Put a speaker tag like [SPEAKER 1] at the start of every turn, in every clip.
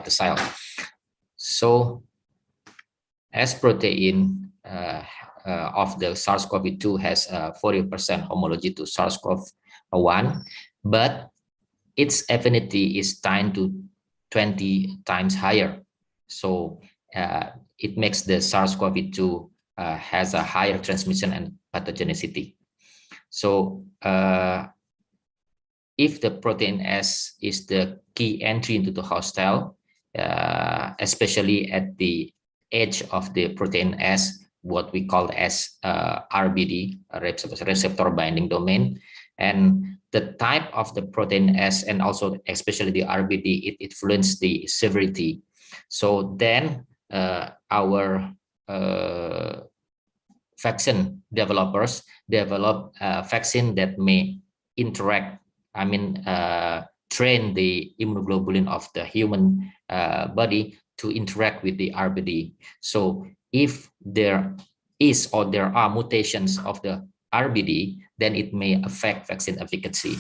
[SPEAKER 1] the cell. So S protein of the SARS-CoV-2 has 40% homology to SARS-CoV-1, but its affinity is 10 to 20 times higher. So it makes the SARS-CoV-2 has a higher transmission and pathogenicity. So if the protein S is the key entry into the host cell, especially at the edge of the protein S, what we call as RBD, receptor binding domain, and the type of the protein S and also especially the RBD, it influences the severity. So then our vaccine developers develop a vaccine that may interact, train the immunoglobulin of the human body to interact with the RBD. So if there is or there are mutations of the RBD, then it may affect vaccine efficacy.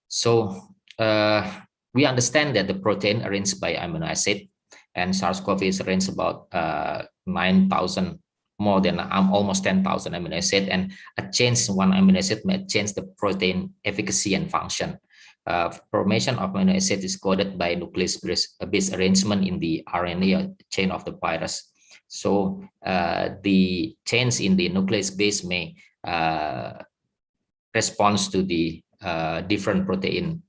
[SPEAKER 1] So we understand that the protein arranged by amino acid, and SARS-CoV is arranged about 9,000, more than almost 10,000 amino acid, and a change in one amino acid may change the protein efficacy and function. Formation of amino acid is coded by nucleus-based arrangement in the RNA chain of the virus. So the change in the nucleus base may respond to the different protein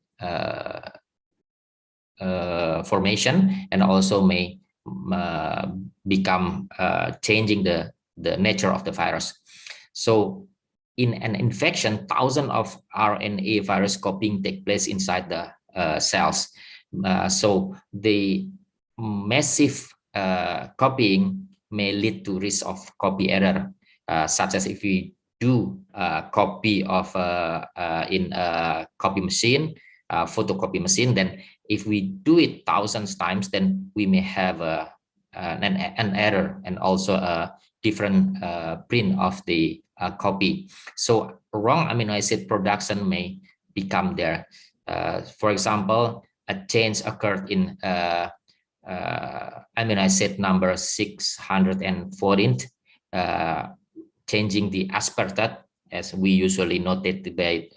[SPEAKER 1] formation, and also may become changing the nature of the virus. So in an infection, thousands of RNA virus copying take place inside the cells. So the massive copying may lead to risk of copy error, such as if we do a copy of in a copy machine, photocopy machine, then if we do it thousands times, then we may have an error and also a different print of the copy. So wrong amino acid production may become there. For example, a change occurred in amino acid number 614, changing the aspartate, as we usually notate by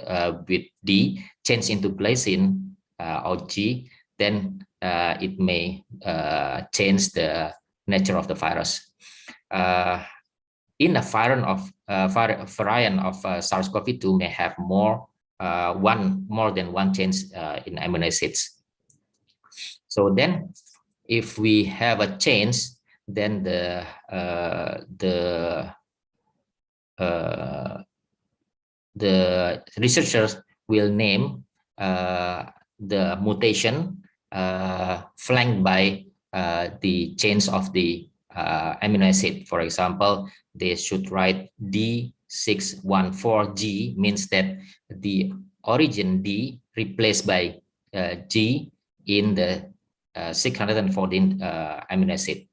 [SPEAKER 1] with D, change into glycine or G, then it may change the nature of the virus. In a variant of SARS-CoV-2 may have more than one change in amino acids. So then, if we have a change, then the researchers will name the mutation flanked by the change of the amino acid. For example, they should write D614G, means that the origin D replaced by G in the 614 amino acid.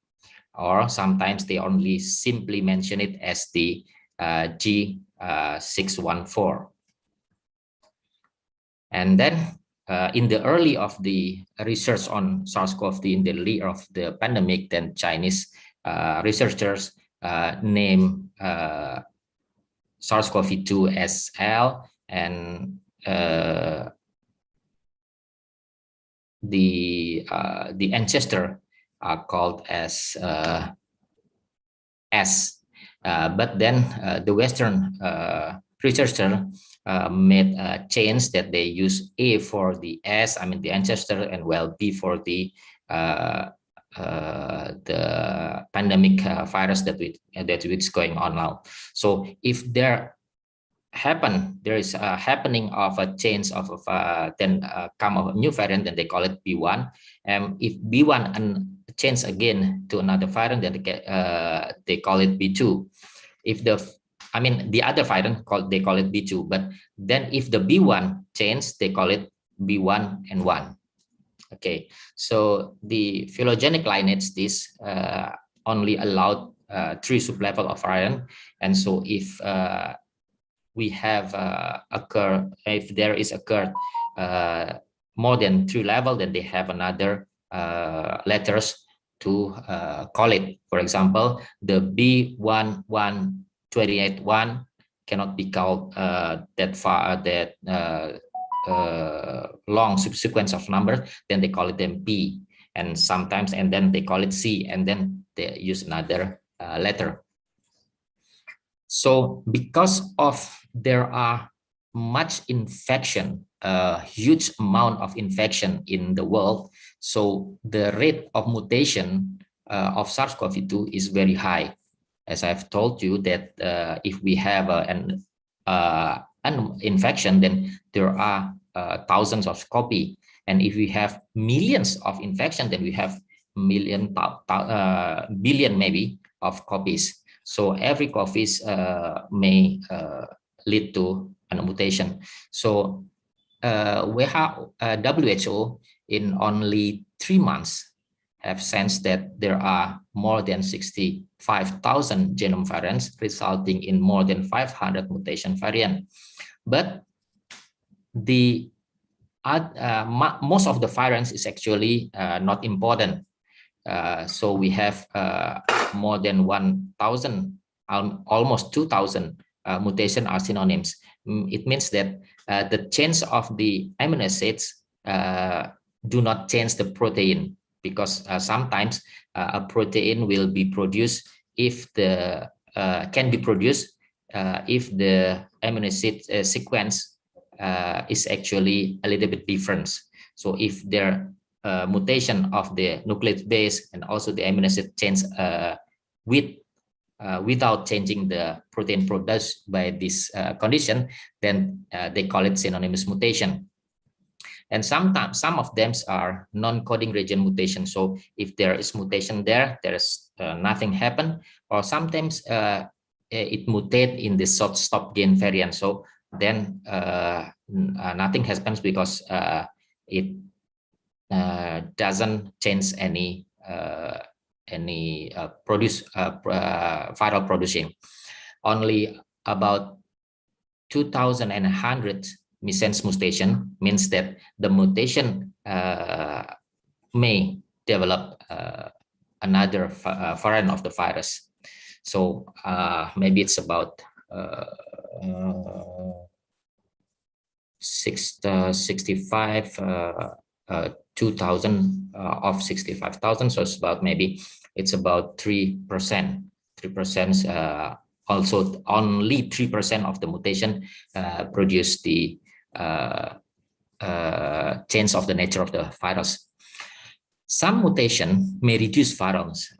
[SPEAKER 1] Or sometimes they only simply mention it as the G614. And then in the early of the research on SARS-CoV-2, in the early of the pandemic, then Chinese researchers name SARS-CoV-2 as L, and the ancestor are called as S. But then the Western researcher made a change that they use A for the S, the ancestor, and well B for the pandemic virus that is going on now. So if there is a happening of a change of then come of a new variant, then they call it B1. If B1 and change again to another variant, then they call it B2. If the other variant they call it B2, but then if the B1 change, they call it B1 and 1. Okay, so the phylogenetic lineage this only allowed 3 sublevel of variant, and so if we have if there is occurred more than 3 level, then they have another letters to call it. For example, the B11281 cannot be called long sequence of numbers, then they call it them P, and sometimes, and then they call it C, and then they use another letter. So because of there are much infection, a huge amount of infection in the world, so the rate of mutation of SARS-CoV-2 is very high. As I've told you that if we have an infection, then there are thousands of copy, and if we have millions of infection, then we have billion maybe of copies. So every copies may lead to a mutation. So WHO in only 3 months have sensed that there are more than 65,000 genome variants, resulting in more than 500 mutation variants. But the most of the variants is actually not important. So we have more than 1,000, almost 2,000 mutation are synonyms. It means that the change of the amino acids do not change the protein, because sometimes a protein will be produced if the can be produced if the amino acid sequence is actually a little bit different. So if there mutation of the nucleic base and also the amino acid change without changing the protein produced by this condition, then they call it synonymous mutation. And sometimes some of them are non-coding region mutation. So if there is mutation there, there's nothing happen, or sometimes it mutate in the short stop gain variant. So then nothing happens because it doesn't change any viral producing. Only about 2,100 missense mutation means that the mutation may develop another variant of the virus. So maybe it's about 65, 2,000 of 65,000. So it's about maybe it's about 3%. 3%. Also, only 3% of the mutation produce the change of the nature of the virus. Some mutation may reduce virulence.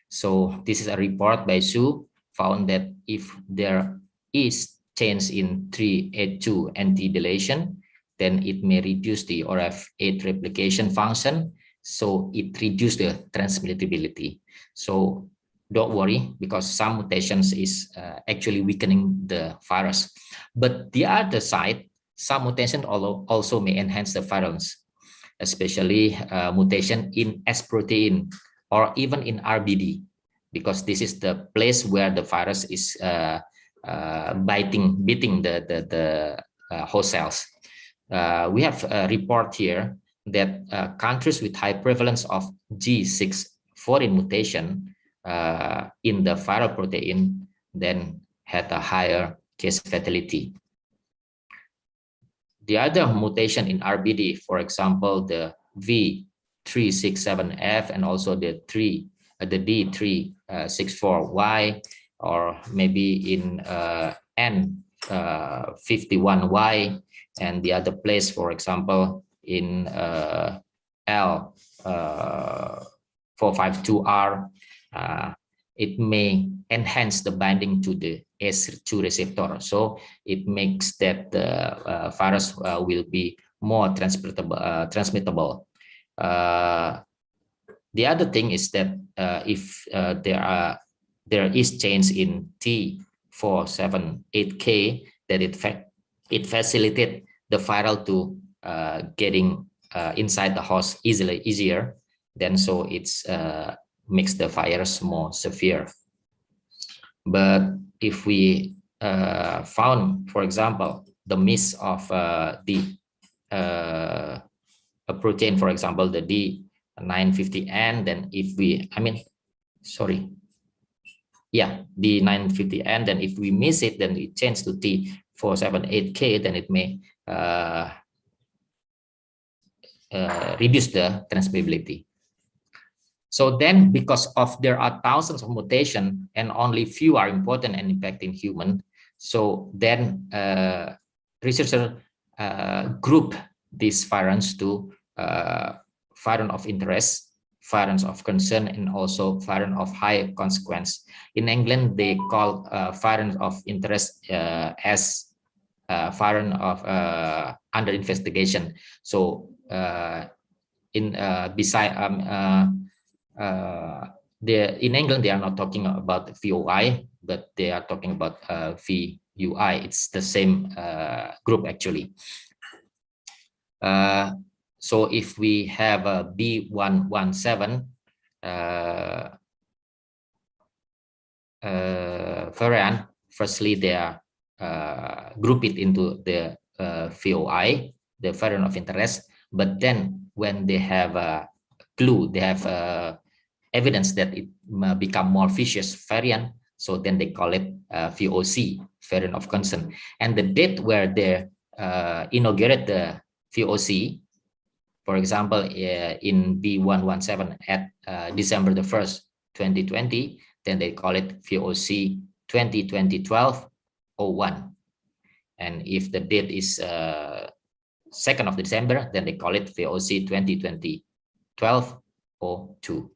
[SPEAKER 1] So this is a report by Su found that if there is change in 3A2 anti-deletion, then it may reduce the ORF8 replication function. So it reduces the transmissibility. So don't worry, because some mutations is actually weakening the virus. But the other side, some mutation also may enhance the virulence, especially mutation in S protein or even in RBD, because this is the place where the virus is beating the host cells. We have a report here that countries with high prevalence of G614 mutation in the viral protein then had a higher case fatality. The other mutation in RBD, for example, the V367F and also the D364Y, or maybe in N51Y, and the other place, for example, in L452R, it may enhance the binding to the ACE2 receptor. So it makes that the virus will be more transmittable. The other thing is that if there is change in T478K, that it facilitates the viral to getting inside the host easier. Then so it's makes the virus more severe. But if we found, for example, the miss of the a protein, for example, the D950N, then if we, D950N, then if we miss it, then it changes to T478K, then it may reduce the transmissibility. So then, because of there are thousands of mutations and only few are important and impacting human, so then researchers group these variants to variant of interest, variants of concern, and also variant of high consequence. In England, they call variant of interest as variant of under investigation. So in England, they are not talking about VOI, but they are talking about VUI. It's the same group actually. So if we have a B117 variant, firstly they are group it into the VOI, the variant of interest. But then when they have a clue, they have evidence that it become more vicious variant, so then they call it VOC, variant of concern. And the date where they inaugurate the VOC, for example, in B117 at December the 1st, 2020, then they call it VOC 2020-12-01. And if the date is 2nd of December, then they call it VOC 2020-12-02.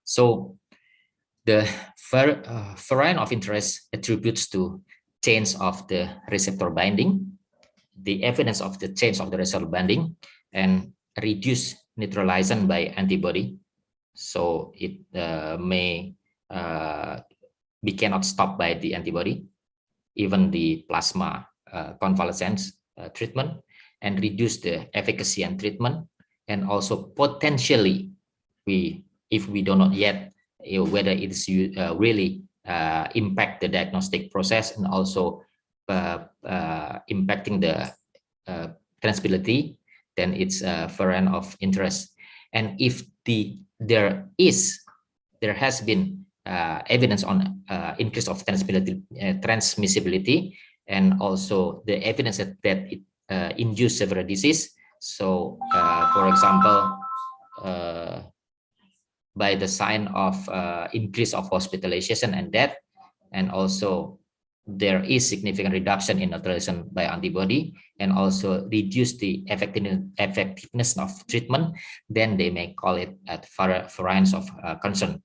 [SPEAKER 1] So the variant of interest attributes to change of the receptor binding, the evidence of the change of the receptor binding, and reduce neutralization by antibody. So it may be cannot stop by the antibody, even the plasma convalescence treatment, and reduce the efficacy and treatment, and also potentially if we do not yet whether it is really impact the diagnostic process, and also impacting the transmissibility, then it's a variant of interest. And if there has been evidence on increase of transmissibility, and also the evidence that it induce severe disease. So for example, by the sign of increase of hospitalization and death, and also there is significant reduction in neutralization by antibody, and also reduce the effectiveness of treatment, then they may call it at variants of concern.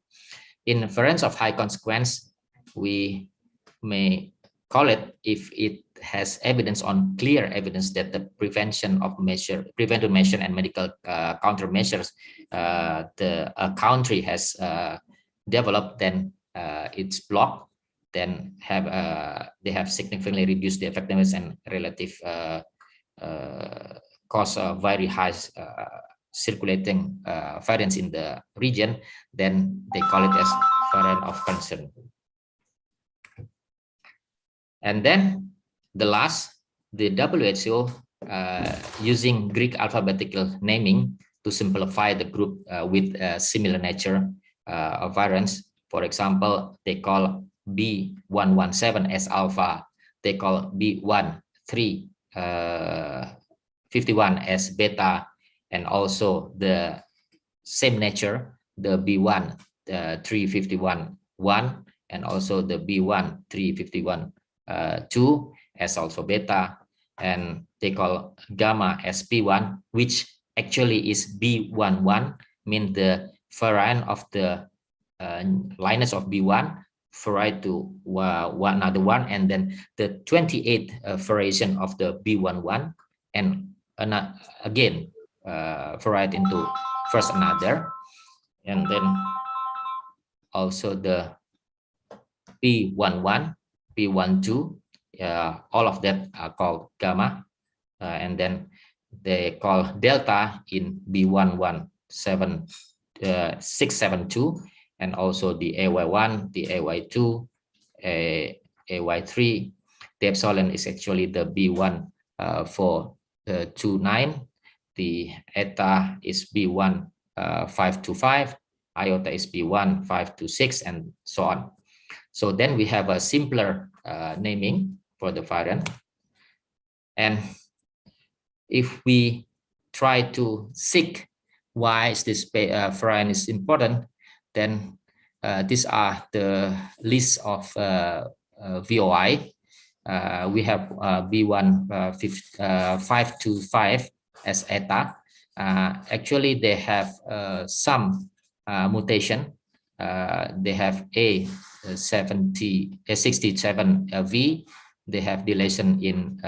[SPEAKER 1] In variants of high consequence, we may call it if it has evidence on clear evidence that the preventive measure and medical countermeasures the country has developed, then it's blocked. Then they have significantly reduced the effectiveness and relative cause of very high circulating variants in the region, then they call it as variant of concern. And then the last, the WHO using Greek alphabetical naming to simplify the group with similar nature of variants. For example, they call B117 as alpha, they call B1351 as beta, and also the same nature, the B1351-1, and also the B1351-2 as also beta, and they call gamma as P1, which actually is B11, means the variant of the lineage of B1 variant to another one, and then the 28th variation of the B11, and again variant into first another, and then also the P11, P12, all of that are called gamma, and then they call delta in B117-672, and also the AY1, the AY2, AY3, The epsilon is actually the B1,429. The eta is B1,525. Iota is B1,526, and so on. So then we have a simpler naming for the variant. And if we try to seek why is this variant is important, then these are the list of VOI. We have B1,525 as eta. Actually, they have some mutation. They have A67V. They have deletion in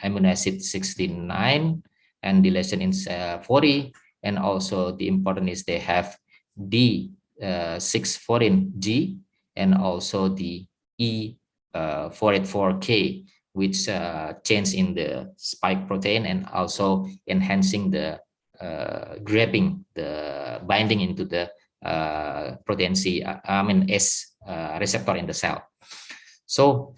[SPEAKER 1] amino acid 69 and deletion in 40. And also the important is they have D614G and also the E484K, which change in the spike protein and also enhancing the grabbing, the binding into the protein C, S receptor in the cell. So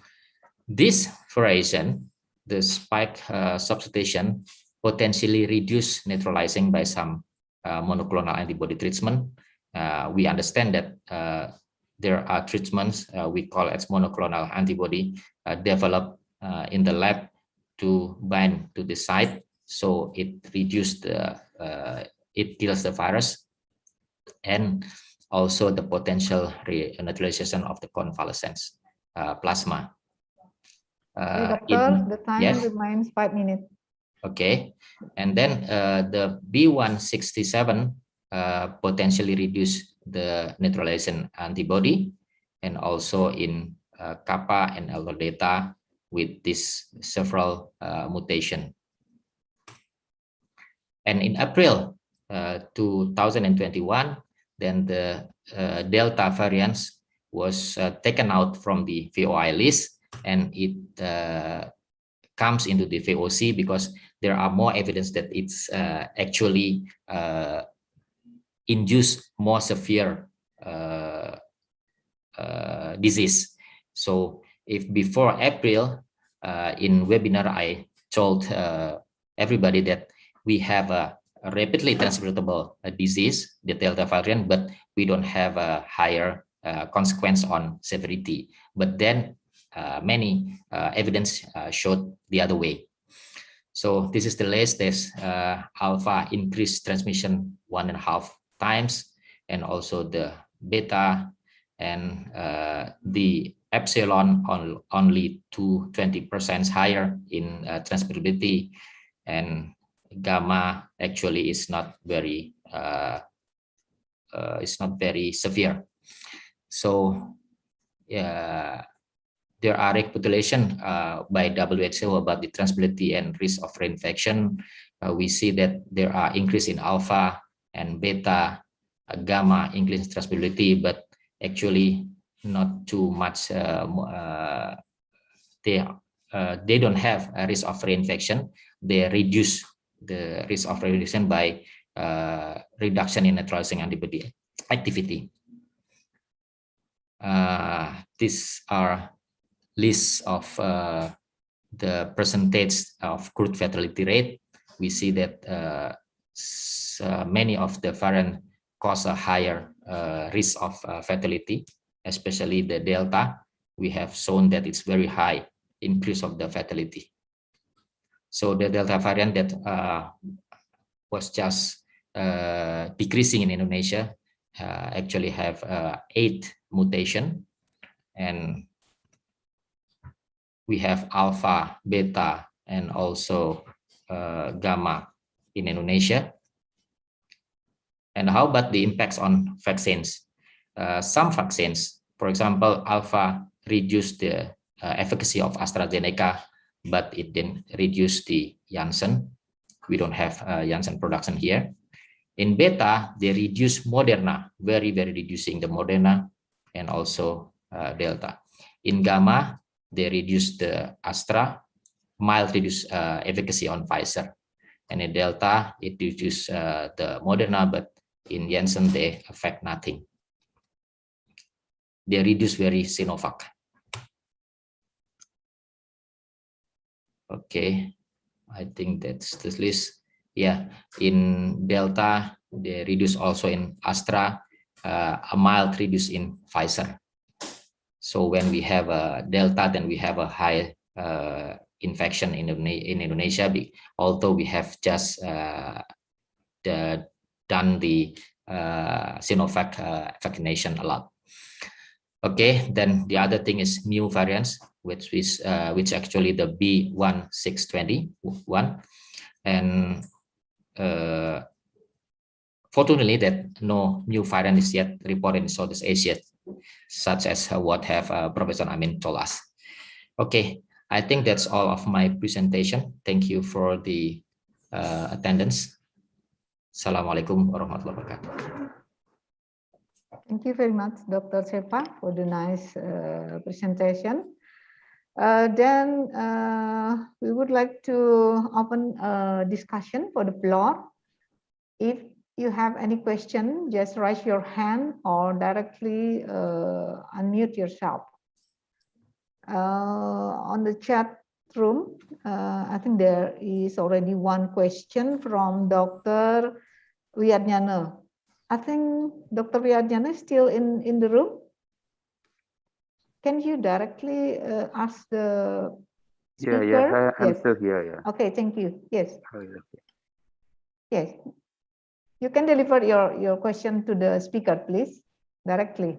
[SPEAKER 1] this variation, the spike substitution, potentially reduce neutralizing by some monoclonal antibody treatment. We understand that there are treatments we call as monoclonal antibody developed in the lab to bind to the site, so it reduces the it kills the virus, and also the potential neutralization of the convalescence plasma.
[SPEAKER 2] Doctor, the time remains 5 minutes.
[SPEAKER 1] Okay, and then the B167 potentially reduce the neutralization antibody, and also in kappa and alpha beta with this several mutation. And in April 2021, then the Delta variants was taken out from the VOI list, and it comes into the VOC because there are more evidence that it's actually induce more severe disease. So if before April in webinar I told everybody that we have a rapidly transmittable disease, the Delta variant, but we don't have a higher consequence on severity. But then many evidence showed the other way. So this is the latest alpha increased transmission 1.5 times, and also the beta and the epsilon only to 20% higher in transmissibility, and gamma actually is not very severe. So there are recapitulation by WHO about the transmissibility and risk of reinfection. We see that there are increase in alpha and beta, gamma increase in transmissibility, but actually not too much. They don't have a risk of reinfection. They reduce the risk of reinfection by reduction in neutralizing antibody activity. These are lists of the percentage of crude fatality rate. We see that many of the variant cause a higher risk of fatality, especially the Delta. We have shown that it's very high increase of the fatality. So the Delta variant that was just decreasing in Indonesia actually have 8 mutation, and we have alpha, beta, and also gamma in Indonesia. And how about the impacts on vaccines? Some vaccines, for example, alpha reduced the efficacy of AstraZeneca, but it didn't reduce the Janssen. We don't have Janssen production here. In beta, they reduce Moderna, very reducing the Moderna and also Delta. In gamma, they reduce the Astra, mild reduce efficacy on Pfizer. And in Delta, it reduces the Moderna, but in Janssen, they affect nothing. They reduce very Sinovac. Okay, I think that's the list. Yeah, in Delta, they reduce also in Astra, a mild reduce in Pfizer. So when we have a Delta, then we have a high infection in Indonesia, although we have just done the Sinovac vaccination a lot. Okay, then the other thing is new variants, which actually the B1621, and fortunately that no new variant is yet reported in Southeast Asia, such as what have Professor Amin told us. Okay, I think that's all of my presentation. Thank you for the attendance. Assalamualaikum warahmatullahi wabarakatuh.
[SPEAKER 2] Thank you very much, Dr. Sepa, for the nice presentation. Then we would like to open a discussion for the floor. If you have any question, just raise your hand or directly unmute yourself. On the chat room, I think there is already one question from Dr. Wiatnyana. I think Dr. Wiatnyana is still in the room. Can you directly ask the speaker?
[SPEAKER 3] Yeah, I'm
[SPEAKER 2] yes.
[SPEAKER 3] still here. Yeah.
[SPEAKER 2] Okay, thank you. Yes.
[SPEAKER 3] Oh, yeah, okay.
[SPEAKER 2] Yes. You can deliver your question to the speaker, please, directly.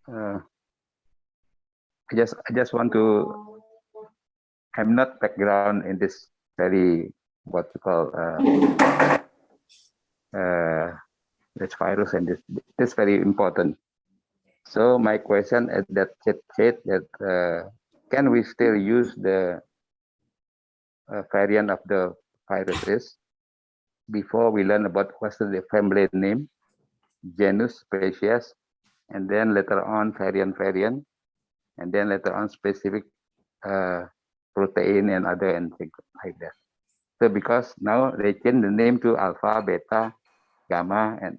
[SPEAKER 3] I just want to. I'm not background in this very what you call this virus, and this very important. So my question at that said that can we still use the variant of the viruses before we learn about what's the family name, genus, species, and then later on variant, and then later on specific protein and other and things like that. So because now they change the name to alpha, beta, gamma, and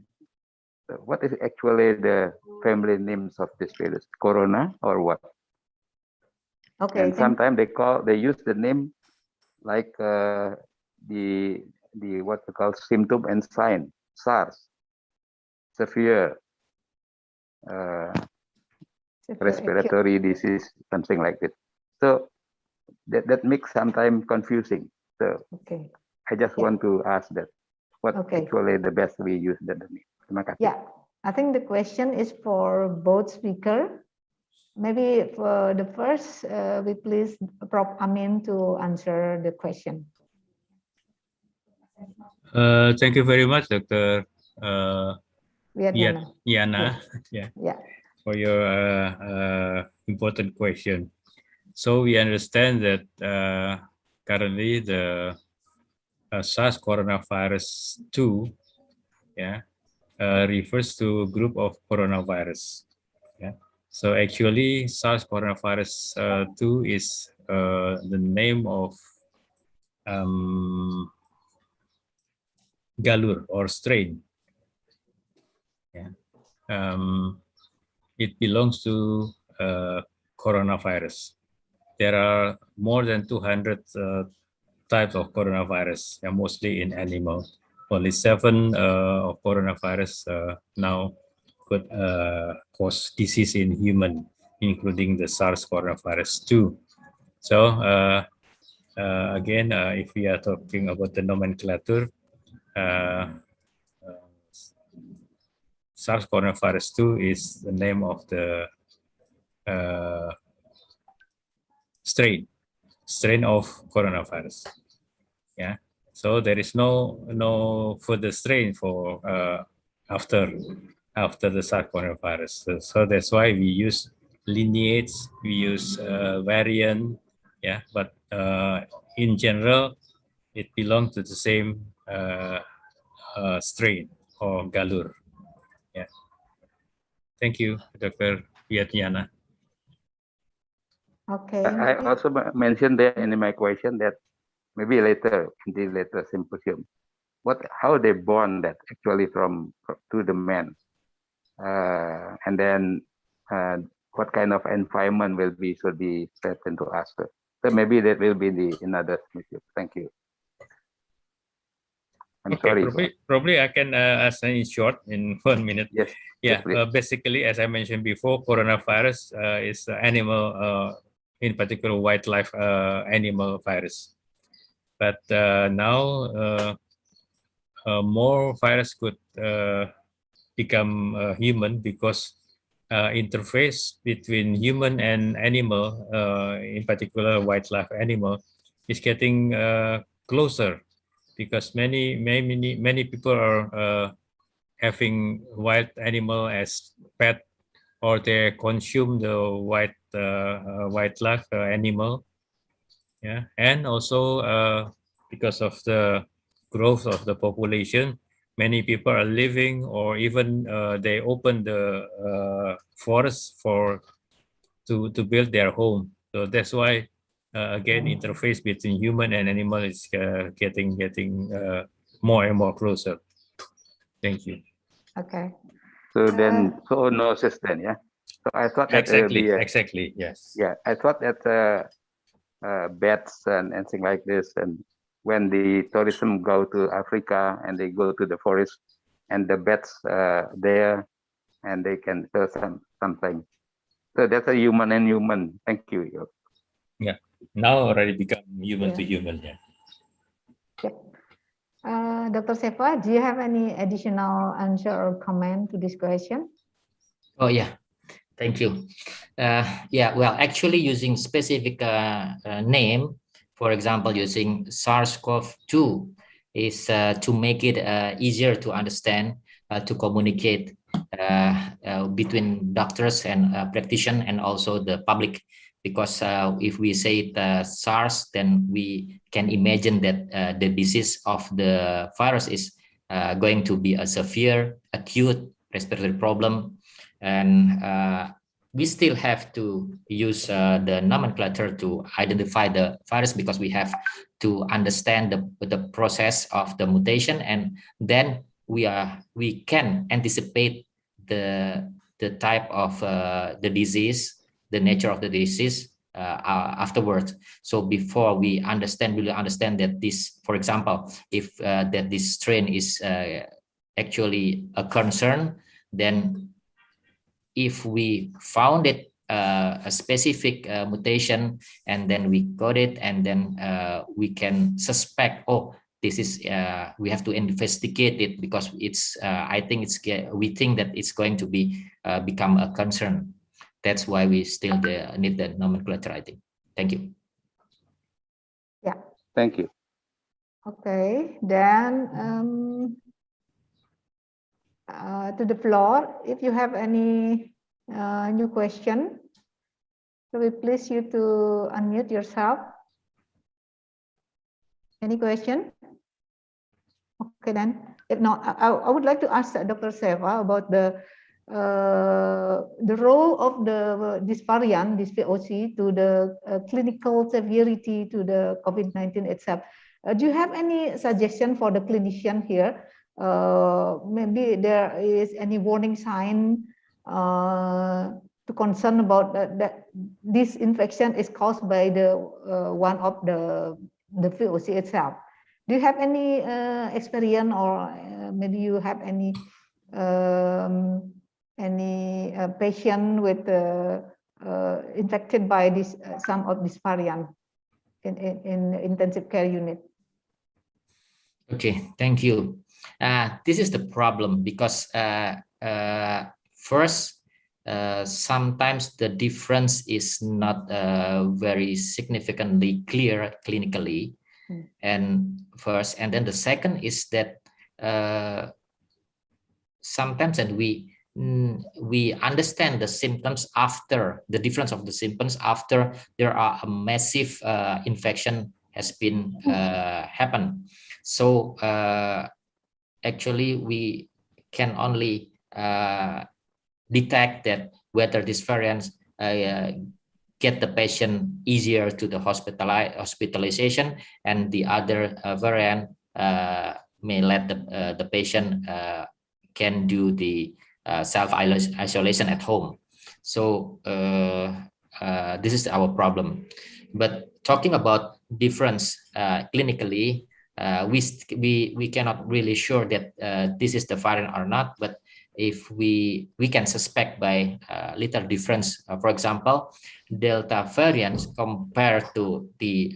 [SPEAKER 3] what is actually the family names of this virus? Corona or what?
[SPEAKER 2] Okay.
[SPEAKER 3] And sometimes they use the name like the what we call symptom and sign, SARS, severe respiratory disease, something like that. So that makes sometimes confusing. So
[SPEAKER 2] okay.
[SPEAKER 3] I just want to ask that what actually the best we use the name. Terima kasih.
[SPEAKER 2] Yeah, I think the question is for both speaker. Maybe for the first, we please Prof. Amin to answer the question.
[SPEAKER 4] Thank you very much, Dr.
[SPEAKER 2] Wiatnyana.
[SPEAKER 4] Yeah, for your important question. So we understand that currently the SARS coronavirus 2, refers to a group of coronavirus. Yeah. So actually, SARS coronavirus 2 is the name of galur or strain. Yeah. It belongs to coronavirus. There are more than 200 types of coronavirus, mostly in animal. Only 7 of coronavirus now could cause disease in human, including the SARS coronavirus 2. So again, if we are talking about the nomenclature, SARS coronavirus 2 is the name of the strain of coronavirus. Yeah. So there is no further strain for after the SARS coronavirus. So that's why we use lineage, we use variant. Yeah. But in general, it belongs to the same strain or galur. Yeah. Thank you, Dr. Wiatnyana.
[SPEAKER 2] Okay.
[SPEAKER 3] I also mentioned there in my question that maybe later in the later symposium, how they born that actually from to the man, and then what kind of environment should be threatened to us. So maybe that will be another issue. Thank you. I'm
[SPEAKER 4] Okay,
[SPEAKER 3] sorry.
[SPEAKER 4] probably I can answer in short in 1 minute.
[SPEAKER 3] Yes.
[SPEAKER 4] Yeah,
[SPEAKER 3] yes,
[SPEAKER 4] basically, as I mentioned before, coronavirus is animal, in particular, wildlife animal virus. But now more virus could become human because interface between human and animal, in particular wildlife animal, is getting closer because many people are having wild animal as pet, or they consume the wildlife animal. Yeah, and also because of the growth of the population, many people are living, or even they open the forest to build their home. So that's why again, interface between human and animal is getting more and more closer. Thank you.
[SPEAKER 2] Okay.
[SPEAKER 3] So then zoonosis then, yeah. So I thought that
[SPEAKER 4] exactly, yes.
[SPEAKER 3] Yeah, I thought that bats and things like this, and when the tourism go to Africa and they go to the forest, and the bats there, and they can tell something. So that's a human and human. Thank you.
[SPEAKER 4] Yeah, now already become human to human. Yeah.
[SPEAKER 2] Yep. Dr. Sepa, do you have any additional answer or comment to this question?
[SPEAKER 1] Oh yeah, thank you. Yeah, well, actually using specific name, for example, using SARS-CoV-2 is to make it easier to understand, to communicate between doctors and practitioners and also the public. Because if we say it, SARS, then we can imagine that the disease of the virus is going to be a severe, acute respiratory problem. And we still have to use the nomenclature to identify the virus, because we have to understand the process of the mutation, and then we can anticipate the type of the disease, the nature of the disease afterwards. So before we really understand that this, for example, if that this strain is actually a concern, then if we found it a specific mutation, and then we got it, and then we can suspect, oh, this is we have to investigate it, because it's I think it's we think that it's going to be become a concern. That's why we still need the nomenclature, I think. Thank you.
[SPEAKER 2] Yeah.
[SPEAKER 3] Thank you.
[SPEAKER 2] Okay, then to the floor, if you have any new question, so we please you to unmute yourself. Any question? Okay, then if not, I would like to ask Dr. Seva about the role of this variant, this VOC, to the clinical severity to the COVID-19 itself. Do you have any suggestion for the clinician here? Maybe there is any warning sign to concern about that this infection is caused by the one of the VOC itself. Do you have any experience, or maybe you have any patient with infected by this some of this variant in intensive care unit?
[SPEAKER 1] Okay, thank you. This is the problem, because first, sometimes the difference is not very significantly clear clinically. And first, and then the second is that sometimes, and we understand the symptoms after the difference of the symptoms after there are a massive infection has been happened. So actually we can only detect that whether this variant get the patient easier to the hospitalization, and the other variant may let the patient can do the self-isolation at home. So this is our problem. But talking about difference clinically, we cannot really sure that this is the variant or not. But if we can suspect by little difference, for example, Delta variants compared to the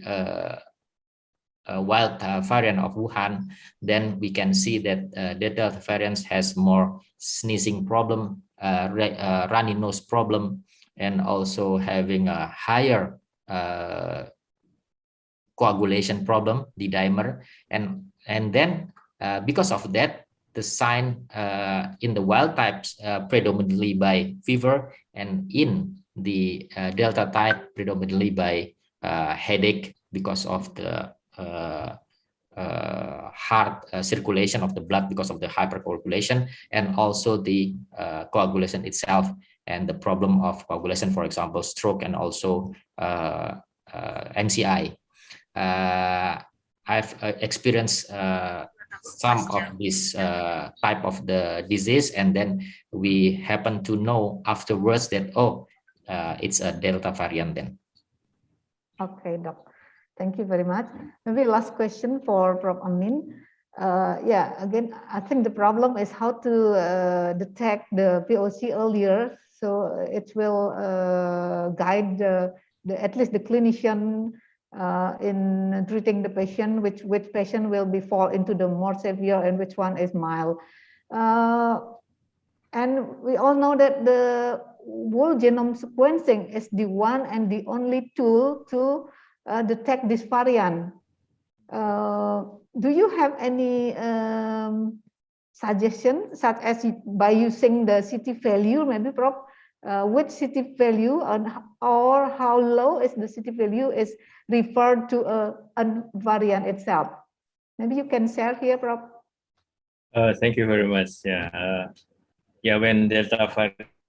[SPEAKER 1] wild variant of Wuhan, then we can see that the Delta variant has more sneezing problem, runny nose problem, and also having a higher coagulation problem, the dimer, and then because of that, the sign in the wild types predominantly by fever, and in the Delta type predominantly by headache because of the heart circulation of the blood because of the hypercoagulation, and also the coagulation itself, and the problem of coagulation, for example, stroke, and also MCI. I've experienced some of this type of the disease, and then we happen to know afterwards that, oh, it's a Delta variant then.
[SPEAKER 2] Okay, Doc. Thank you very much. Maybe last question for Prof. Amin. Yeah, again, I think the problem is how to detect the POC earlier, so it will guide at least the clinician in treating the patient, which patient will be fall into the more severe and which one is mild. And we all know that the whole genome sequencing is the one and the only tool to detect this variant. Do you have any suggestion, such as by using the CT value, maybe, Prof, which CT value or how low is the CT value is referred to a variant itself? Maybe you can share here, Prof.
[SPEAKER 4] Thank you very much. Yeah, when Delta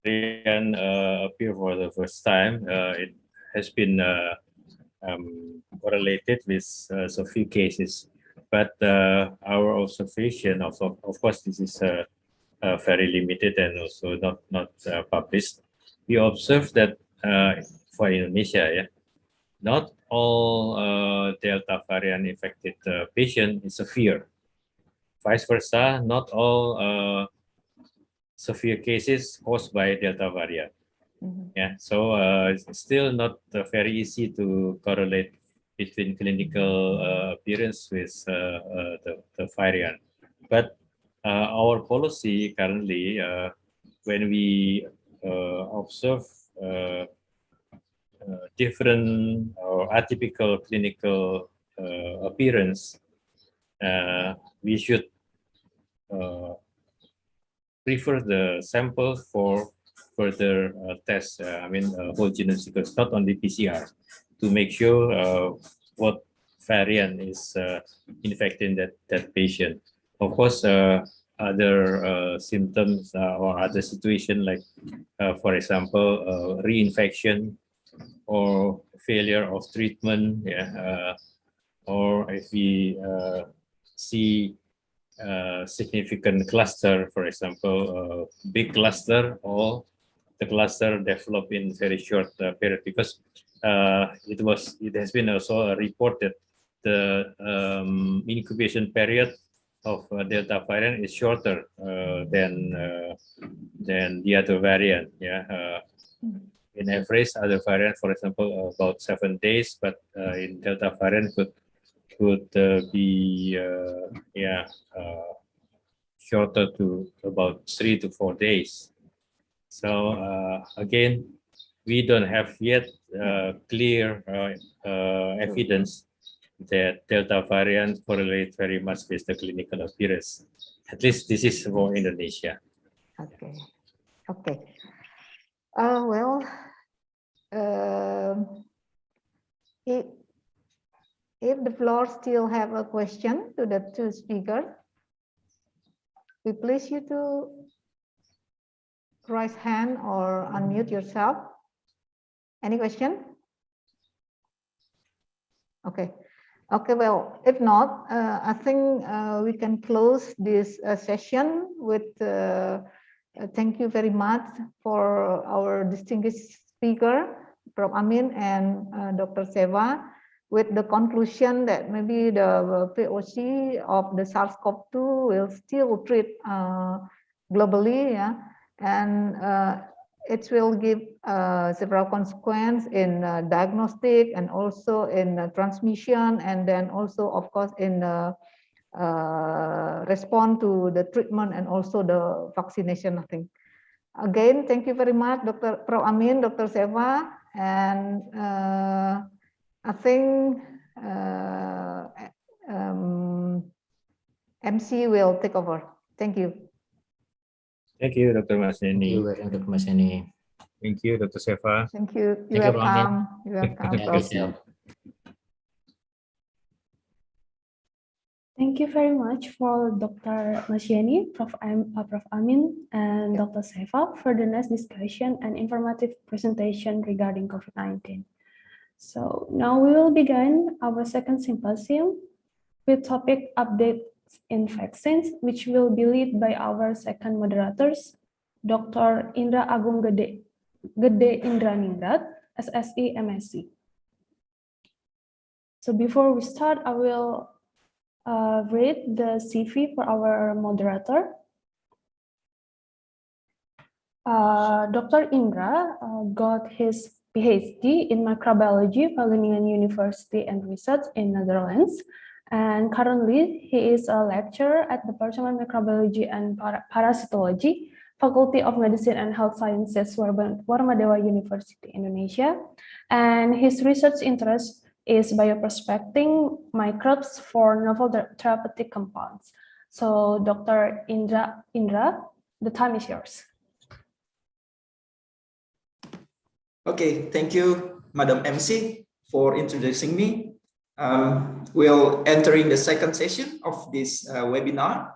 [SPEAKER 4] variant appeared for the first time, it has been correlated with so few cases, but our observation of course this is very limited and also not published. We observed that for Indonesia, yeah, not all Delta variant infected patient is severe. Vice versa, not all severe cases caused by Delta variant. Yeah, so it's still not very easy to correlate between clinical appearance with the variant. But our policy currently, when we observe different or atypical clinical appearance, we should prefer the sample for further tests, whole genome sequence, not only PCR, to make sure what variant is infecting that patient. Of course, other symptoms or other situation like, for example, reinfection or failure of treatment, or if we see significant cluster, for example, big cluster, or the cluster developed in very short period, because it has been also reported the incubation period of Delta variant is shorter than the other variant. In average, other variant, for example, about 7 days, but in Delta variant could be shorter to about 3 to 4 days. So again, we don't have yet clear evidence that Delta variant correlates very much with the clinical appearance. At least this is for Indonesia.
[SPEAKER 2] Okay. Okay. Well, if the floor still have a question to the two speakers, we please you to raise hand or unmute yourself. Any question? Okay. Okay, well, if not, I think we can close this session with thank you very much for our distinguished speaker, Prof. Amin and Dr. Seva, with the conclusion that maybe the POC of the SARS-CoV-2 will still treat globally, yeah, and it will give several consequences in diagnostic and also in transmission, and then also, of course, in respond to the treatment and also the vaccination, I think. Again, thank you very much, Dr. Prof. Amin, Dr. Seva, and I think MC will take over. Thank you.
[SPEAKER 4] Thank you, Dr.
[SPEAKER 1] Thank you,
[SPEAKER 4] Maseni.
[SPEAKER 1] Dr. Maseni.
[SPEAKER 4] Thank you, Dr. Seva.
[SPEAKER 2] Thank you.
[SPEAKER 1] Thank you, Prof. Amin.
[SPEAKER 2] You're welcome.
[SPEAKER 1] Yeah,
[SPEAKER 2] Prof.
[SPEAKER 1] be safe.
[SPEAKER 5] Thank you very much for Dr. Maseni, Prof. Amin, and Dr. Seva for the nice discussion and informative presentation regarding COVID-19. So now we will begin our second symposium with topic updates in vaccines, which will be led by our second moderators, Dr. Indra Agung Gede Indraningrat, SSI MSc. So before we start, I will read the CV for our moderator. Dr. Indra got his PhD in microbiology from Wageningen University and Research in Netherlands, and currently he is a lecturer at Department of Microbiology and Parasitology, Faculty of Medicine and Health Sciences, Warmadewa University, Indonesia, and his research interest is bioprospecting microbes for novel therapeutic compounds. So, Dr. Indra, the time is yours.
[SPEAKER 6] Okay, thank you, Madam MC, for introducing me. We'll entering the second session of this webinar,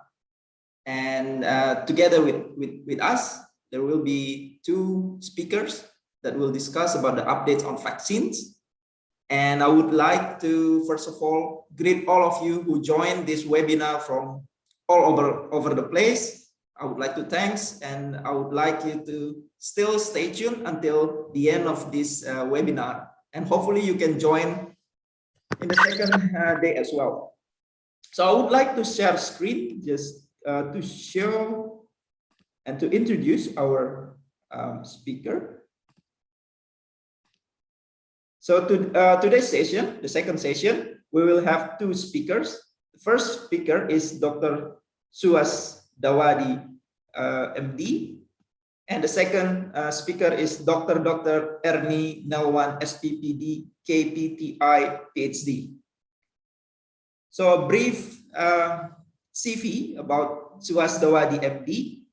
[SPEAKER 6] and together with us, there will be two speakers that will discuss about the updates on vaccines. And I would like to, first of all, greet all of you who joined this webinar from all over the place. I would like to thanks, and I would like you to still stay tuned until the end of this webinar. And hopefully you can join in the second day as well. So I would like to share screen just to show and to introduce our speaker. So today's session, the second session, we will have two speakers. The first speaker is Dr. Suwas Dawadi, MD, and the second speaker is Dr. Ernie Nelwan, SPPD, KPTI, PhD. So a brief CV about Suwas Dawadi, MD.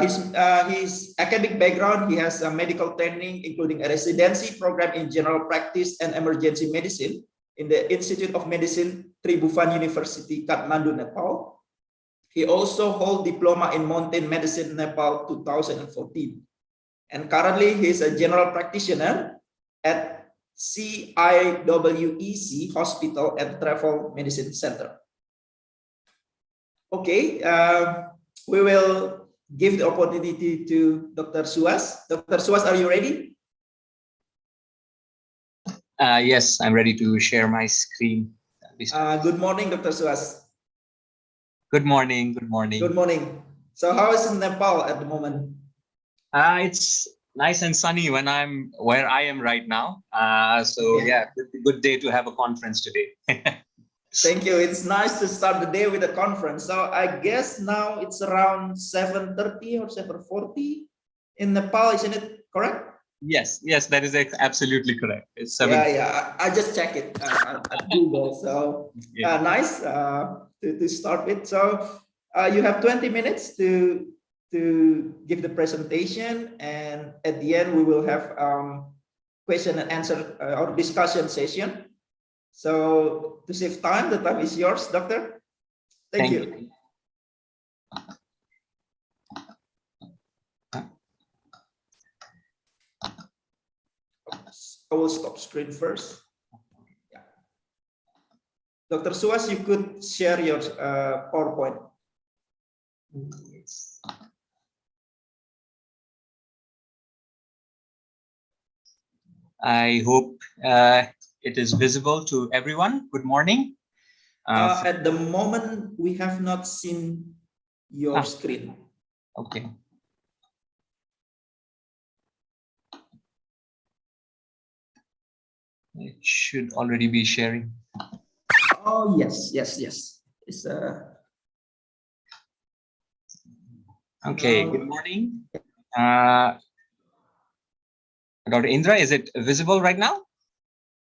[SPEAKER 6] His academic background, he has a medical training, including a residency program in general practice and emergency medicine in the Institute of Medicine, Tribhuvan University, Kathmandu, Nepal. He also holds diploma in mountain medicine, Nepal, 2014. And currently he is a general practitioner at CIWEC Hospital and Travel Medicine Center. Okay, we will give the opportunity to Dr. Suwas. Dr. Suwas, are you ready?
[SPEAKER 7] Yes, I'm ready to share my screen.
[SPEAKER 6] Good morning, Dr. Suwas.
[SPEAKER 7] Good morning. Good morning.
[SPEAKER 6] Good morning. So how is Nepal at the moment?
[SPEAKER 7] It's nice and sunny when I'm where I am right now. So yeah, good day to have a conference today.
[SPEAKER 6] Thank you. It's nice to start the day with a conference. So I guess now it's around 7:30 or 7:40 in Nepal, isn't it correct?
[SPEAKER 7] Yes, that is absolutely correct. It's 7.
[SPEAKER 6] Yeah. I just check it at Google. So
[SPEAKER 7] yeah.
[SPEAKER 6] Nice to start with. So you have 20 minutes to give the presentation, and at the end we will have question and answer or discussion session. So to save time, the time is yours, Doctor. Thank you. I will stop screen first. Yeah. Dr. Suwas, you could share your PowerPoint.
[SPEAKER 7] I hope it is visible to everyone. Good morning.
[SPEAKER 6] At the moment, we have not seen your screen.
[SPEAKER 7] Okay. It should already be sharing.
[SPEAKER 6] Oh, yes. It's
[SPEAKER 7] okay,
[SPEAKER 6] no.
[SPEAKER 7] Good morning. Dr. Indra, is it visible right now?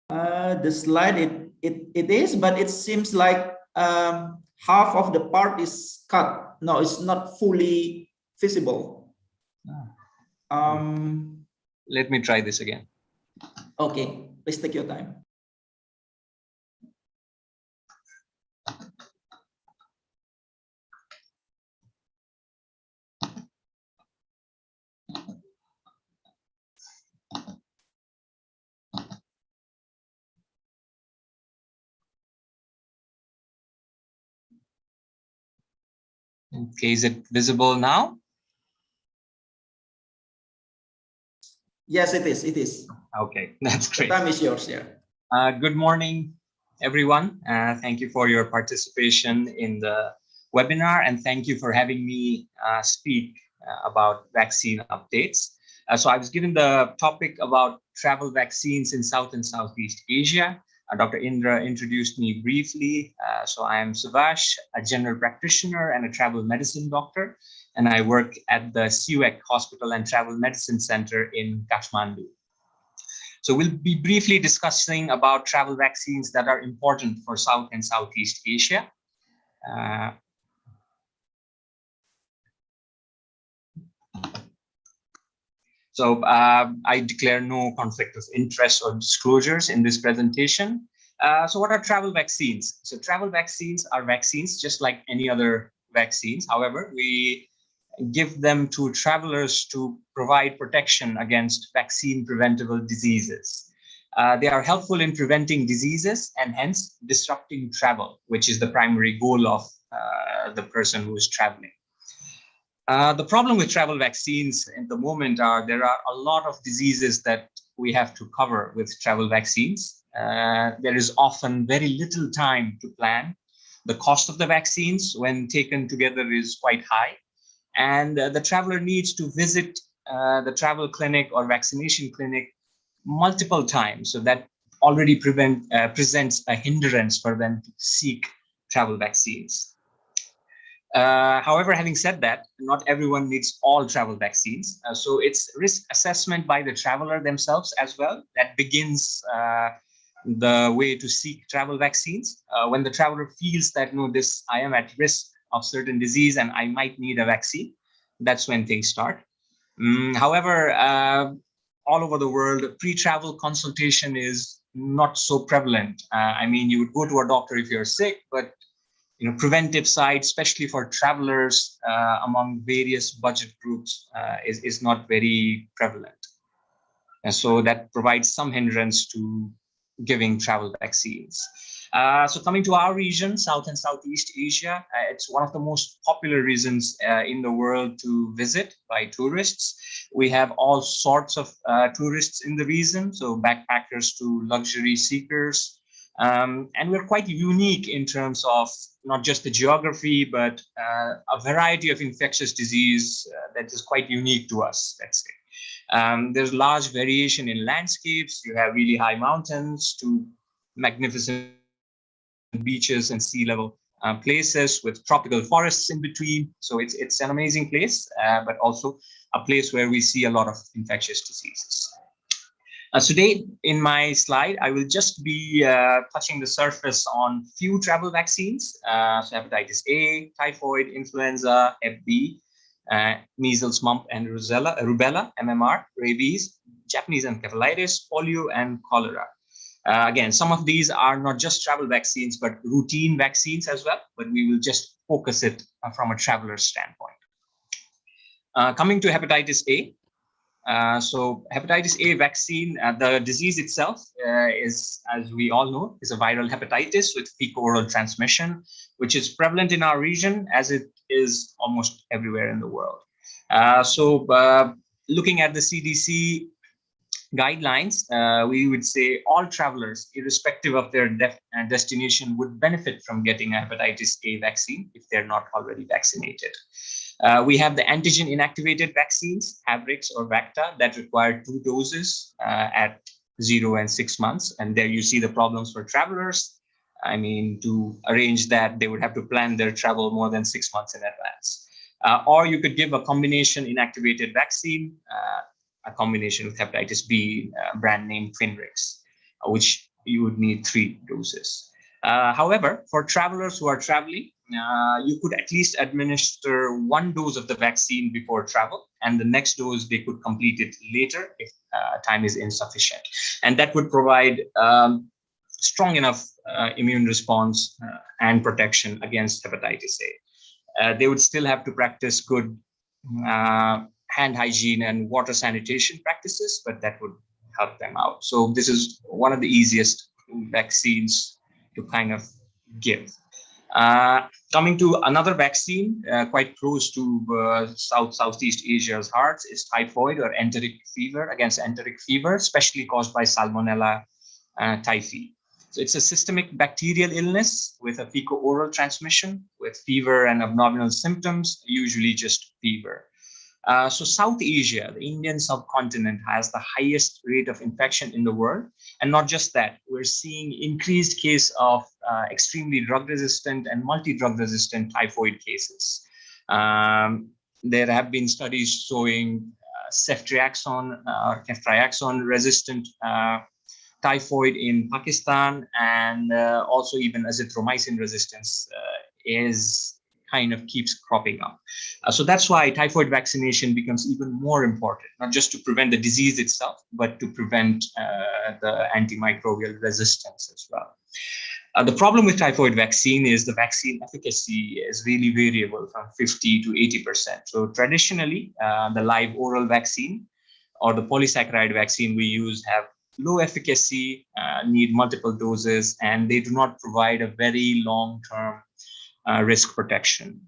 [SPEAKER 6] The slide, it is, but it seems like half of the part is cut. No, it's not fully visible.
[SPEAKER 7] Let me try this again.
[SPEAKER 6] Okay, please take your time.
[SPEAKER 7] Okay, is it visible now?
[SPEAKER 6] Yes, it is. It is.
[SPEAKER 7] Okay, that's great.
[SPEAKER 6] The time is yours. Yeah.
[SPEAKER 7] Good morning, everyone. Thank you for your participation in the webinar, and thank you for having me speak about vaccine updates. So I was given the topic about travel vaccines in South and Southeast Asia. Dr. Indra introduced me briefly. So I am Subhash, a general practitioner and a travel medicine doctor, and I work at the CUEC Hospital and Travel Medicine Center in Kathmandu. So we'll be briefly discussing about travel vaccines that are important for South and Southeast Asia. So I declare no conflict of interest or disclosures in this presentation. So what are travel vaccines? So travel vaccines are vaccines just like any other vaccines. However, we give them to travelers to provide protection against vaccine preventable diseases. They are helpful in preventing diseases and hence disrupting travel, which is the primary goal of the person who is traveling. The problem with travel vaccines at the moment are there are a lot of diseases that we have to cover with travel vaccines. There is often very little time to plan. The cost of the vaccines when taken together is quite high. And the traveler needs to visit the travel clinic or vaccination clinic multiple times. So that already presents a hindrance for them to seek travel vaccines. However, having said that, not everyone needs all travel vaccines. So it's risk assessment by the traveler themselves as well that begins the way to seek travel vaccines. When the traveler feels that, no, I am at risk of certain disease and I might need a vaccine, that's when things start. However, all over the world, pre-travel consultation is not so prevalent. I mean, you would go to a doctor if you're sick, but preventive side, especially for travelers among various budget groups, is not very prevalent. And so that provides some hindrance to giving travel vaccines. So coming to our region, South and Southeast Asia, it's one of the most popular regions in the world to visit by tourists. We have all sorts of tourists in the region, so backpackers to luxury seekers. And we're quite unique in terms of not just the geography, but a variety of infectious disease that is quite unique to us, let's say. There's large variation in landscapes. You have really high mountains to magnificent beaches and sea level places with tropical forests in between. So it's an amazing place, but also a place where we see a lot of infectious diseases. Today, in my slide, I will just be touching the surface on few travel vaccines, so hepatitis A, typhoid, influenza, Hep B, measles, mumps, and rubella, MMR, rabies, Japanese encephalitis, polio, and cholera. Again, some of these are not just travel vaccines, but routine vaccines as well, but we will just focus it from a traveler standpoint. Coming to hepatitis A. So hepatitis A vaccine, the disease itself is, as we all know, is a viral hepatitis with fecal-oral transmission, which is prevalent in our region as it is almost everywhere in the world. Looking at the CDC guidelines, we would say all travelers, irrespective of their destination, would benefit from getting a hepatitis A vaccine if they're not already vaccinated. We have the antigen inactivated vaccines, Habrix or Vacta, that require 2 doses at 0 and 6 months. And there you see the problems for travelers. I mean, to arrange that, they would have to plan their travel more than 6 months in advance. Or you could give a combination inactivated vaccine, a combination with hepatitis B, brand name Finrix, which you would need 3 doses. However, for travelers who are traveling, you could at least administer 1 dose of the vaccine before travel, and the next dose they could complete it later if time is insufficient. And that would provide strong enough immune response and protection against hepatitis A. They would still have to practice good hand hygiene and water sanitation practices, but that would help them out. So this is one of the easiest vaccines to kind of give. Coming to another vaccine quite close to Southeast Asia's hearts is typhoid or enteric fever, against enteric fever, especially caused by Salmonella typhi. So it's a systemic bacterial illness with a fecal-oral transmission with fever and abdominal symptoms, usually just fever. So South Asia, the Indian subcontinent, has the highest rate of infection in the world. And not just that, we're seeing increased case of extremely drug-resistant and multi-drug resistant typhoid cases. There have been studies showing ceftriaxone or ceftriaxone resistant typhoid in Pakistan, and also even azithromycin resistance is kind of keeps cropping up. So that's why typhoid vaccination becomes even more important, not just to prevent the disease itself, but to prevent the antimicrobial resistance as well. The problem with typhoid vaccine is the vaccine efficacy is really variable from 50 to 80%. So traditionally, the live oral vaccine or the polysaccharide vaccine we use have low efficacy, need multiple doses, and they do not provide a very long-term risk protection.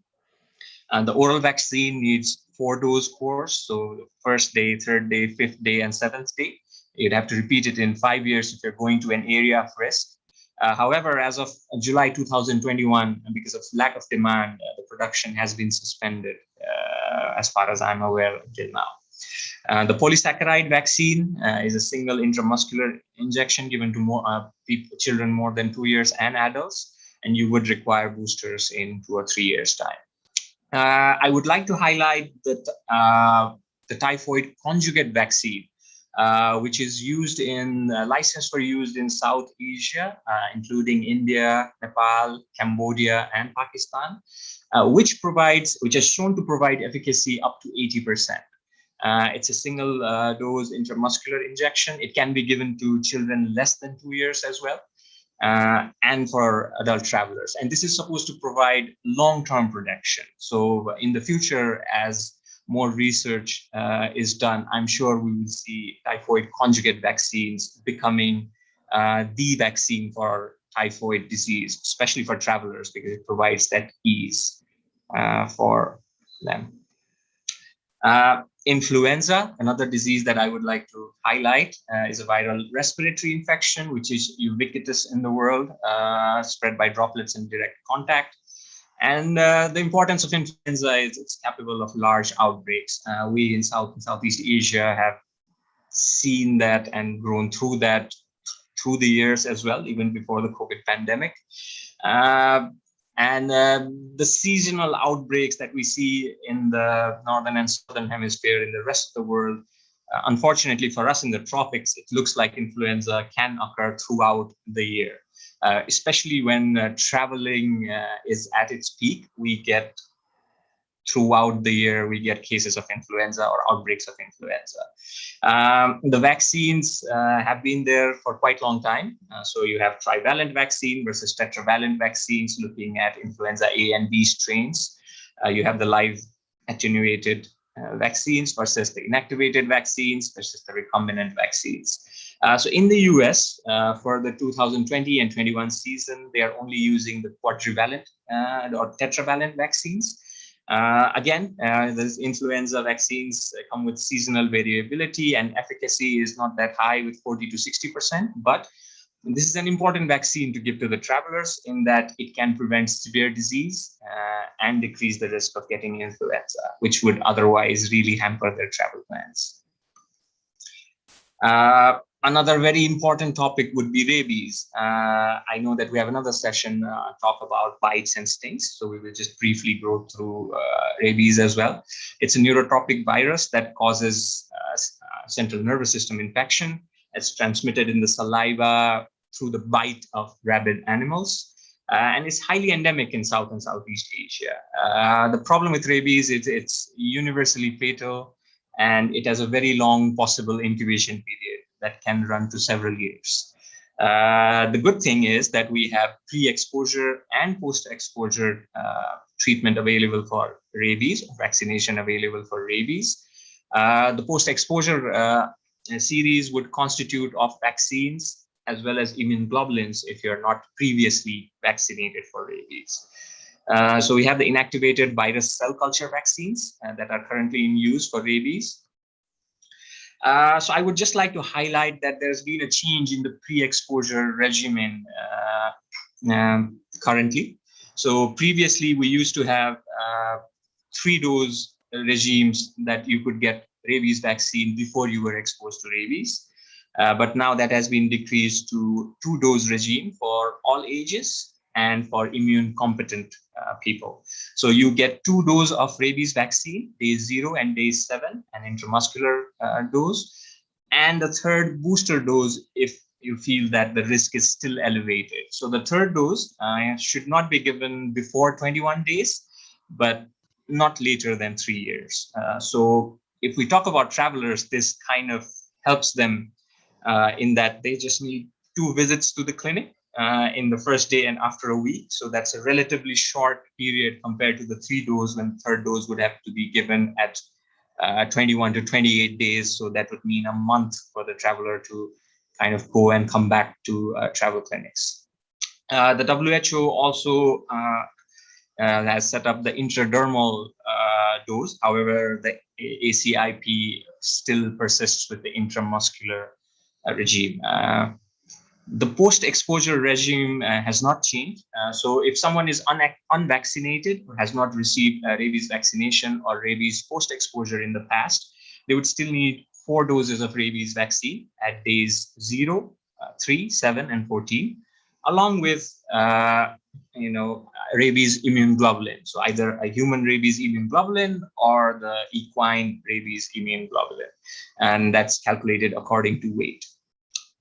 [SPEAKER 7] And the oral vaccine needs 4-dose course. So first day, 3rd day, 5th day, and 7th day. You'd have to repeat it in 5 years if you're going to an area of risk. However, as of July 2021, because of lack of demand, the production has been suspended as far as I'm aware until now. The polysaccharide vaccine is a single intramuscular injection given to children more than 2 years and adults, and you would require boosters in 2 or 3 years' time. I would like to highlight that the typhoid conjugate vaccine, which is used in licensed for use in South Asia, including India, Nepal, Cambodia, and Pakistan, which has shown to provide efficacy up to 80%. It's a single dose intramuscular injection. It can be given to children less than 2 years as well, and for adult travelers. And this is supposed to provide long-term protection. So in the future, as more research is done, I'm sure we will see typhoid conjugate vaccines becoming the vaccine for typhoid disease, especially for travelers, because it provides that ease for them. Influenza, another disease that I would like to highlight, is a viral respiratory infection, which is ubiquitous in the world, spread by droplets in direct contact. And the importance of influenza is it's capable of large outbreaks. We in Southeast Asia have seen that and grown through that through the years as well, even before the COVID pandemic. And the seasonal outbreaks that we see in the northern and southern hemisphere in the rest of the world, unfortunately for us in the tropics, it looks like influenza can occur throughout the year, especially when traveling is at its peak. We get throughout the year, we get cases of influenza or outbreaks of influenza. The vaccines have been there for quite a long time. So you have trivalent vaccine versus tetravalent vaccines looking at influenza A and B strains. You have the live attenuated vaccines versus the inactivated vaccines versus the recombinant vaccines. So in the US, for the 2020 and 21 season, they are only using the quadrivalent or tetravalent vaccines. Again, these influenza vaccines come with seasonal variability, and efficacy is not that high with 40 to 60%, but this is an important vaccine to give to the travelers in that it can prevent severe disease and decrease the risk of getting influenza, which would otherwise really hamper their travel plans. Another very important topic would be rabies. I know that we have another session talk about bites and stings, so we will just briefly go through rabies as well. It's a neurotropic virus that causes central nervous system infection. It's transmitted in the saliva through the bite of rabid animals, and it's highly endemic in South and Southeast Asia. The problem with rabies is it's universally fatal, and it has a very long possible incubation period that can run to several years. The good thing is that we have pre-exposure and post-exposure treatment available for rabies, vaccination available for rabies. The post-exposure series would constitute of vaccines as well as immunoglobulins if you're not previously vaccinated for rabies. So we have the inactivated virus cell culture vaccines that are currently in use for rabies. So I would just like to highlight that there's been a change in the pre-exposure regimen currently. So previously we used to have 3-dose regimes that you could get rabies vaccine before you were exposed to rabies. But now that has been decreased to 2-dose regime for all ages and for immune competent people. So you get 2 doses of rabies vaccine, day 0 and day 7, an intramuscular dose, and the 3rd booster dose if you feel that the risk is still elevated. So the 3rd dose should not be given before 21 days, but not later than 3 years. So if we talk about travelers, this kind of helps them in that they just need 2 visits to the clinic in the first day and after a week. So that's a relatively short period compared to the 3 dose, when the 3rd dose would have to be given at 21 to 28 days. So that would mean a month for the traveler to kind of go and come back to travel clinics. The WHO also has set up the intradermal dose. However, the ACIP still persists with the intramuscular regime. The post-exposure regime has not changed. So if someone is unvaccinated or has not received rabies vaccination or rabies post-exposure in the past, they would still need 4 doses of rabies vaccine at days 0, 3, 7, and 14, along with rabies immune globulin. So either a human rabies immune globulin or the equine rabies immune globulin, and that's calculated according to weight.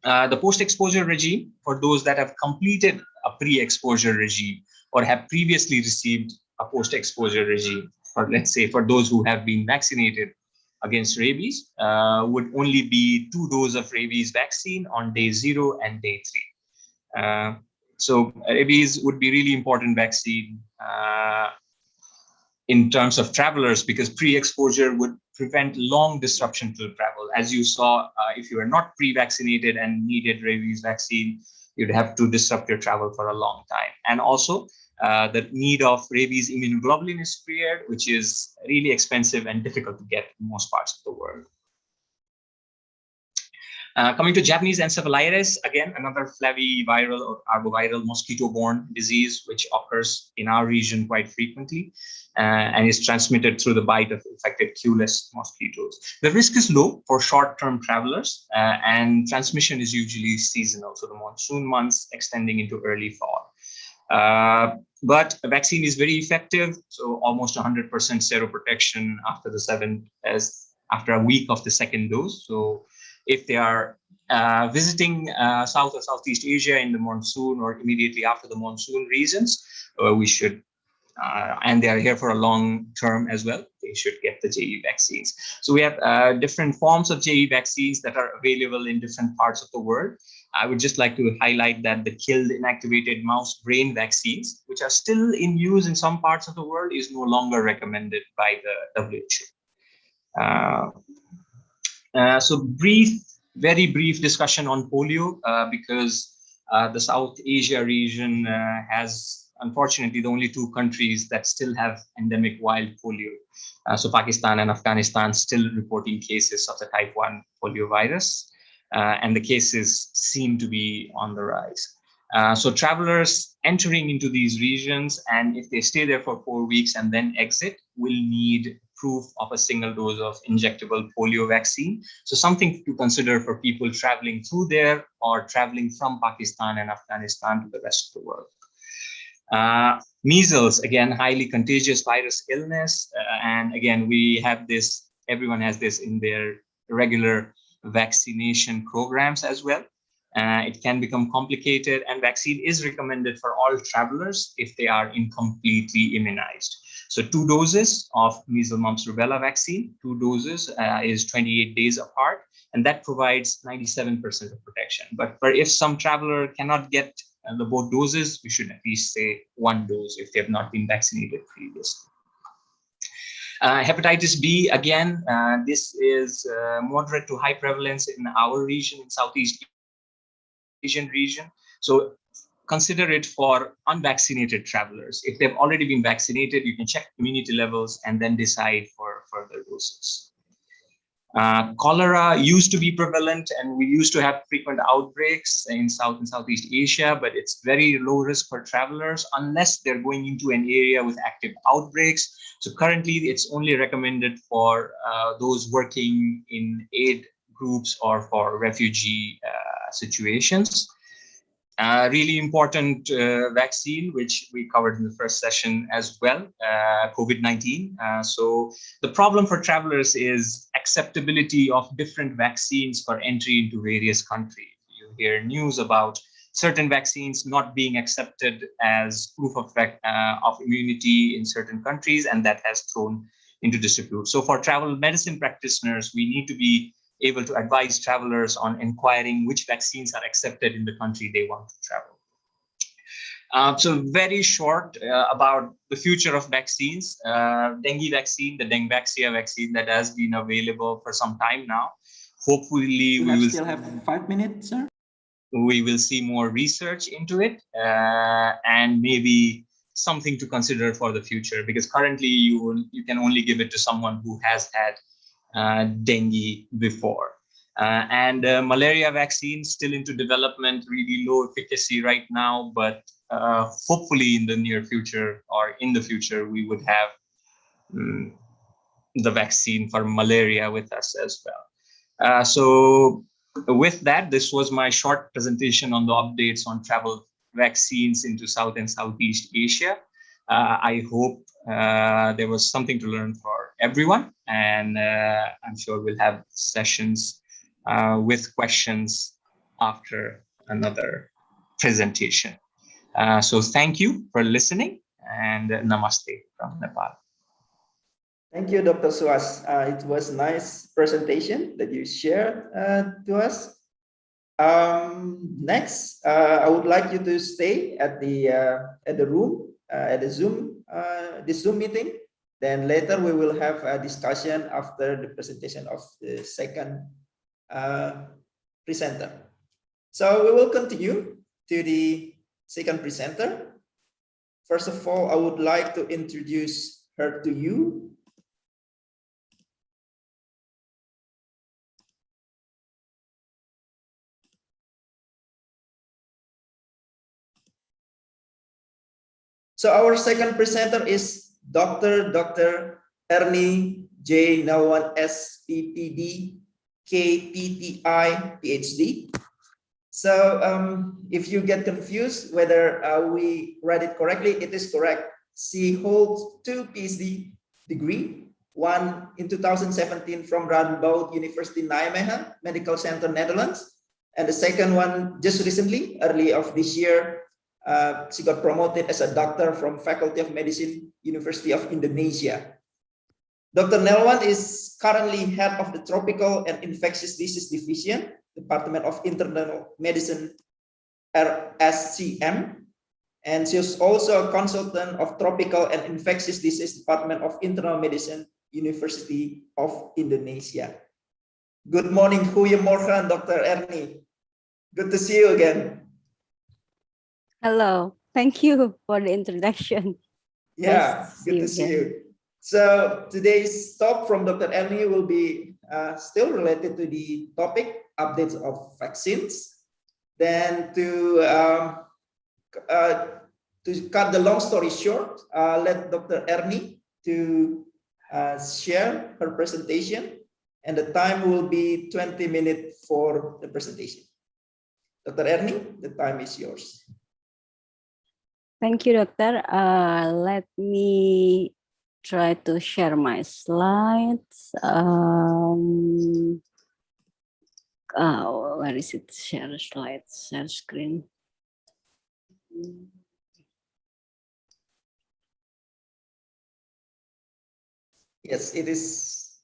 [SPEAKER 7] The post-exposure regime, for those that have completed a pre-exposure regime or have previously received a post-exposure regime, or let's say for those who have been vaccinated against rabies, would only be 2 doses of rabies vaccine on day 0 and day 3. So rabies would be really important vaccine in terms of travelers, because pre-exposure would prevent long disruption to travel. As you saw, if you are not pre-vaccinated and needed rabies vaccine, you'd have to disrupt your travel for a long time. And also, the need of rabies immunoglobulin is cleared, which is really expensive and difficult to get in most parts of the world. Coming to Japanese encephalitis, again, another flaviviral or arboviral mosquito-borne disease, which occurs in our region quite frequently and is transmitted through the bite of infected queueless mosquitoes. The risk is low for short-term travelers, and transmission is usually seasonal, so the monsoon months extending into early fall. But the vaccine is very effective, so almost 100% seroprotection after a week of the 2nd dose. So if they are visiting South or Southeast Asia in the monsoon or immediately after the monsoon regions, we should, and they are here for a long term as well, they should get the JE vaccines. So we have different forms of JE vaccines that are available in different parts of the world. I would just like to highlight that the killed inactivated mouse brain vaccines, which are still in use in some parts of the world, is no longer recommended by the WHO. So very brief discussion on polio, because the South Asia region has unfortunately the only two countries that still have endemic wild polio. So Pakistan and Afghanistan still reporting cases of the type 1 polio virus, and the cases seem to be on the rise. So travelers entering into these regions, and if they stay there for 4 weeks and then exit, will need proof of a single dose of injectable polio vaccine. So something to consider for people traveling through there or traveling from Pakistan and Afghanistan to the rest of the world. Measles, again, highly contagious virus illness. And again, we have this, everyone has this in their regular vaccination programs as well. It can become complicated, and vaccine is recommended for all travelers if they are incompletely immunized. So 2 doses of measles, mumps, rubella vaccine, 2 doses is 28 days apart, and that provides 97% of protection. But if some traveler cannot get the both doses, we should at least say 1 dose if they have not been vaccinated previously. Hepatitis B, again, this is moderate to high prevalence in our region, in Southeast Asian region. So consider it for unvaccinated travelers. If they've already been vaccinated, you can check immunity levels and then decide for further doses. Cholera used to be prevalent, and we used to have frequent outbreaks in South and Southeast Asia, but it's very low risk for travelers unless they're going into an area with active outbreaks. So currently it's only recommended for those working in aid groups or for refugee situations. Really important vaccine, which we covered in the first session as well, COVID-19. So the problem for travelers is acceptability of different vaccines for entry into various countries. You hear news about certain vaccines not being accepted as proof of immunity in certain countries, and that has thrown into dispute. So for travel medicine practitioners, we need to be able to advise travelers on inquiring which vaccines are accepted in the country they want to travel. So very short about the future of vaccines. Dengue vaccine, the Dengvaxia vaccine that has been available for some time now. Hopefully we will
[SPEAKER 6] still have 5 minutes, sir.
[SPEAKER 7] We will see more research into it and maybe something to consider for the future, because currently you can only give it to someone who has had dengue before. And malaria vaccine still into development, really low efficacy right now, but hopefully in the near future or in the future, we would have the vaccine for malaria with us as well. So with that, this was my short presentation on the updates on travel vaccines into South and Southeast Asia. I hope there was something to learn for everyone, and I'm sure we'll have sessions with questions after another presentation. So thank you for listening, and namaste from Nepal.
[SPEAKER 6] Thank you, Dr. Suas. It was a nice presentation that you shared to us. Next, I would like you to stay at the room, at the Zoom, this Zoom meeting. Then later we will have a discussion after the presentation of the second presenter. So we will continue to the second presenter. First of all, I would like to introduce her to you. So our second presenter is Dr. Ernie J. Nelwan, SPPD, KPTI, PhD. So if you get confused whether we read it correctly, it is correct. She holds 2 PhD degree, one in 2017 from Radboud University Nijmegen Medical Center, Netherlands, and the second one just recently, early of this year, she got promoted as a doctor from Faculty of Medicine, University of Indonesia. Dr. Nelwan is currently head of the Tropical and Infectious Disease Division, Department of Internal Medicine, RSCM, and she is also a consultant of Tropical and Infectious Disease Department of Internal Medicine, University of Indonesia. Good morning, goedemorgen, Dr. Ernie. Good to see you again.
[SPEAKER 8] Hello, Thank you for the introduction.
[SPEAKER 6] Yeah,
[SPEAKER 8] Nice
[SPEAKER 6] good to see
[SPEAKER 8] again.
[SPEAKER 6] you. So today's talk from Dr. Ernie will be still related to the topic updates of vaccines. Then to cut the long story short, let Dr. Ernie to share her presentation, and the time will be 20 minutes for the presentation. Dr. Ernie, the time is yours.
[SPEAKER 8] Thank you, Doctor. Let me try to share my slides. Where is it? Share slides, share screen.
[SPEAKER 6] Yes, it is.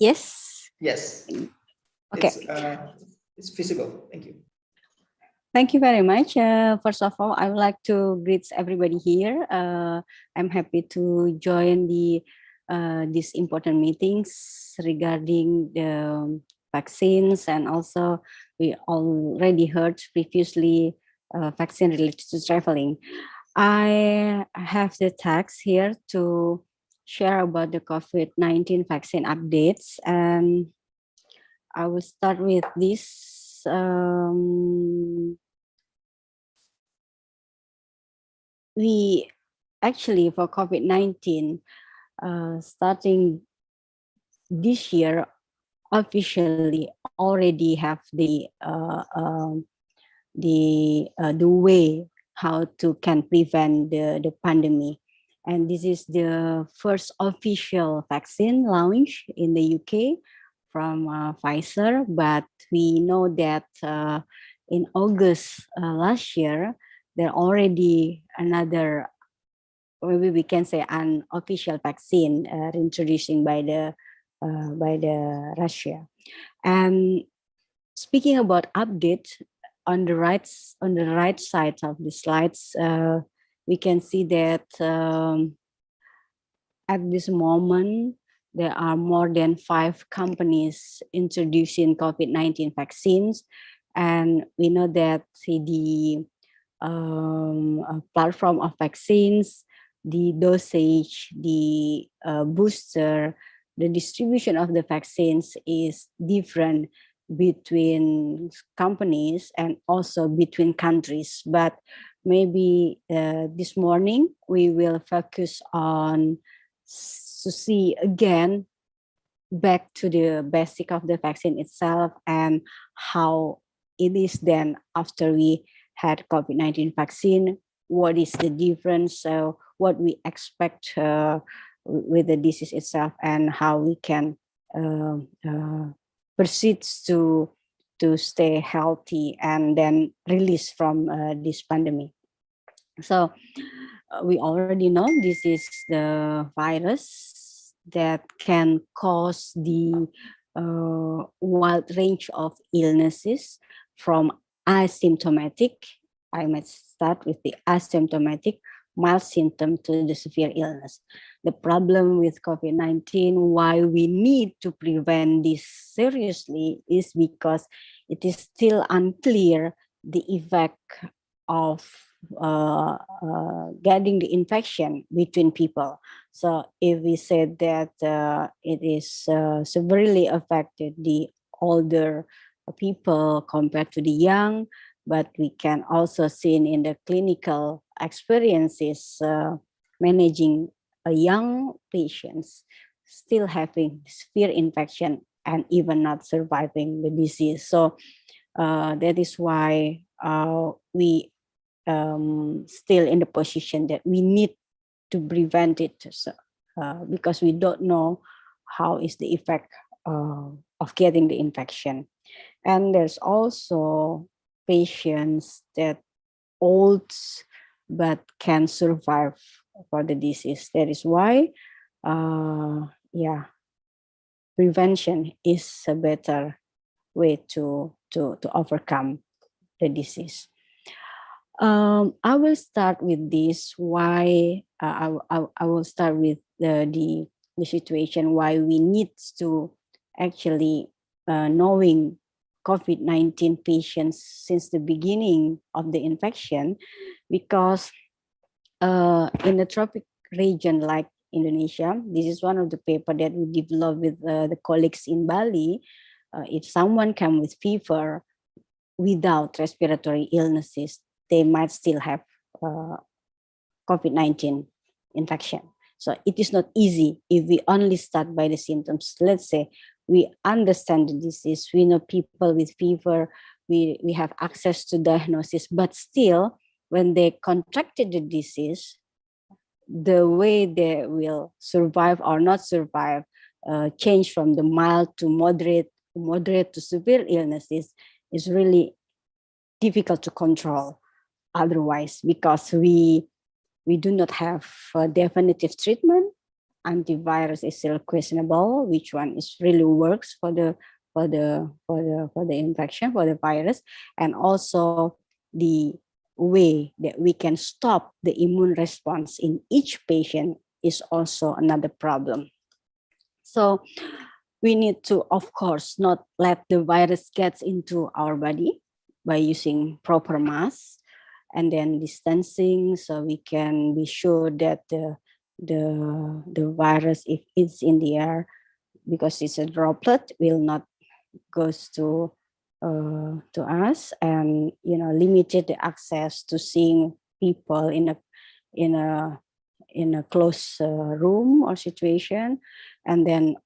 [SPEAKER 8] Yes.
[SPEAKER 6] Yes.
[SPEAKER 8] Okay.
[SPEAKER 6] It's visible. Thank you.
[SPEAKER 8] Thank you very much. First of all, I would like to greet everybody here. I'm happy to join these important meetings regarding the vaccines, and also we already heard previously vaccine related to traveling. I have the text here to share about the COVID-19 vaccine updates, and I will start with this. We actually, for COVID-19, starting this year, officially already have the way how to can prevent the pandemic. And this is the first official vaccine launch in the UK from Pfizer, but we know that in August last year, there already another, maybe we can say, an official vaccine introducing by the Russia. And speaking about update, on the right side of the slides, we can see that at this moment there are more than 5 companies introducing COVID-19 vaccines, and we know that the platform of vaccines, the dosage, the booster, the distribution of the vaccines is different between companies and also between countries. But maybe this morning we will focus on to see again back to the basic of the vaccine itself and how it is then after we had COVID-19 vaccine, what is the difference, so what we expect with the disease itself, and how we can proceed to stay healthy and then release from this pandemic. So we already know this is the virus that can cause the wide range of illnesses, from asymptomatic, I might start with the asymptomatic, mild symptom to the severe illness. The problem with COVID-19, why we need to prevent this seriously, is because it is still unclear the effect of getting the infection between people. So if we said that it is severely affected the older people compared to the young, but we can also see in the clinical experiences managing a young patients still having severe infection and even not surviving the disease. So that is why we still in the position that we need to prevent it, so, because we don't know how is the effect of getting the infection. And there's also patients that old but can survive for the disease. That is why prevention is a better way to overcome the disease. I will start with this. Why I will start with the situation why we need to actually knowing COVID-19 patients since the beginning of the infection, because in a tropic region like Indonesia, this is one of the paper that we developed with the colleagues in Bali. If someone comes with fever without respiratory illnesses, they might still have COVID-19 infection. So it is not easy if we only start by the symptoms. Let's say we understand the disease, we know people with fever, we have access to diagnosis, but still when they contracted the disease, the way they will survive or not survive change from the mild to moderate to severe illnesses is really difficult to control otherwise, because we do not have a definitive treatment. Antivirus is still questionable, which one is really works for the infection, for the virus, and also the way that we can stop the immune response in each patient is also another problem. So we need to, of course, not let the virus get into our body by using proper masks and then distancing, so we can be sure that the virus, if it's in the air, because it's a droplet, will not goes to us, and limited the access to seeing people in a closed room or situation, and then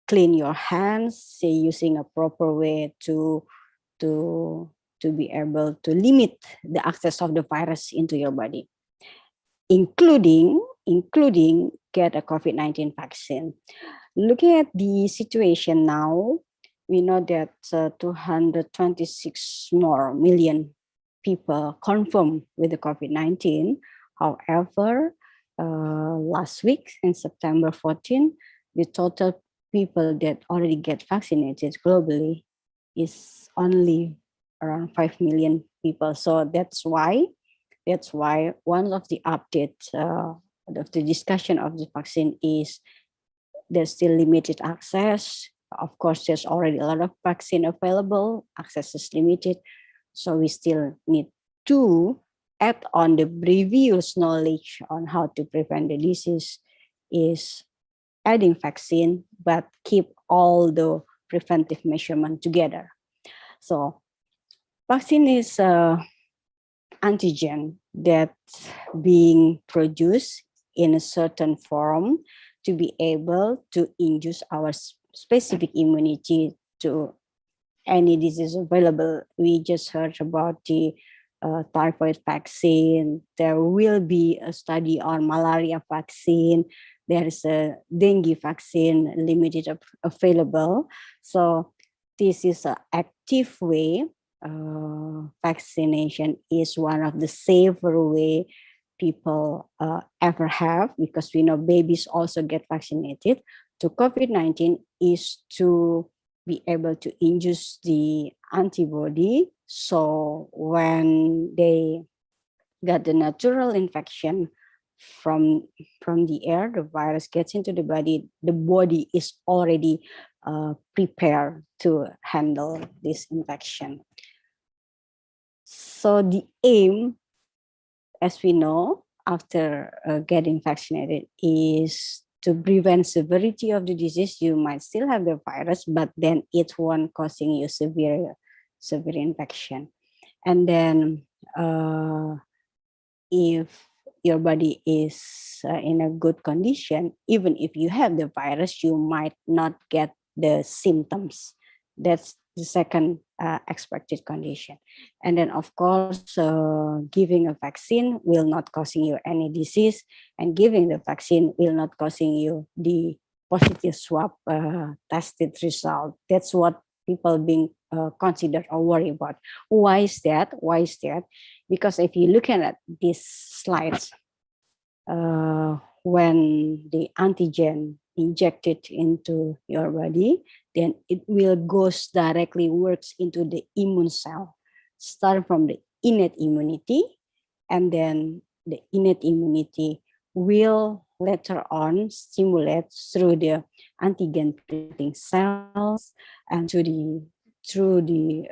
[SPEAKER 8] clean your hands, say using a proper way to be able to limit the access of the virus into your body, including get a COVID-19 vaccine. Looking at the situation now, we know that 226 more million people confirmed with the COVID-19. However, last week in September 14, the total people that already get vaccinated globally is only around 5 million people. So that's why one of the updates of the discussion of the vaccine is there's still limited access. Of course, there's already a lot of vaccine available, access is limited. So we still need to add on the previous knowledge on how to prevent the disease, is adding vaccine, but keep all the preventive measurement together. So vaccine is antigen that's being produced in a certain form to be able to induce our specific immunity to any disease available. We just heard about the typhoid vaccine. There will be a study on malaria vaccine. There is a dengue vaccine limited available. So this is an active way. Vaccination is one of the safer way people ever have, because we know babies also get vaccinated. To COVID-19 is to be able to induce the antibody. So when they got the natural infection from the air, the virus gets into the body is already prepared to handle this infection. So the aim, as we know, after getting vaccinated, is to prevent severity of the disease. You might still have the virus, but then it won't causing you severe infection. And then if your body is in a good condition, even if you have the virus, you might not get the symptoms. That's the second expected condition. And then, of course, giving a vaccine will not causing you any disease, and giving the vaccine will not causing you the positive swab tested result. That's what people being considered or worried about. Why is that? Because if you look at these slides, when the antigen injected into your body, then it will goes directly works into the immune cell, start from the innate immunity, and then the innate immunity will later on stimulate through the antigen producing cells and to the through the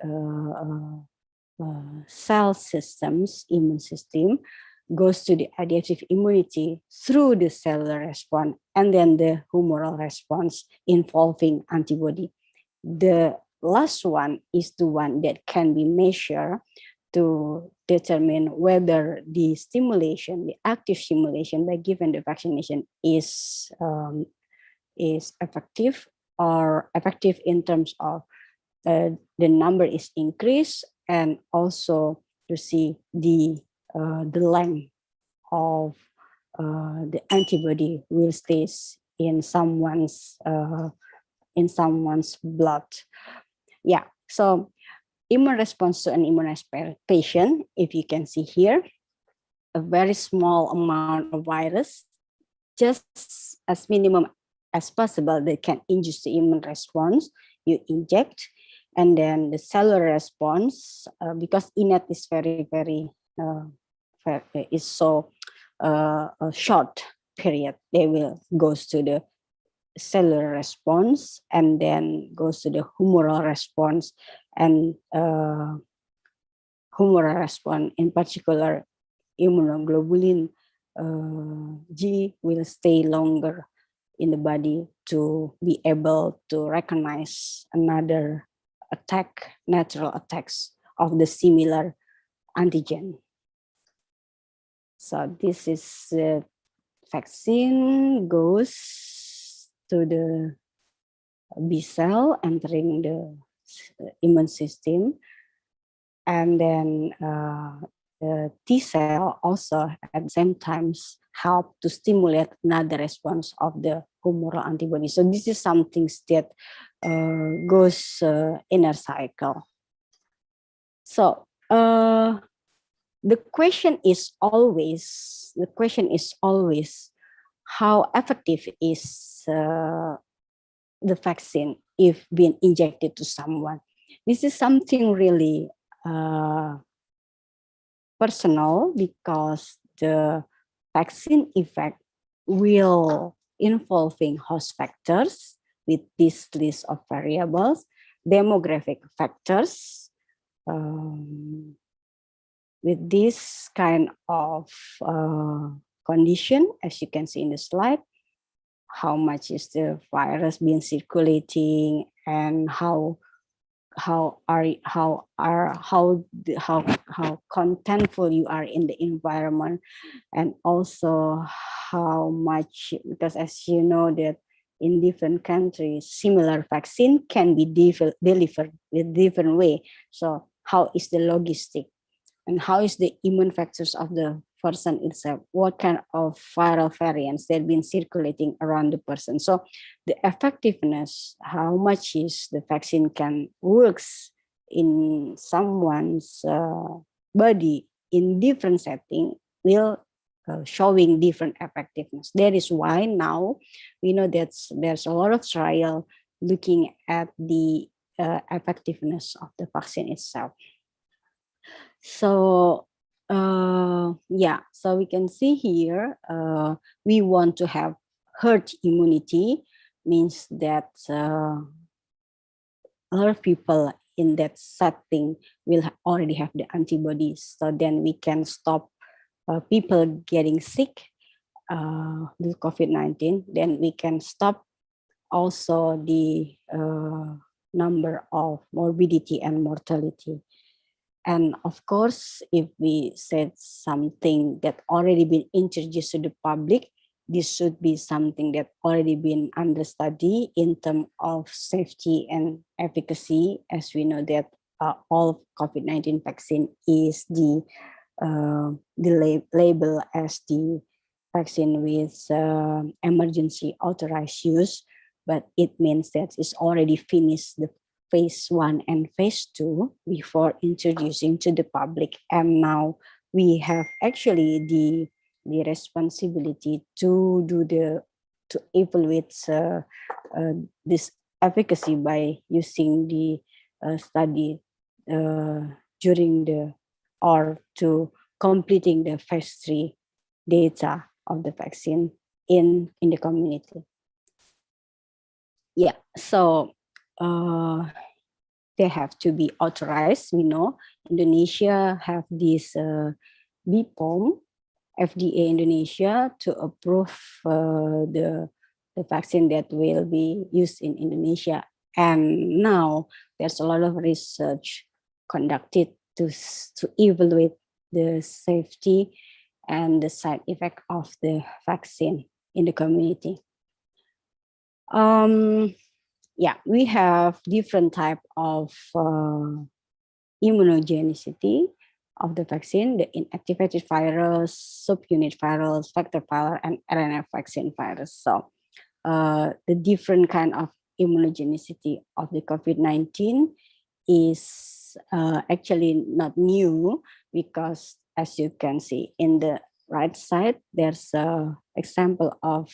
[SPEAKER 8] cell systems, immune system, goes to the adaptive immunity through the cellular response, and then the humoral response involving antibody. The last one is the one that can be measured to determine whether the stimulation, the active stimulation by given the vaccination is effective, or effective in terms of the number is increased, and also to see the length of the antibody will stay in someone's blood. Yeah, so immune response to an immunized patient, if you can see here, a very small amount of virus, just as minimum as possible, that can induce the immune response. You inject, and then the cellular response, because innate is very is so a short period, they will goes to the cellular response, and then goes to the humoral response, and humoral response, in particular immunoglobulin G, will stay longer in the body to be able to recognize another attack, natural attacks of the similar antigen. So this is the vaccine goes to the B cell, entering the immune system, and then the T cell also at the same time help to stimulate another response of the humoral antibody. So this is something that goes in a cycle. So the question is always how effective is the vaccine if being injected to someone. This is something really personal, because the vaccine effect will involving host factors with this list of variables, demographic factors, with this kind of condition, as you can see in the slide, how much is the virus been circulating, and how contentful you are in the environment, and also how much, because as you know that in different countries similar vaccine can be delivered with different way. So how is the logistic, and how is the immune factors of the person itself, what kind of viral variants that have been circulating around the person. So the effectiveness, how much is the vaccine can works in someone's body in different setting will showing different effectiveness. That is why now we know that there's a lot of trial looking at the effectiveness of the vaccine itself. So yeah, so we can see here, we want to have herd immunity, means that a lot of people in that setting will already have the antibodies. So then we can stop people getting sick with COVID-19. Then we can stop also the number of morbidity and mortality. And of course, if we said something that already been introduced to the public, this should be something that already been under study in terms of safety and efficacy, as we know that all COVID-19 vaccine is the label as the vaccine with emergency authorized use, but it means that it's already finished the phase 1 and phase 2 before introducing to the public, and now we have actually the responsibility to evaluate this efficacy by using the study during the or to completing the phase 3 data of the vaccine in the community. Yeah, so they have to be authorized. We know Indonesia have this BPOM, FDA Indonesia, to approve the vaccine that will be used in Indonesia. And now there's a lot of research conducted to evaluate the safety and the side effect of the vaccine in the community. Yeah, we have different type of immunogenicity of the vaccine: the inactivated virus, subunit virus, vector virus, and RNA vaccine virus. So the different kind of immunogenicity of the COVID-19 is actually not new, because as you can see in the right side, there's an example of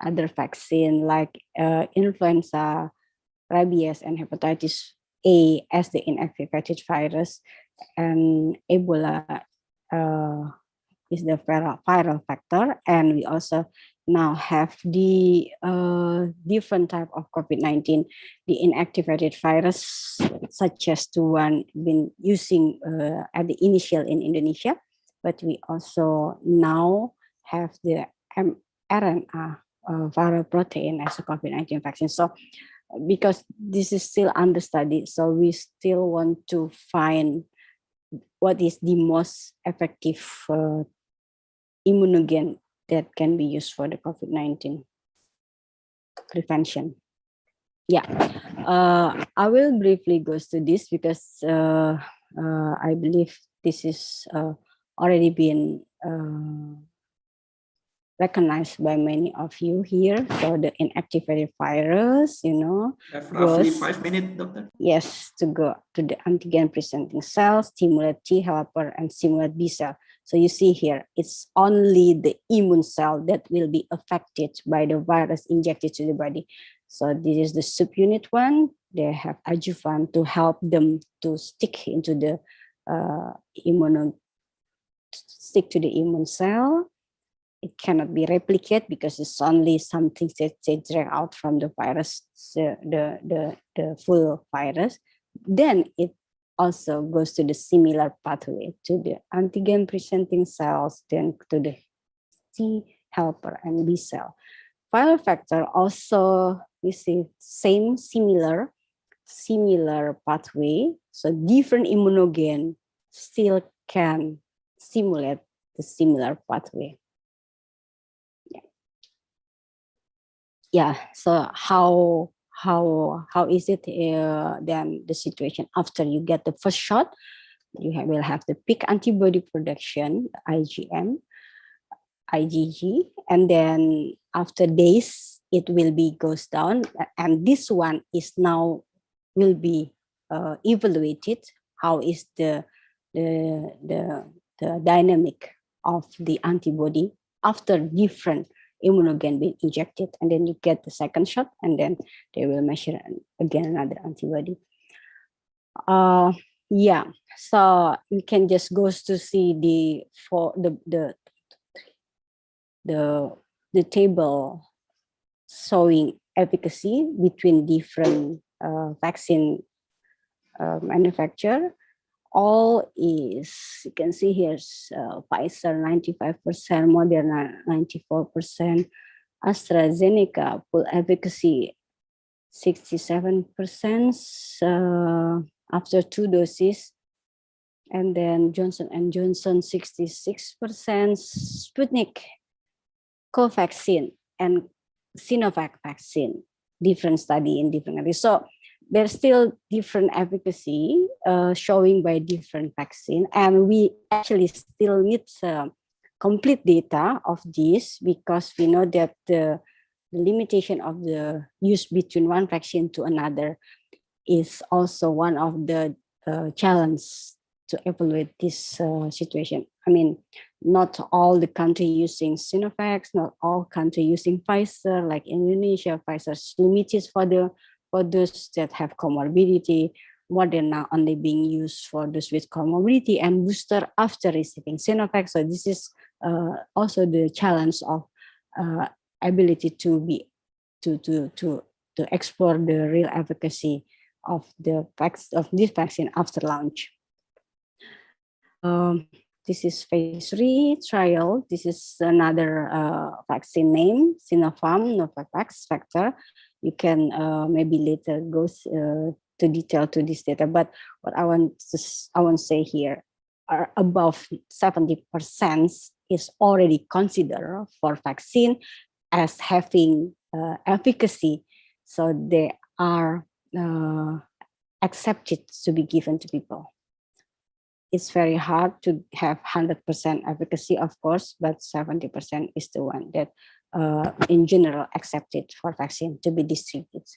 [SPEAKER 8] other vaccine like influenza, rabies, and hepatitis A as the inactivated virus, and Ebola is the viral vector. And we also now have the different type of COVID-19, the inactivated virus, such as the one been using at the initial in Indonesia, but we also now have the mRNA viral protein as a COVID-19 vaccine. So because this is still under study, so we still want to find what is the most effective immunogen that can be used for the COVID-19 prevention. Yeah, I will briefly go to this because I believe this is already been recognized by many of you here. So the inactivated virus, you know,
[SPEAKER 6] have roughly 5 minutes, Doctor.
[SPEAKER 8] Yes, to go to the antigen presenting cells, stimulate T helper, and stimulate B cell. So you see here, it's only the immune cell that will be affected by the virus injected to the body. So this is the subunit one. They have adjuvant to help them to stick into the stick to the immune cell. It cannot be replicated because it's only something that they drag out from the virus, the full virus. Then it also goes to the similar pathway to the antigen presenting cells, then to the T helper and B cell. Viral vector also, we see same similar pathway. So different immunogen still can simulate the similar pathway. Yeah, so how is it then the situation after you get the first shot? You will have the peak antibody production, IgM, IgG, and then after days it will be goes down, and this one is now will be evaluated. How is the dynamic of the antibody after different immunogen being injected, and then you get the second shot, and then they will measure again another antibody. Yeah, so we can just go to see the table showing efficacy between different vaccine manufacturer. All is, you can see here, Pfizer 95%, Moderna 94%, AstraZeneca full efficacy 67% after 2 doses, and then Johnson & Johnson 66%, Sputnik, Covaxin, and Sinovac vaccine, different study in different areas. So there's still different efficacy showing by different vaccine, and we actually still need complete data of this, because we know that the limitation of the use between one vaccine to another is also one of the challenges to evaluate this situation. I mean, not all the country using Sinovac, not all country using Pfizer, like Indonesia. Pfizer is limited for those that have comorbidity. Moderna only being used for those with comorbidity, and booster after receiving Sinovac. So this is also the challenge of ability to explore the real efficacy of this vaccine after launch. This is phase 3 trial. This is another vaccine name, Sinopharm Novavax Vector. You can maybe later go to detail to this data, but what I want to say here are above 70% is already considered for vaccine as having efficacy, so they are accepted to be given to people. It's very hard to have 100% efficacy, of course, but 70% is the one that in general accepted for vaccine to be distributed.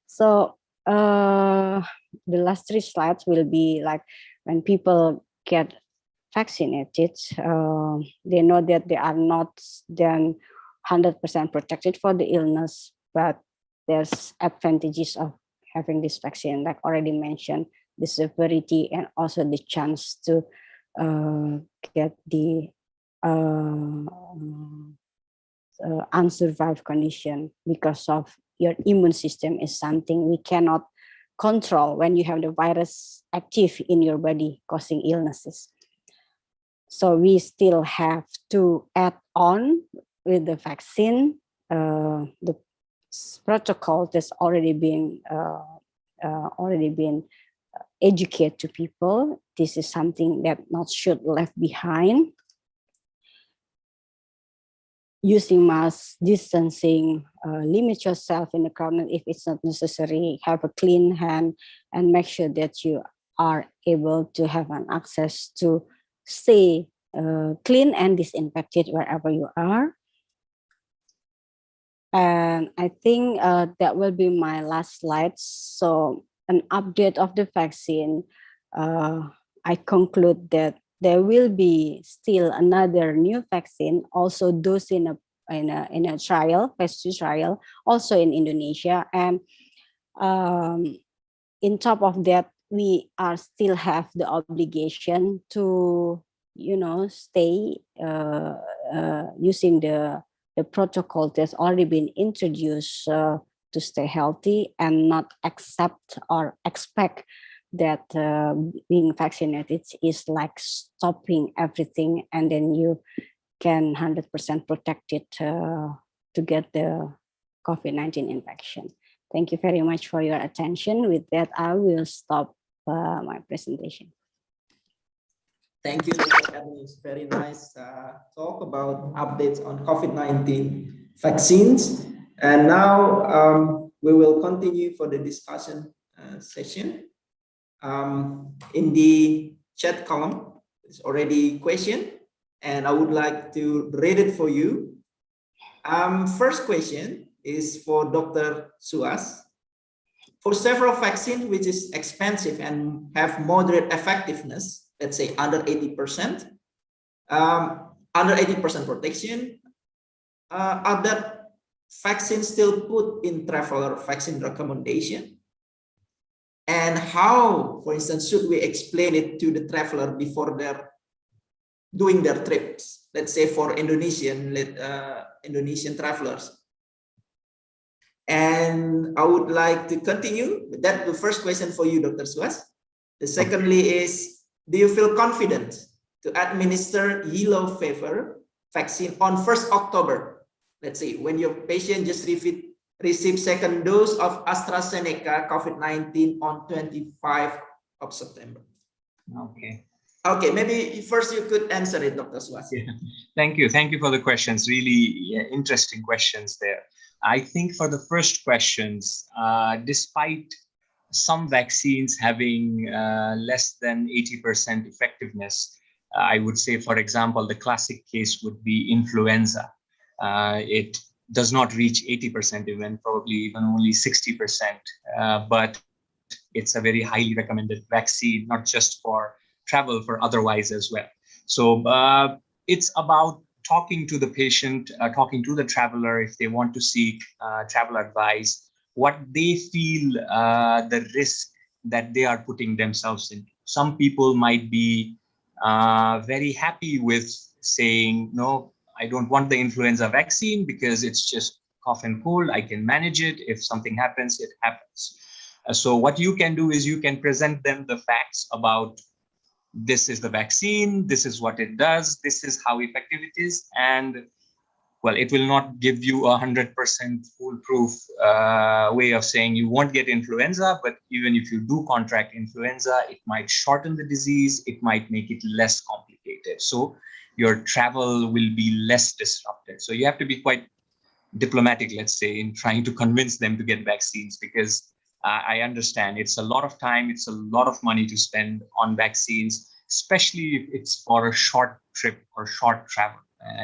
[SPEAKER 8] So the last 3 slides will be like when people get vaccinated, they know that they are not then 100% protected for the illness, but there's advantages of having this vaccine, like already mentioned, the severity and also the chance to get the unsurvived condition because of your immune system is something we cannot control when you have the virus active in your body causing illnesses. So we still have to add on with the vaccine, the protocol that's already been educated to people. This is something that not should left behind. Using mask, distancing, limit yourself in the crowd if it's not necessary, have a clean hand, and make sure that you are able to have an access to stay clean and disinfected wherever you are. And I think that will be my last slide. So an update of the vaccine, I conclude that there will be still another new vaccine, also dosed in a trial, phase 2 trial, also in Indonesia. And in top of that, we are still have the obligation to, stay using the protocol that's already been introduced to stay healthy and not accept or expect that being vaccinated is like stopping everything and then you can 100% protected to get the COVID-19 infection. Thank you very much for your attention. With that, I will stop my presentation.
[SPEAKER 6] Thank you, Dr. Ernest. Very nice talk about updates on COVID-19 vaccines. And now we will continue for the discussion session. In the chat column, it's already question, and I would like to read it for you. First question is for Dr. Suas. For several vaccines which is expensive and have moderate effectiveness, let's say under 80%, protection, are that vaccines still put in traveler vaccine recommendation? And how, for instance, should we explain it to the traveler before they're doing their trips? Let's say for Indonesian travelers. And I would like to continue. That's the first question for you, Dr. Suas. The secondly is, do you feel confident to administer yellow fever vaccine on 1st October? Let's say when your patient just received second dose of AstraZeneca COVID-19 on 25 of September. Okay, maybe first you could answer it, Dr. Suas.
[SPEAKER 7] Yeah. Thank you for the questions. Really interesting questions there. I think for the first questions, despite some vaccines having less than 80% effectiveness, I would say, for example, the classic case would be influenza. It does not reach 80%, even probably even only 60%, but it's a very highly recommended vaccine, not just for travel, for otherwise as well. So it's about talking to the patient, talking to the traveler if they want to seek travel advice, what they feel the risk that they are putting themselves in. Some people might be very happy with saying, no, I don't want the influenza vaccine because it's just cough and cold. I can manage it. If something happens, it happens. So what you can do is you can present them the facts about this is the vaccine, this is what it does, this is how effective it is, and well, it will not give you 100% foolproof way of saying you won't get influenza, but even if you do contract influenza, it might shorten the disease, it might make it less complicated. So your travel will be less disrupted. So you have to be quite diplomatic, let's say, in trying to convince them to get vaccines, because I understand it's a lot of time, it's a lot of money to spend on vaccines, especially if it's for a short trip or short travel.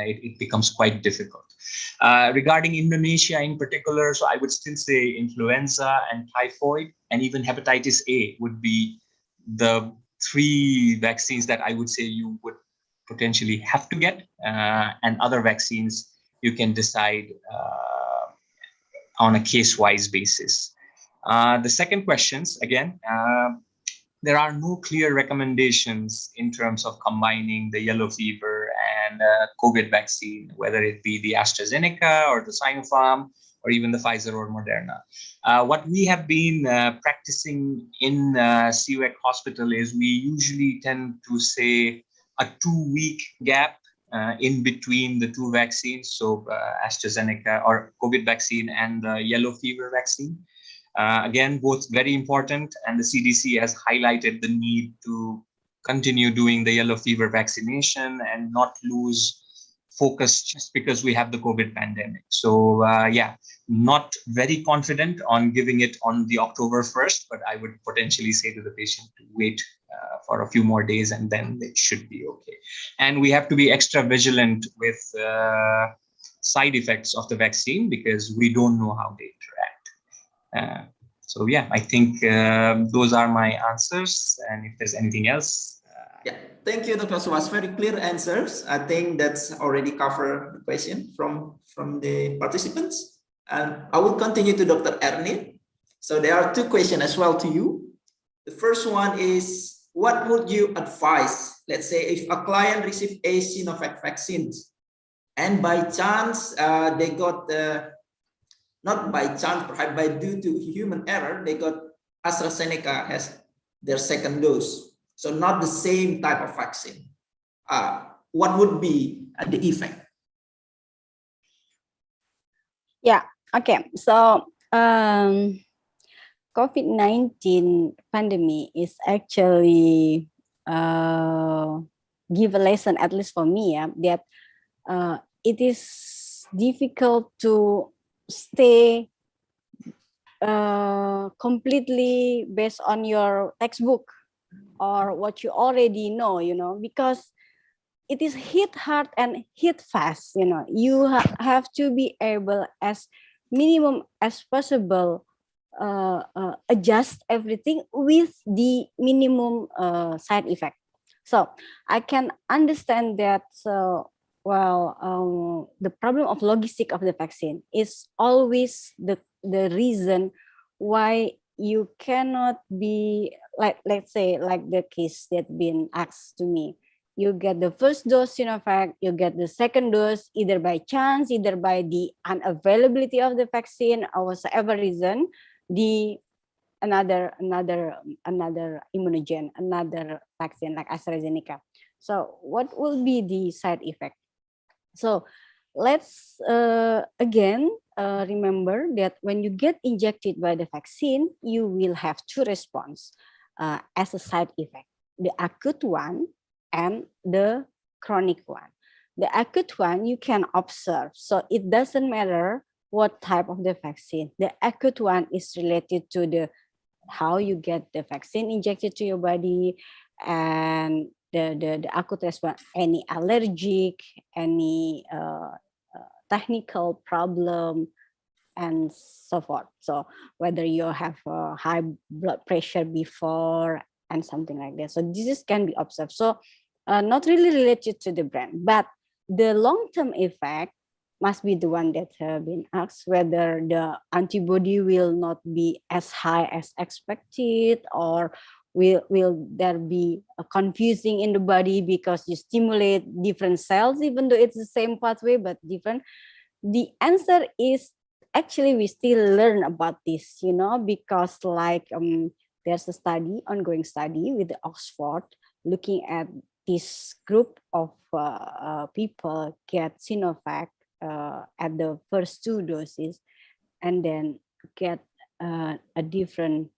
[SPEAKER 7] It becomes quite difficult. Regarding Indonesia in particular, so I would still say influenza and typhoid and even hepatitis A would be the 3 vaccines that I would say you would potentially have to get, and other vaccines you can decide on a case-wise basis. The second questions, again, there are no clear recommendations in terms of combining the yellow fever and COVID vaccine, whether it be the AstraZeneca or the Sinopharm or even the Pfizer or Moderna. What we have been practicing in CUEC hospital is we usually tend to say a 2-week gap in between the 2 vaccines, so AstraZeneca or COVID vaccine and the yellow fever vaccine. Again, both very important, and the CDC has highlighted the need to continue doing the yellow fever vaccination and not lose focus just because we have the COVID pandemic. So yeah, not very confident on giving it on the October 1st, but I would potentially say to the patient to wait for a few more days and then it should be okay. And we have to be extra vigilant with side effects of the vaccine because we don't know how they interact. So yeah, I think those are my answers. And if there's anything else.
[SPEAKER 6] Yeah, thank you, Dr. Suwas. Very clear answers. I think that's already covered the question from the participants. And I will continue to Dr. Ernie. So there are 2 questions as well to you. The first one is, what would you advise, let's say, if a client received a Sinovac vaccines and by chance they got not by chance, perhaps by due to human error, they got AstraZeneca as their second dose. So not the same type of vaccine. What would be the effect?
[SPEAKER 8] Yeah, okay. So COVID-19 pandemic is actually give a lesson, at least for me, that it is difficult to stay completely based on your textbook or what you already know, because it is hit hard and hit fast. You have to be able as minimum as possible adjust everything with the minimum side effect. So I can understand that. The problem of logistic of the vaccine is always the reason why you cannot be like, let's say, like the case that been asked to me. You get the first dose Sinovac, you get the second dose either by chance, either by the unavailability of the vaccine or whatever reason, the another immunogen, another vaccine like AstraZeneca. So what will be the side effect? So let's again remember that when you get injected by the vaccine, you will have 2 responses as a side effect, the acute one and the chronic one. The acute one you can observe, so it doesn't matter what type of the vaccine. The acute one is related to the how you get the vaccine injected to your body, and the acute response, any allergic, any technical problem, and so forth. So whether you have high blood pressure before and something like that. So this can be observed. So not really related to the brand, but the long-term effect must be the one that have been asked, whether the antibody will not be as high as expected, or will there be a confusing in the body because you stimulate different cells, even though it's the same pathway but different. The answer is actually we still learn about this, you know, because like there's a study, ongoing study with the Oxford, looking at this group of people get Sinovac at the first 2 doses, and then get a different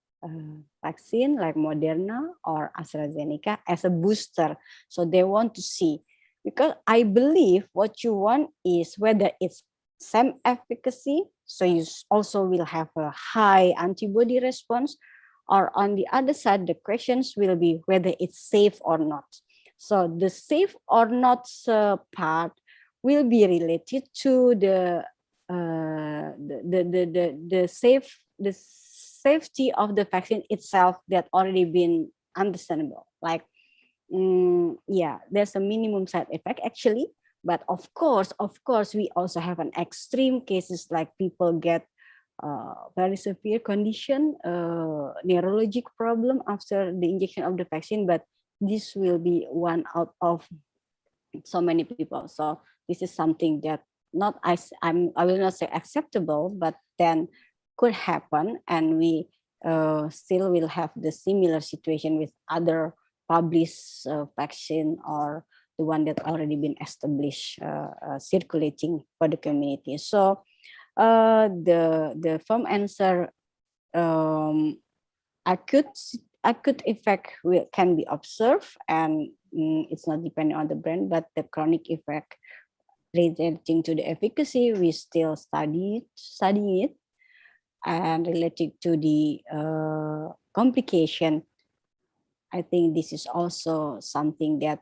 [SPEAKER 8] vaccine like Moderna or AstraZeneca as a booster. So they want to see, because I believe what you want is whether it's same efficacy, so you also will have a high antibody response, or on the other side, the questions will be whether it's safe or not. So the safe or not part will be related to the safety of the vaccine itself that already been understandable. Like, yeah, there's a minimum side effect actually, but of course, we also have an extreme cases like people get very severe condition, neurologic problem after the injection of the vaccine, but this will be one out of so many people. So this is something that I will not say acceptable, but then could happen, and we still will have the similar situation with other published vaccine or the one that already been established circulating for the community. So the firm answer, acute effect can be observed, and it's not depending on the brand, but the chronic effect relating to the efficacy, we still studying it, and related to the complication, I think this is also something that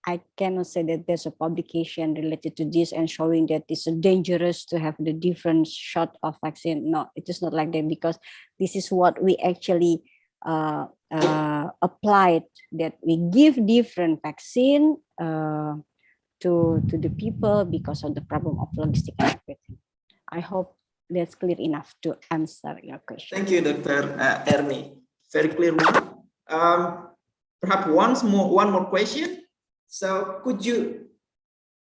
[SPEAKER 8] I cannot say that there's a publication related to this and showing that it's dangerous to have the different shot of vaccine. No, it is not like that, because this is what we actually applied, that we give different vaccine to the people because of the problem of logistic and everything. I hope that's clear enough to answer your question.
[SPEAKER 6] Thank you, Dr. Ernie. Very clear. Perhaps one more question. So could you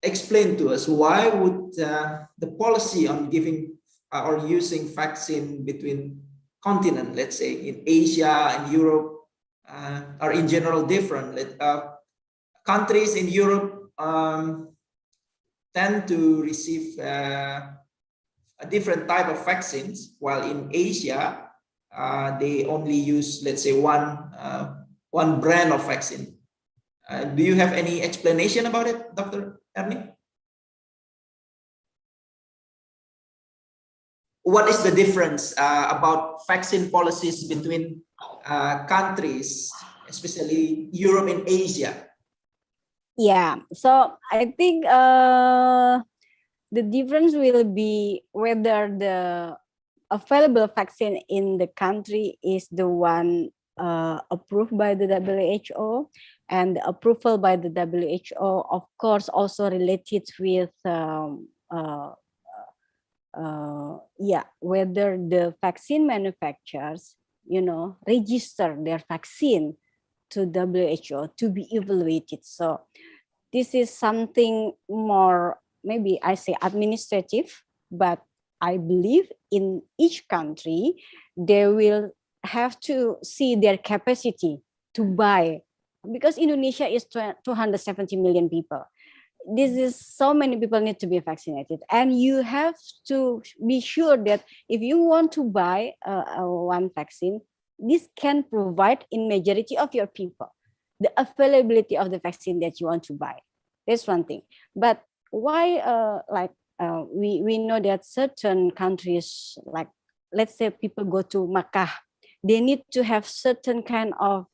[SPEAKER 6] explain to us why would the policy on giving or using vaccine between continents, let's say in Asia and Europe, are in general different? Countries in Europe tend to receive a different type of vaccines, while in Asia they only use, let's say, one brand of vaccine. Do you have any explanation about it, Dr. Ernie? What is the difference about vaccine policies between countries, especially Europe and Asia?
[SPEAKER 8] Yeah, so I think the difference will be whether the available vaccine in the country is the one approved by the WHO, and the approval by the WHO, of course, also related with whether the vaccine manufacturers, register their vaccine to WHO to be evaluated. So this is something more, maybe I say administrative, but I believe in each country, they will have to see their capacity to buy, because Indonesia is 270 million people. This is so many people need to be vaccinated, and you have to be sure that if you want to buy one vaccine, this can provide in majority of your people the availability of the vaccine that you want to buy. That's one thing. But why we know that certain countries, like let's say people go to Makkah, they need to have certain kind of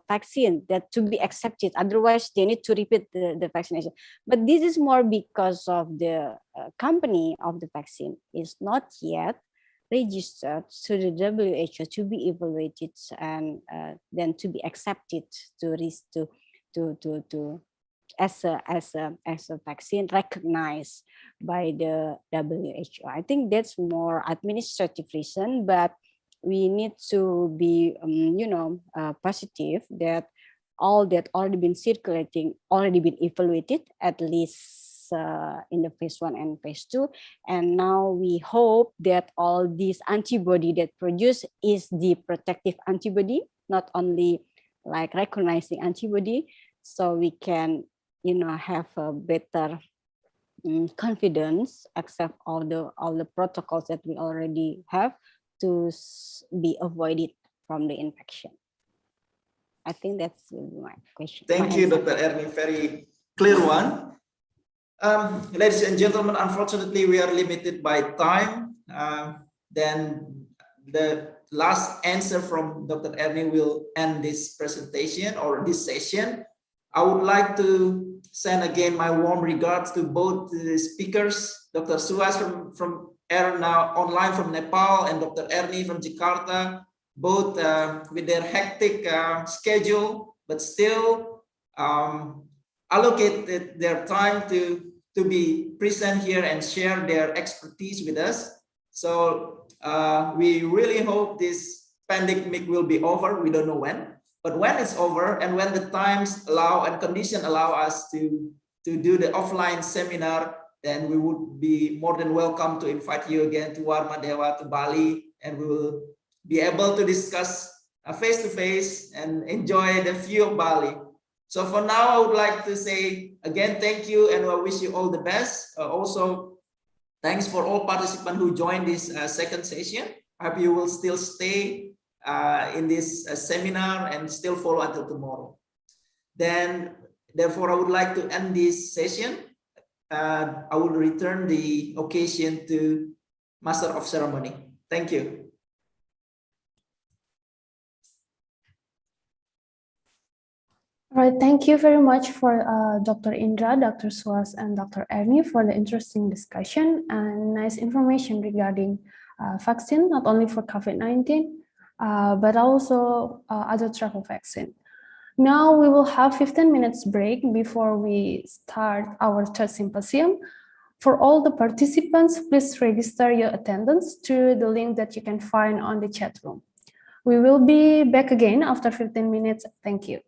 [SPEAKER 8] vaccine that to be accepted. Otherwise, they need to repeat the vaccination. But this is more because of the company of the vaccine is not yet registered to the WHO to be evaluated and then to be accepted as a vaccine recognized by the WHO. I think that's more administrative reason, but we need to be, positive that all that already been circulating, already been evaluated, at least in the phase 1 and phase 2. And now we hope that all these antibody that produced is the protective antibody, not only like recognizing antibody, so we can, have a better confidence, accept all the protocols that we already have to be avoided from the infection. I think that's my question.
[SPEAKER 6] Thank you, Dr. Ernie. Very clear one. Ladies and gentlemen, unfortunately, we are limited by time. Then the last answer from Dr. Ernie will end this presentation or this session. I would like to send again my warm regards to both the speakers, Dr. Suhas from now online from Nepal, and Dr. Ernie from Jakarta, both with their hectic schedule, but still allocated their time to be present here and share their expertise with us. So we really hope this pandemic will be over. We don't know when, but when it's over and when the times allow and conditions allow us to do the offline seminar, then we would be more than welcome to invite you again to Warmadewa, to Bali, and we will be able to discuss face-to-face and enjoy the view of Bali. So for now, I would like to say again, thank you, and I wish you all the best. Also, thanks for all participants who joined this second session. I hope you will still stay in this seminar and still follow until tomorrow. Therefore, I would like to end this session. I will return the occasion to Master of Ceremony. Thank you.
[SPEAKER 5] All right, thank you very much for Dr. Indra, Dr. Suhas, and Dr. Ernie for the interesting discussion and nice information regarding vaccine, not only for COVID-19, but also other travel vaccine. Now we will have 15 minutes break before we start our third symposium. For all the participants, please register your attendance through the link that you can find on the chat room. We will be back again after 15 minutes. Thank you.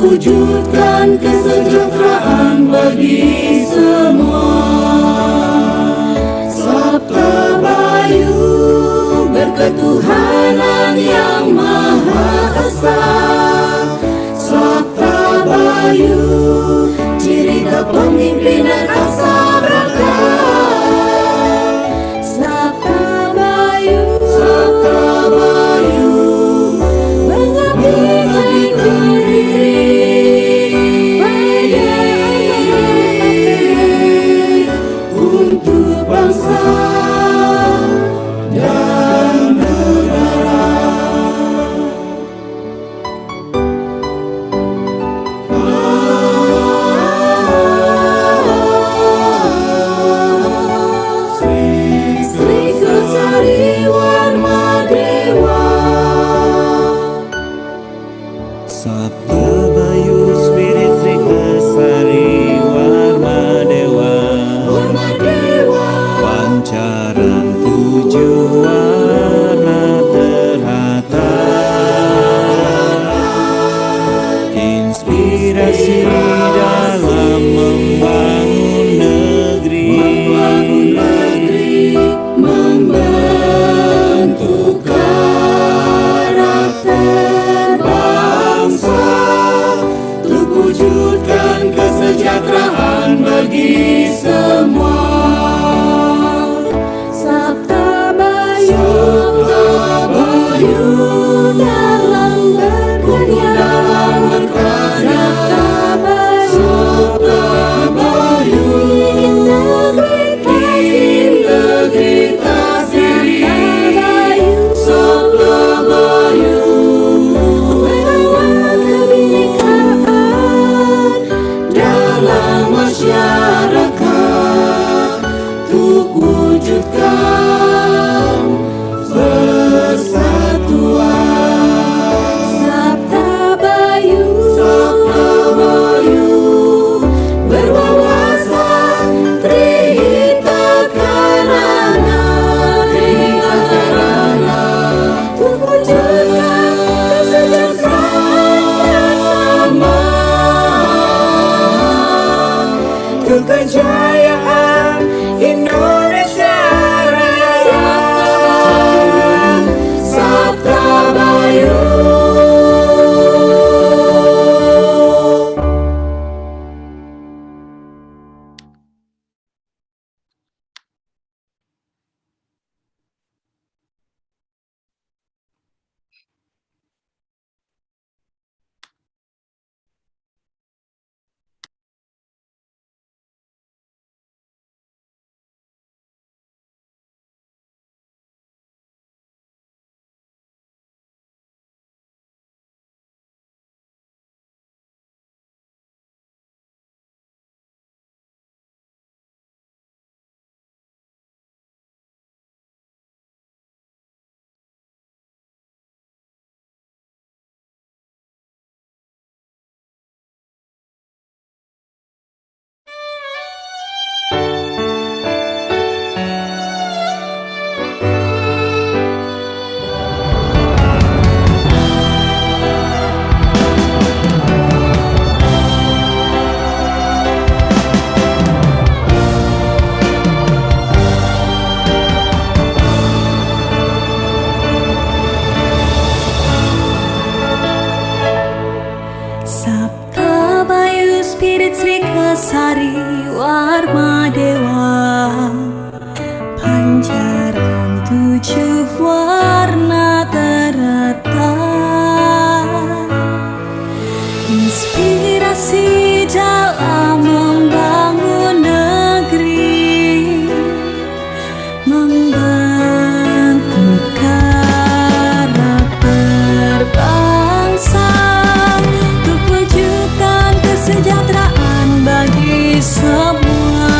[SPEAKER 9] wujudkan kesejahteraan bagi semua. Sabta Bayu berketuhanan yang Maha Esa. Sabta Bayu ciri kepemimpinan asa braka. Sabta Bayu mengabdi untuk bangsa dan Sri Kesari Warma Dewa.
[SPEAKER 10] Sabta Bayu Spirit Sri Kesari Warma Dewa. Pancaran tujuh warna terata, inspirasi dalam membangun negeri,
[SPEAKER 9] membentuk karakter bangsa, untuk wujudkan kesejahteraan bagi semua. Sabta Bayu dalam berkarya. Sabta Bayu integritas diri. Sabta Bayu merawat kebinekaan dalam masyarakat, untuk wujudkan persatuan. Sabta Bayu berwawasan trihita karana, untuk wujudkan kesejahteraan bersama, untuk kejayaan Indonesia Raya. Sabta Bayu. Sabta Bayu Spirit Sri Kesari Warma Dewa. Pancaran tujuh warna terata, inspirasi dalam membangun negeri, membentuk karakter bangsa, untuk wujudkan kesejahteraan bagi semua.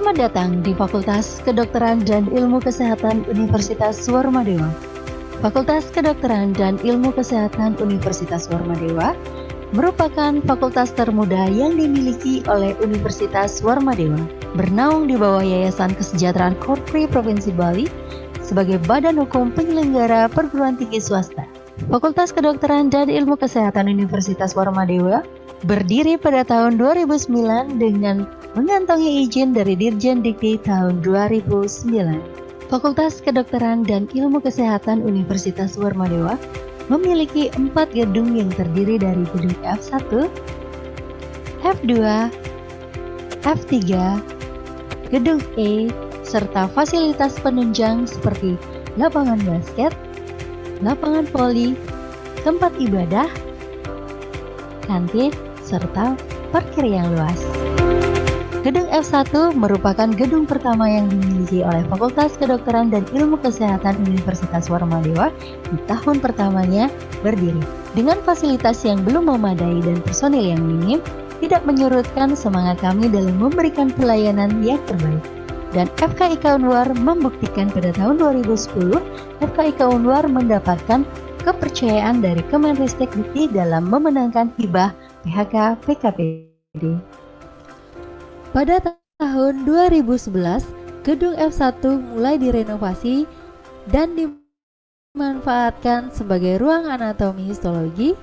[SPEAKER 11] Selamat datang di Fakultas Kedokteran dan Ilmu Kesehatan Universitas Warmadewa. Fakultas Kedokteran dan Ilmu Kesehatan Universitas Warmadewa merupakan fakultas termuda yang dimiliki oleh Universitas Warmadewa, bernaung di bawah Yayasan Kesejahteraan Korpri Provinsi Bali sebagai badan hukum penyelenggara perguruan tinggi swasta. Fakultas Kedokteran dan Ilmu Kesehatan Universitas Warmadewa berdiri pada tahun 2009 dengan mengantongi izin dari Dirjen Dikti tahun 2009. Fakultas Kedokteran dan Ilmu Kesehatan Universitas Warmadewa memiliki 4 gedung yang terdiri dari gedung F1, F2, F3, gedung E, serta fasilitas penunjang seperti lapangan basket, lapangan voli, tempat ibadah, kantin, serta parkir yang luas. Gedung F1 merupakan gedung pertama yang dimiliki oleh Fakultas Kedokteran dan Ilmu Kesehatan Universitas Warmadewa di tahun pertamanya berdiri. Dengan fasilitas yang belum memadai dan personil yang minim, tidak menyurutkan semangat kami dalam memberikan pelayanan yang terbaik. Dan FKIK Unwar membuktikan pada tahun 2010, FKIK Unwar mendapatkan kepercayaan dari Kemenristek Dikti dalam memenangkan hibah PHK PKPD. Pada tahun 2011, gedung F1 mulai direnovasi dan dimanfaatkan sebagai ruang anatomi histologi,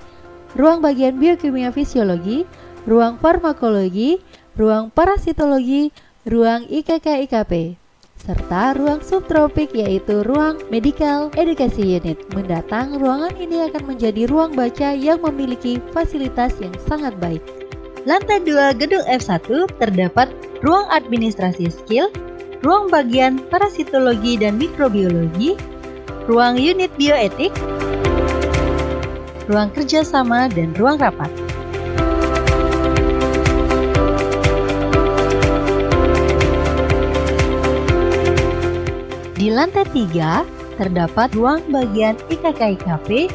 [SPEAKER 11] ruang bagian biokimia fisiologi, ruang farmakologi, ruang parasitologi, ruang IKK-IKP, serta ruang subtropik yaitu ruang Medical Education Unit. Mendatang, ruangan ini akan menjadi ruang baca yang memiliki fasilitas yang sangat baik. Lantai 2 gedung F1 terdapat ruang administrasi skill, ruang bagian parasitologi dan mikrobiologi, ruang unit bioetik, ruang kerjasama, dan ruang rapat. Di lantai 3 terdapat ruang bagian IKK-IKP,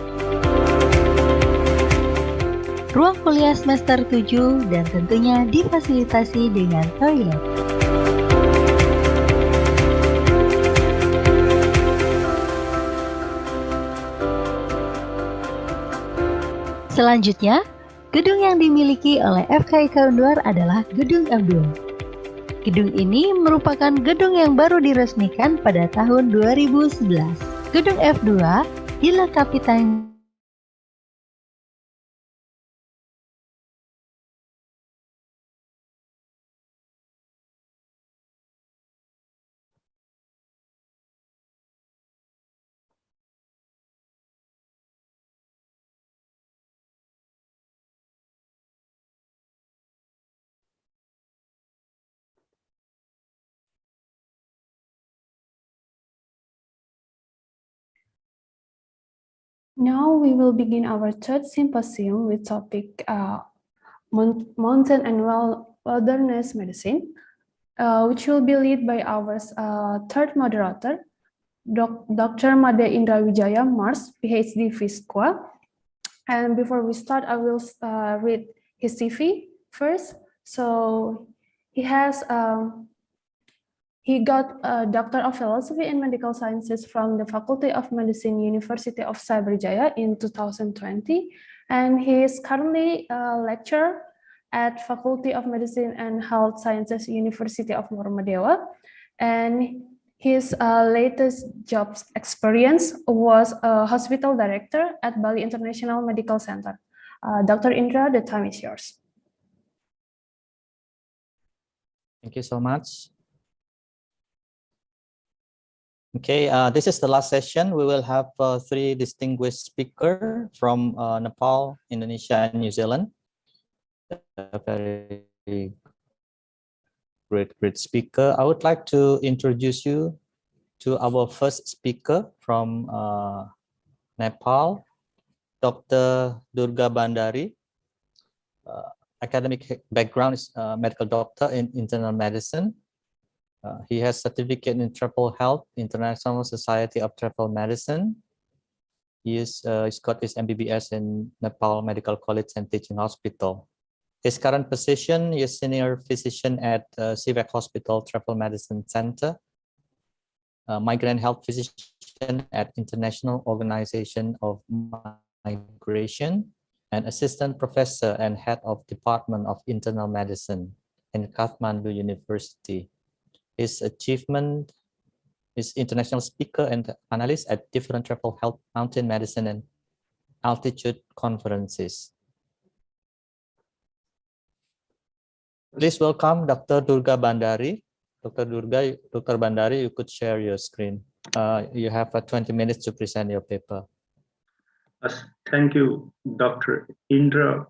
[SPEAKER 11] ruang kuliah semester 7, dan tentunya difasilitasi dengan toilet. Selanjutnya, gedung yang dimiliki oleh FKIK Unwar adalah gedung F2. Gedung ini merupakan gedung yang baru diresmikan pada tahun 2011. Gedung F2 dilengkapi tangga
[SPEAKER 5] Now we will begin our third symposium with topic Mountain and Wilderness Medicine, which will be led by our third moderator, Dr. Made Indra Wijaya Mars, PhD Visqua. And before we start, I will read his CV first. So he got a Doctor of Philosophy in Medical Sciences from the Faculty of Medicine, University of Cyberjaya in 2020. And he is currently a lecturer at Faculty of Medicine and Health Sciences, University of Warmadewa. And his latest job experience was a hospital director at Bali International Medical Center. Dr. Indra, the time is yours.
[SPEAKER 12] Thank you so much. Okay, this is the last session. We will have 3 distinguished speakers from Nepal, Indonesia, and New Zealand. A very great speaker. I would like to introduce you to our first speaker from Nepal, Dr. Durga Bandari. Academic background is medical doctor in internal medicine. He has certificate in travel health, International Society of Travel Medicine. He's got his MBBS in Nepal Medical College and Teaching Hospital. His current position is Senior Physician at CVAC Hospital Travel Medicine Center, Migrant Health Physician at International Organization of Migration, and Assistant Professor and Head of Department of Internal Medicine in Kathmandu University. His achievement is international speaker and analyst at different travel health, mountain medicine, and altitude conferences. Please welcome Dr. Durga Bandari. Dr. Bandari, you could share your screen. You have 20 minutes to present your paper.
[SPEAKER 13] Thank you, Dr. Indra,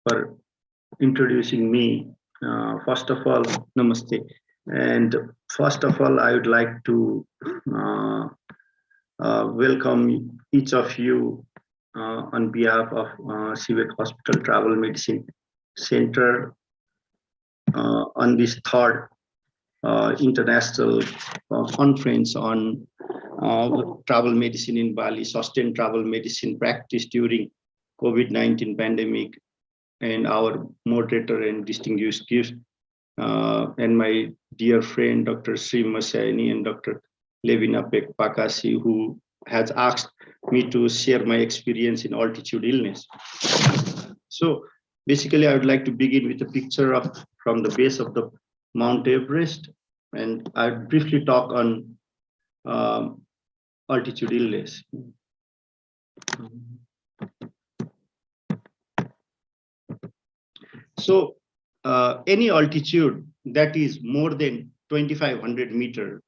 [SPEAKER 13] for introducing me. First of all, namaste. And first of all, I would like to welcome each of you on behalf of CVAC Hospital Travel Medicine Center on this third international conference on travel medicine in Bali, sustained travel medicine practice during COVID-19 pandemic, and our moderator and distinguished guest, and my dear friend, Dr. Sri Masayani and Dr. Levina Pakasi, who has asked me to share my experience in altitude illness. So basically, I would like to begin with a picture of from the base of the Mount Everest, and I'll briefly talk on altitude illness. So any altitude that is more than 2,500 meters,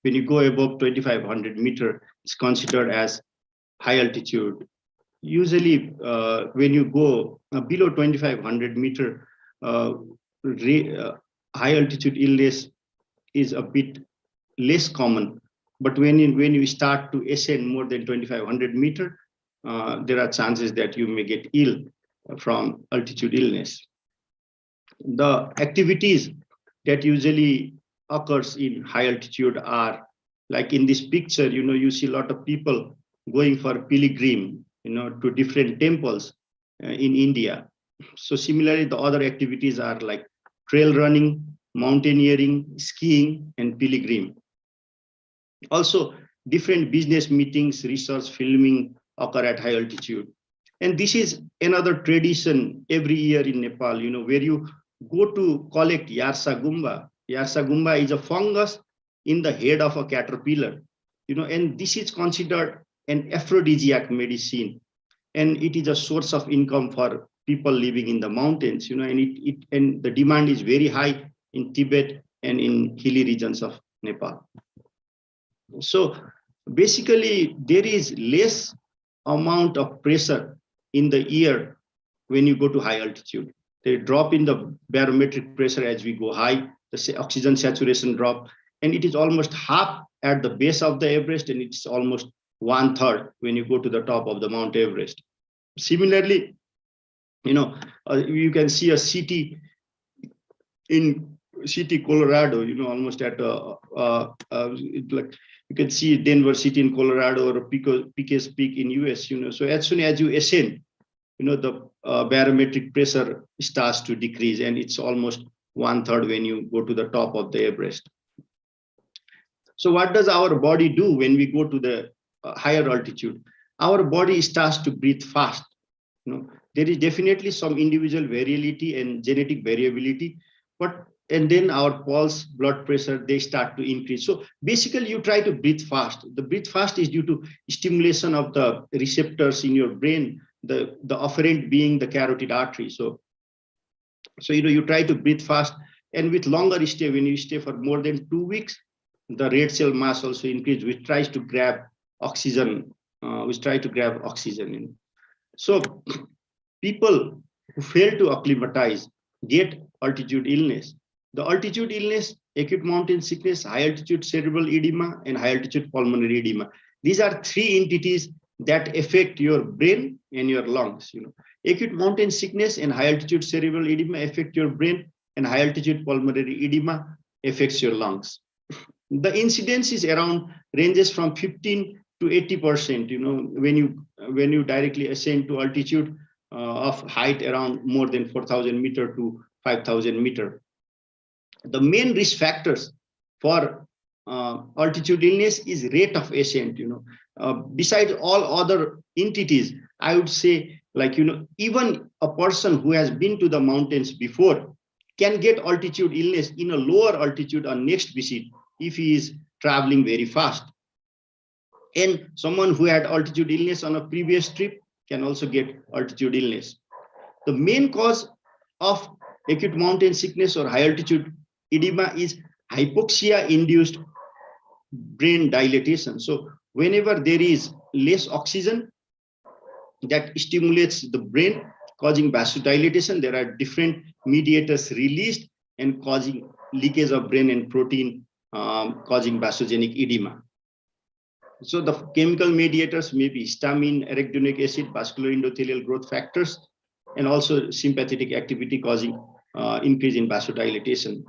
[SPEAKER 13] when you go above 2,500 meters, it's considered as high altitude. Usually, when you go below 2,500 meters, high altitude illness is a bit less common. But when you start to ascend more than 2,500 meters, there are chances that you may get ill from altitude illness. The activities that usually occurs in high altitude are, like in this picture, you see a lot of people going for pilgrim, to different temples in India. So similarly, the other activities are like trail running, mountaineering, skiing, and pilgrim. Also, different business meetings, research, filming occur at high altitude. And this is another tradition every year in Nepal, where you go to collect Yarsa Gumba. Yarsa Gumba is a fungus in the head of a caterpillar, and this is considered an aphrodisiac medicine. And it is a source of income for people living in the mountains, and the demand is very high in Tibet and in hilly regions of Nepal. So basically, there is less amount of pressure in the air when you go to high altitude. They drop in the barometric pressure as we go high, the oxygen saturation drop, and it is almost half at the base of the Everest, and it's almost 1/3 when you go to the top of the Mount Everest. Similarly, you can see a city in Colorado, almost at like you can see Denver city in Colorado or Piquet's Peak in US, So as soon as you ascend, the barometric pressure starts to decrease, and it's almost 1/3 when you go to the top of the Everest. So what does our body do when we go to the higher altitude? Our body starts to breathe fast. There is definitely some individual variability and genetic variability, and then our pulse, blood pressure, they start to increase. So basically, you try to breathe fast. The breathe fast is due to stimulation of the receptors in your brain, the afferent being the carotid artery. So you try to breathe fast, and with longer stay, when you stay for more than 2 weeks, the red cell mass also increases, which tries to grab oxygen. So people who fail to acclimatize get altitude illness. The altitude illness, acute mountain sickness, high altitude cerebral edema, and high altitude pulmonary edema. These are 3 entities that affect your brain and your lungs. Acute mountain sickness and high altitude cerebral edema affect your brain, and high altitude pulmonary edema affects your lungs. The incidence is ranges from 15 to 80%. When you directly ascend to altitude, of height around more than 4,000 meter to 5,000 meter. The main risk factors for altitude illness is rate of ascent. Besides all other entities, I would say, like, even a person who has been to the mountains before can get altitude illness in a lower altitude on next visit if he is traveling very fast. And someone who had altitude illness on a previous trip can also get altitude illness. The main cause of acute mountain sickness or high altitude edema is hypoxia-induced brain dilatation. So whenever there is less oxygen that stimulates the brain, causing vasodilatation, there are different mediators released and causing leakage of brain and protein, causing vasogenic edema. So the chemical mediators may be histamine, arachidonic acid, vascular endothelial growth factors, and also sympathetic activity causing increase in vasodilatation.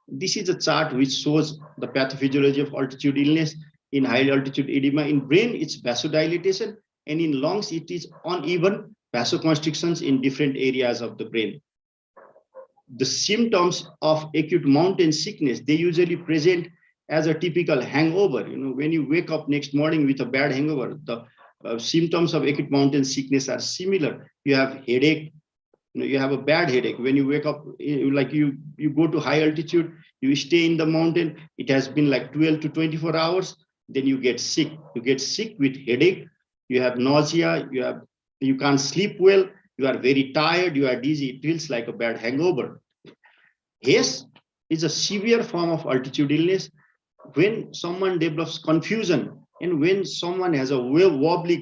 [SPEAKER 13] This is a chart which shows the pathophysiology of altitude illness. In high altitude edema, in brain it's vasodilatation, and in lungs it is uneven vasoconstrictions in different areas of the brain. The symptoms of acute mountain sickness, they usually present as a typical hangover. When you wake up next morning with a bad hangover, the symptoms of acute mountain sickness are similar. You have headache, you have a bad headache. When you wake up, like you go to high altitude, you stay in the mountain, it has been like 12 to 24 hours, then you get sick. You get sick with headache, you have nausea, you can't sleep well, you are very tired, you are dizzy, it feels like a bad hangover. HASE is a severe form of altitude illness. When someone develops confusion and when someone has a wobbly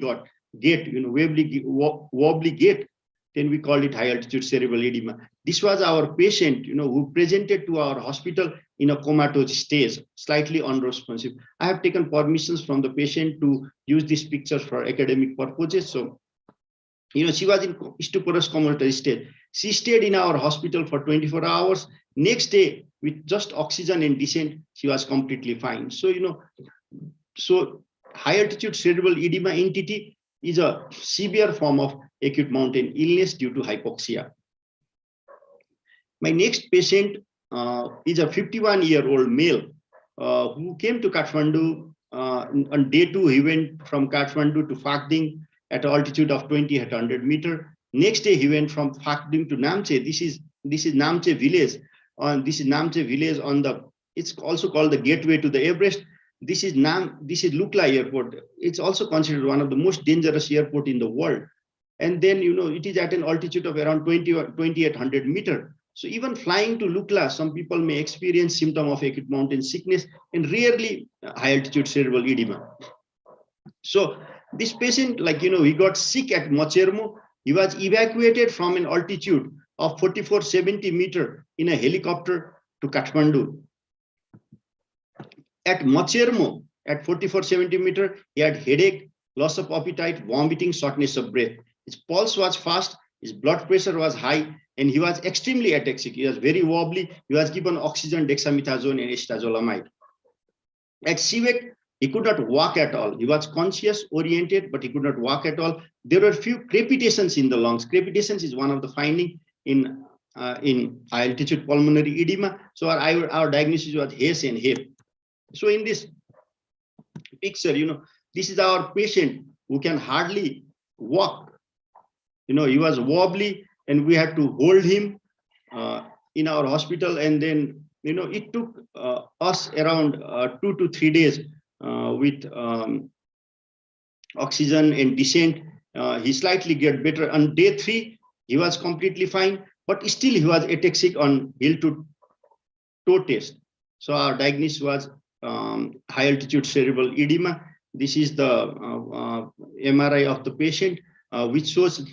[SPEAKER 13] gait, wobbly gait, then we call it high altitude cerebral edema. This was our patient, who presented to our hospital in a comatose stage, slightly unresponsive. I have taken permissions from the patient to use these pictures for academic purposes. So, she was in stuporous comatose stage. She stayed in our hospital for 24 hours. Next day, with just oxygen and descent, she was completely fine. So, so high altitude cerebral edema entity is a severe form of acute mountain illness due to hypoxia. My next patient is a 51-year-old male who came to Kathmandu. On day 2, he went from Kathmandu to Phakding at an altitude of 2,800 meters. Next day, he went from Phakding to Namche. This is Namche village. This is Namche village on the. It's also called the gateway to the Everest. This is Lukla Airport. It's also considered one of the most dangerous airport in the world. And then, it is at an altitude of around 2,800 meters. So even flying to Lukla, some people may experience symptom of acute mountain sickness and rarely high altitude cerebral edema. So this patient, he got sick at Mochermo. He was evacuated from an altitude of 4,470 meters in a helicopter to Kathmandu. At Mochermo, at 4,470 meters, he had headache, loss of appetite, vomiting, shortness of breath. His pulse was fast, his blood pressure was high, and he was extremely ataxic. He was very wobbly. He was given oxygen, dexamethasone, and acetazolamide. At CVEC, he could not walk at all. He was conscious, oriented, but he could not walk at all. There were few crepitations in the lungs. Crepitations is one of the findings in high altitude pulmonary edema. So our diagnosis was HASE and HEP. So in this picture, this is our patient who can hardly walk. He was wobbly, and we had to hold him in our hospital. And then, it took us around 2 to 3 days with oxygen and descent. He slightly get better. On day 3, he was completely fine, but still he was ataxic on heel to toe test. So our diagnosis was high altitude cerebral edema. This is the MRI of the patient, which shows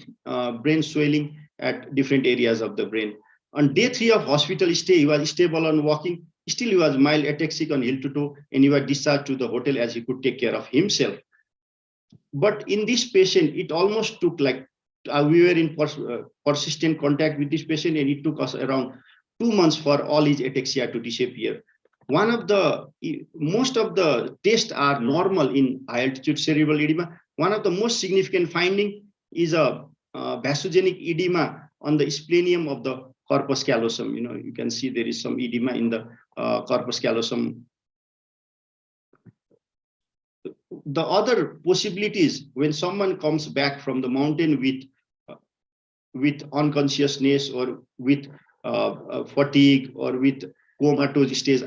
[SPEAKER 13] brain swelling at different areas of the brain. On day 3 of hospital stay, he was stable on walking. Still, he was mild ataxic on heel to toe, and he was discharged to the hotel as he could take care of himself. But in this patient, it almost took we were in persistent contact with this patient, and it took us around 2 months for all his ataxia to disappear. Most of the tests are normal in high altitude cerebral edema. One of the most significant finding is a vasogenic edema on the splenium of the corpus callosum. You can see there is some edema in the corpus callosum. The other possibilities, when someone comes back from the mountain with unconsciousness or with fatigue or with comatose stage,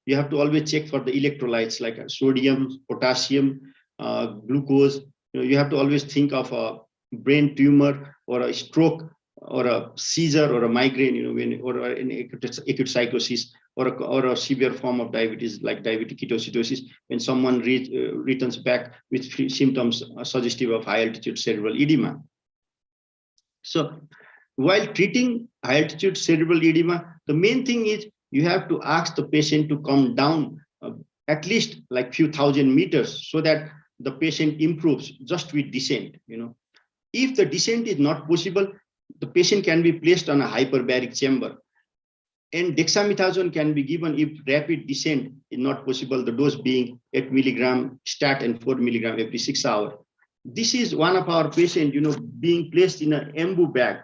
[SPEAKER 13] you have to always check for the electrolytes like sodium, potassium, glucose. You have to always think of a brain tumor or a stroke or a seizure or a migraine, or an acute psychosis or a severe form of diabetes like diabetic ketoacidosis, when someone returns back with symptoms suggestive of high altitude cerebral edema. So while treating high altitude cerebral edema, the main thing is you have to ask the patient to come down at least like few thousand meters so that the patient improves just with descent. If the descent is not possible, the patient can be placed on a hyperbaric chamber, and dexamethasone can be given if rapid descent is not possible, the dose being 8 milligram stat and 4 milligram every 6 hours. This is one of our patients, being placed in an embu bag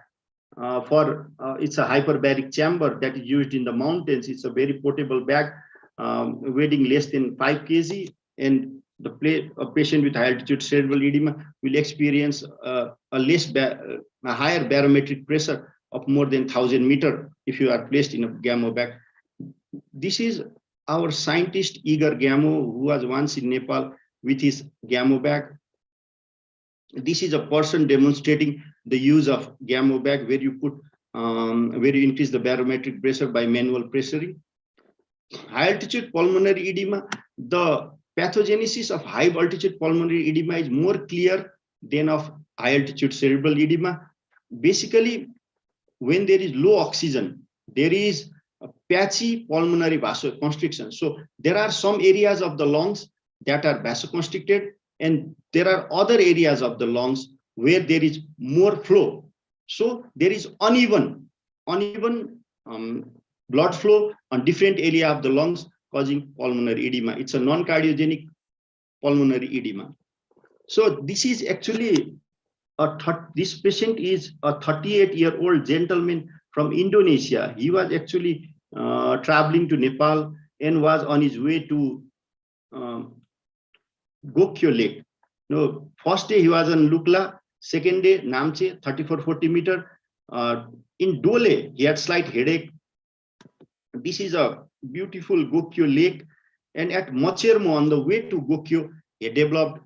[SPEAKER 13] it's a hyperbaric chamber that is used in the mountains. It's a very portable bag, weighing less than 5 kg, and a patient with high altitude cerebral edema will experience a higher barometric pressure of more than 1,000 meters if you are placed in a gamma bag. This is our scientist Igor Gammo, who was once in Nepal with his gamma bag. This is a person demonstrating the use of gamma bag, where you increase the barometric pressure by manual pressuring. High altitude pulmonary edema, the pathogenesis of high altitude pulmonary edema is more clear than of high altitude cerebral edema. Basically, when there is low oxygen, there is a patchy pulmonary vasoconstriction. So there are some areas of the lungs that are vasoconstricted, and there are other areas of the lungs where there is more flow. So there is uneven blood flow on different area of the lungs, causing pulmonary edema. It's a non-cardiogenic pulmonary edema. So this is actually this patient is a 38-year-old gentleman from Indonesia. He was actually traveling to Nepal and was on his way to Gokyo Lake. First day he was on Lukla, second day Namche, 34-40 meter. In Dole, he had slight headache. This is a beautiful Gokyo Lake. And at Mochermo, on the way to Gokyo, he developed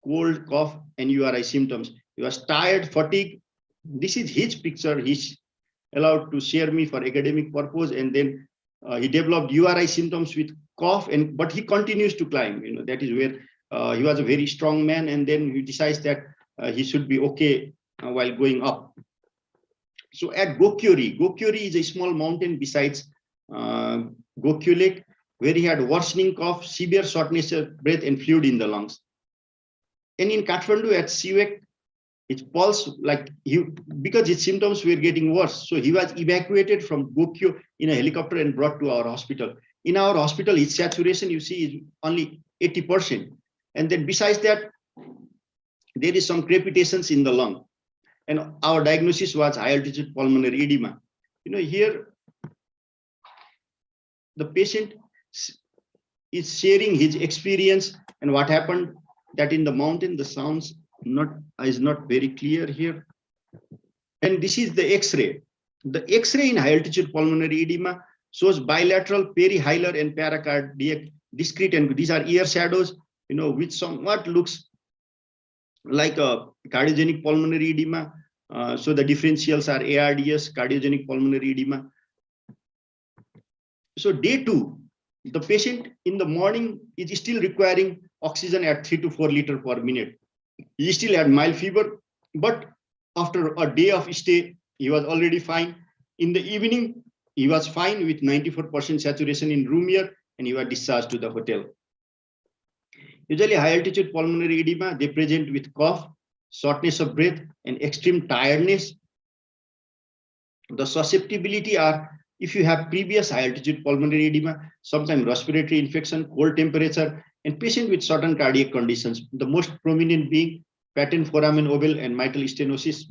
[SPEAKER 13] cold, cough, and URI symptoms. He was tired, fatigue. This is his picture. He's allowed to share me for academic purpose. And then he developed URI symptoms with cough, but he continues to climb. That is where he was a very strong man. And then he decides that he should be okay while going up. So at Gokyori is a small mountain besides Gokyo Lake, where he had worsening cough, severe shortness of breath, and fluid in the lungs. And in Kathmandu at Siwek, his pulse, because his symptoms were getting worse, so he was evacuated from Gokyo in a helicopter and brought to our hospital. In our hospital, his saturation, you see, is only 80%. And then besides that, there is some crepitations in the lung. And our diagnosis was high altitude pulmonary edema. Here, the patient is sharing his experience and what happened, that in the mountain, the sounds is not very clear here. And this is the X-ray. The X-ray in high altitude pulmonary edema shows bilateral perihilar and paracardiac discrete, and these are ear shadows, which somewhat looks like a cardiogenic pulmonary edema. So the differentials are ARDS, cardiogenic pulmonary edema. So day 2, the patient in the morning is still requiring oxygen at 3 to 4 liters per minute. He still had mild fever, but after a day of stay, he was already fine. In the evening, he was fine with 94% saturation in room air, and he was discharged to the hotel. Usually high altitude pulmonary edema, they present with cough, shortness of breath, and extreme tiredness. The susceptibility are, if you have previous high altitude pulmonary edema, sometimes respiratory infection, cold temperature, and patient with certain cardiac conditions, the most prominent being patent foramen ovale and mitral stenosis.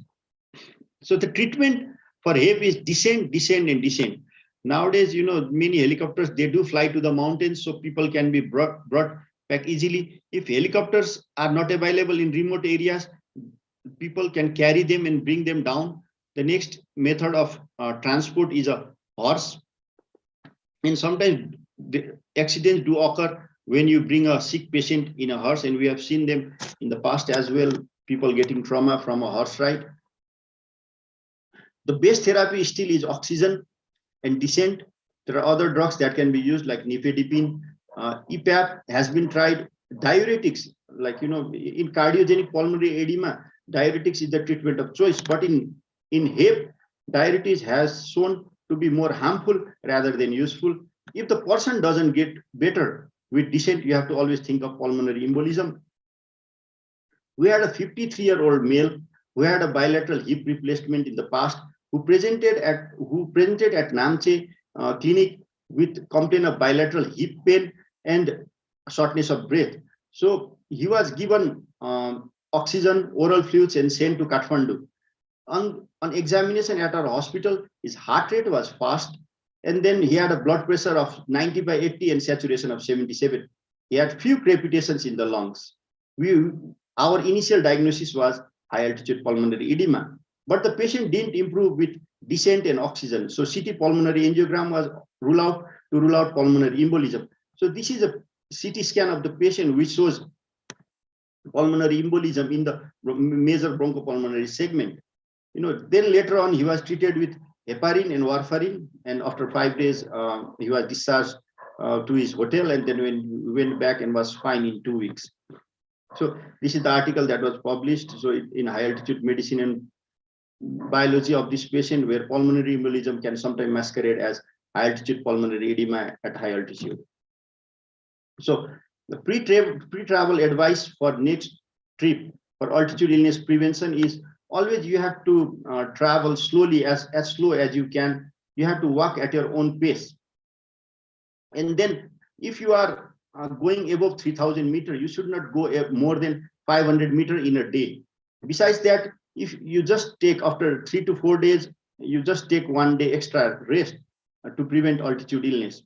[SPEAKER 13] So the treatment for Hep is descent, descent, and descent. Nowadays, many helicopters, they do fly to the mountains, so people can be brought back easily. If helicopters are not available in remote areas, people can carry them and bring them down. The next method of transport is a horse. And sometimes the accidents do occur when you bring a sick patient in a horse, and we have seen them in the past as well, people getting trauma from a horse ride. The best therapy still is oxygen and descent. There are other drugs that can be used like nifedipine. EPAP has been tried. Diuretics, like, in cardiogenic pulmonary edema, diuretics is the treatment of choice. But in Hep, diuretics has shown to be more harmful rather than useful. If the person doesn't get better with descent, you have to always think of pulmonary embolism. We had a 53-year-old male who had a bilateral hip replacement in the past, who presented at Namche clinic with complaint of bilateral hip pain and shortness of breath. So he was given oxygen, oral fluids, and sent to Kathmandu. On examination at our hospital, his heart rate was fast, and then he had a blood pressure of 90/80 and saturation of 77. He had few crepitations in the lungs. Our initial diagnosis was high altitude pulmonary edema, but the patient didn't improve with descent and oxygen. So CT pulmonary angiogram was ruled out to rule out pulmonary embolism. So this is a CT scan of the patient which shows pulmonary embolism in the major bronchopulmonary segment. Then later on he was treated with heparin and warfarin, and after 5 days he was discharged to his hotel, and then went back and was fine in 2 weeks. So this is the article that was published. So in high altitude medicine and biology of this patient, where pulmonary embolism can sometimes masquerade as high altitude pulmonary edema at high altitude. So the pre-travel advice for next trip for altitude illness prevention is always you have to travel slowly, as slow as you can. You have to walk at your own pace. And then if you are going above 3,000 meters, you should not go more than 500 meters in a day. Besides that, if you just take after 3 to 4 days, you just take 1 day extra rest to prevent altitude illness.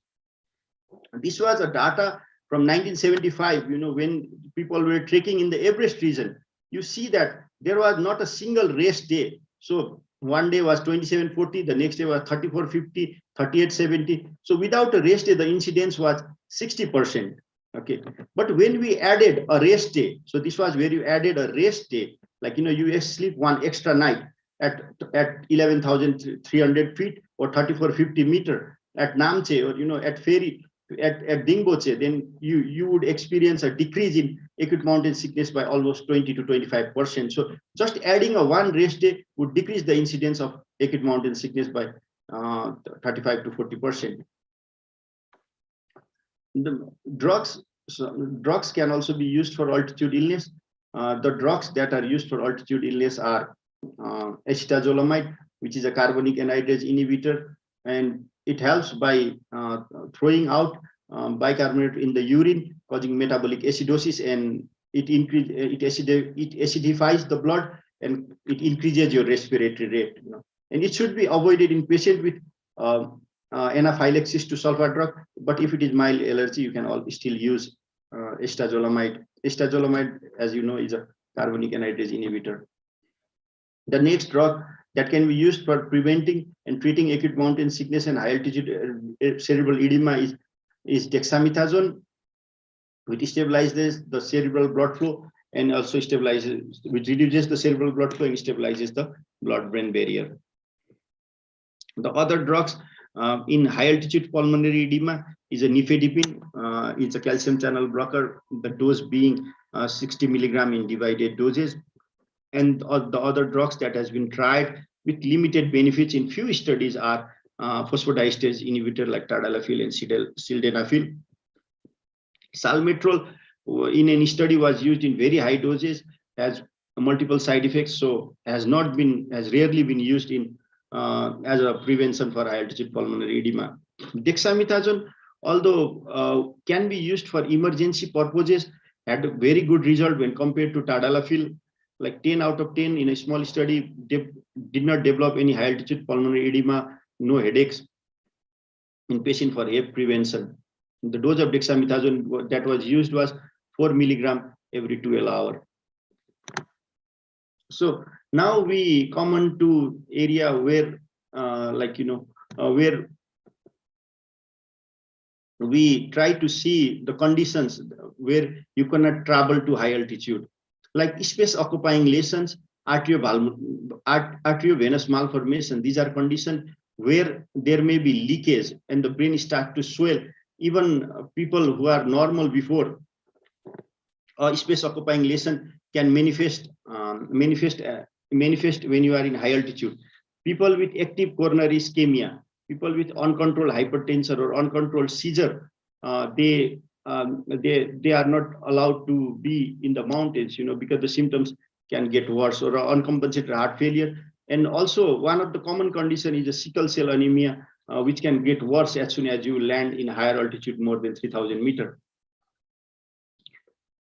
[SPEAKER 13] This was a data from 1975, when people were trekking in the Everest region. You see that there was not a single rest day. So one day was 2740, the next day was 3450, 3870. So without a rest day, the incidence was 60%. Okay, but when we added a rest day, so this was where you added a rest day, like you sleep one extra night at 11,300 feet or 3450 meter at Namche, or at Ferry, at Dingboche, then you would experience a decrease in acute mountain sickness by almost 20 to 25%. So just adding a one rest day would decrease the incidence of acute mountain sickness by 35 to 40%. The drugs can also be used for altitude illness. The drugs that are used for altitude illness are acetazolamide, which is a carbonic anhydrase inhibitor, and it helps by throwing out bicarbonate in the urine, causing metabolic acidosis, and it acidifies the blood, and it increases your respiratory rate. And it should be avoided in patients with anaphylaxis to sulfur drug. But if it is mild allergy, you can still use acetazolamide. Acetazolamide, as you know, is a carbonic anhydrase inhibitor. The next drug that can be used for preventing and treating acute mountain sickness and high altitude cerebral edema is dexamethasone, which stabilizes the cerebral blood flow and also which reduces the cerebral blood flow and stabilizes the blood-brain barrier. The other drugs in high altitude pulmonary edema is a nifedipine. It's a calcium channel blocker, the dose being 60 milligram in divided doses. And the other drugs that has been tried with limited benefits in few studies are phosphodiesterase inhibitor like tadalafil and sildenafil. Salmeterol in any study was used in very high doses, has multiple side effects, so has rarely been used in as a prevention for high altitude pulmonary edema. Dexamethasone, although can be used for emergency purposes, had a very good result when compared to tadalafil. like 10 out of 10 in a small study did not develop any high altitude pulmonary edema, no headaches in patient for Hep prevention. The dose of dexamethasone that was used was 4 milligram every 12 hours. So now we come on to area where, where we try to see the conditions where you cannot travel to high altitude, like space occupying lesions, arteriovenous malformation. These are conditions where there may be leakage and the brain start to swell. Even people who are normal before space occupying lesion can manifest when you are in high altitude. People with active coronary ischemia, people with uncontrolled hypertension or uncontrolled seizure, they are not allowed to be in the mountains, because the symptoms can get worse, or uncompensated heart failure. And also one of the common condition is a sickle cell anemia, which can get worse as soon as you land in higher altitude, more than 3,000 meters.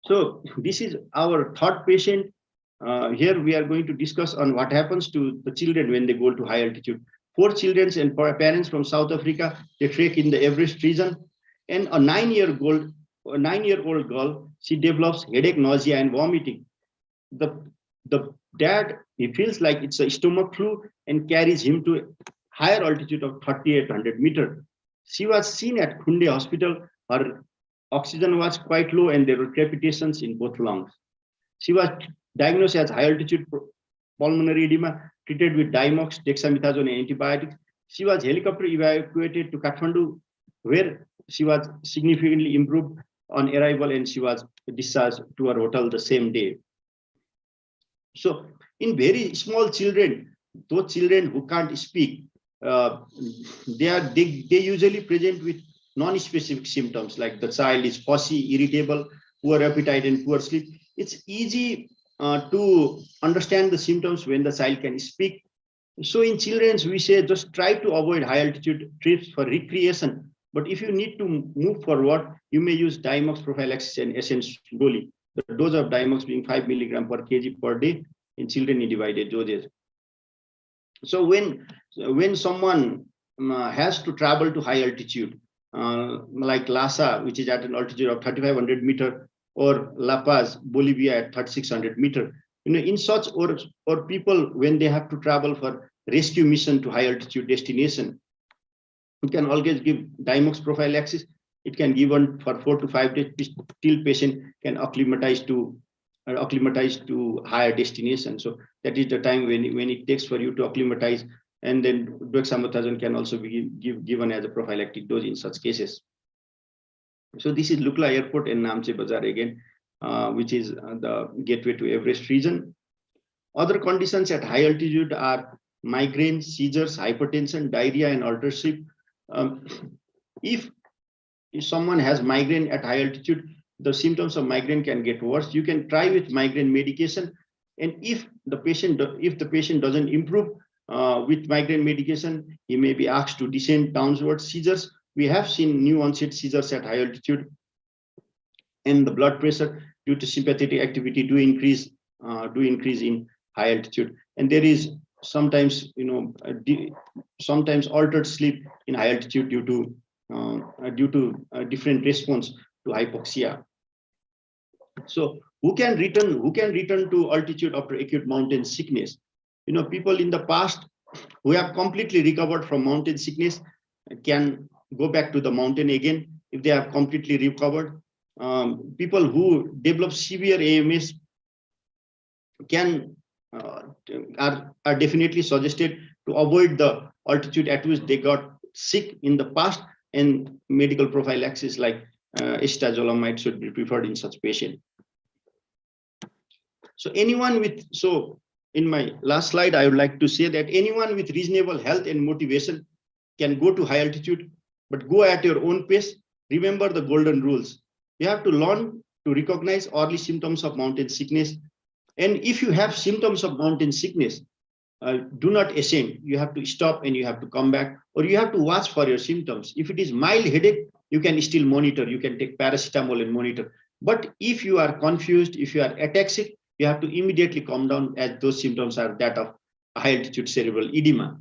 [SPEAKER 13] So this is our third patient. Here we are going to discuss on what happens to the children when they go to high altitude. 4 children and parents from South Africa, they trek in the Everest region, and a 9-year-old girl, she develops headache, nausea, and vomiting. The dad, he feels like it's a stomach flu and carries him to higher altitude of 3,800 meters. She was seen at Khunde Hospital. Her oxygen was quite low and there were crepitations in both lungs. She was diagnosed as high altitude pulmonary edema, treated with Dimox, dexamethasone, and antibiotics. She was helicopter evacuated to Kathmandu, where she was significantly improved on arrival, and she was discharged to her hotel the same day. So in very small children, those children who can't speak, they usually present with non-specific symptoms, like the child is fussy, irritable, poor appetite, and poor sleep. It's easy to understand the symptoms when the child can speak. So in children, we say just try to avoid high altitude trips for recreation. But if you need to move forward, you may use Dimox prophylaxis and essence slowly. The dose of Dimox being 5 milligram per kg per day in children in divided doses. So when someone has to travel to high altitude, like Lhasa, which is at an altitude of 3,500 meters, or La Paz, Bolivia at 3,600 meters, in such or people when they have to travel for rescue mission to high altitude destination, you can always give Dimox prophylaxis. It can give given for 4 to 5 days till patient can acclimatize to higher destination. So that is the time when it takes for you to acclimatize, and then dexamethasone can also be given as a prophylactic dose in such cases. So this is Lukla Airport in Namche Bazar again, which is the gateway to Everest region. Other conditions at high altitude are migraine, seizures, hypertension, diarrhea, and altered sleep. If someone has migraine at high altitude, the symptoms of migraine can get worse. You can try with migraine medication, and if the patient doesn't improve with migraine medication, he may be asked to descend downward. Seizures, we have seen new onset seizures at high altitude, and the blood pressure due to sympathetic activity do increase in high altitude. And there is sometimes sometimes altered sleep in high altitude due to different response to hypoxia. So who can return to altitude after acute mountain sickness? People in the past who have completely recovered from mountain sickness can go back to the mountain again if they have completely recovered. People who develop severe AMS are definitely suggested to avoid the altitude at which they got sick in the past, and medical prophylaxis like acetazolamide should be preferred in such patient. So in my last slide, I would like to say that anyone with reasonable health and motivation can go to high altitude, but go at your own pace. Remember the golden rules. You have to learn to recognize early symptoms of mountain sickness. And if you have symptoms of mountain sickness, do not ascend. You have to stop and you have to come back, or you have to watch for your symptoms. If it is mild headache, you can still monitor. You can take paracetamol and monitor. But if you are confused, if you are ataxic, you have to immediately calm down, as those symptoms are that of high altitude cerebral edema.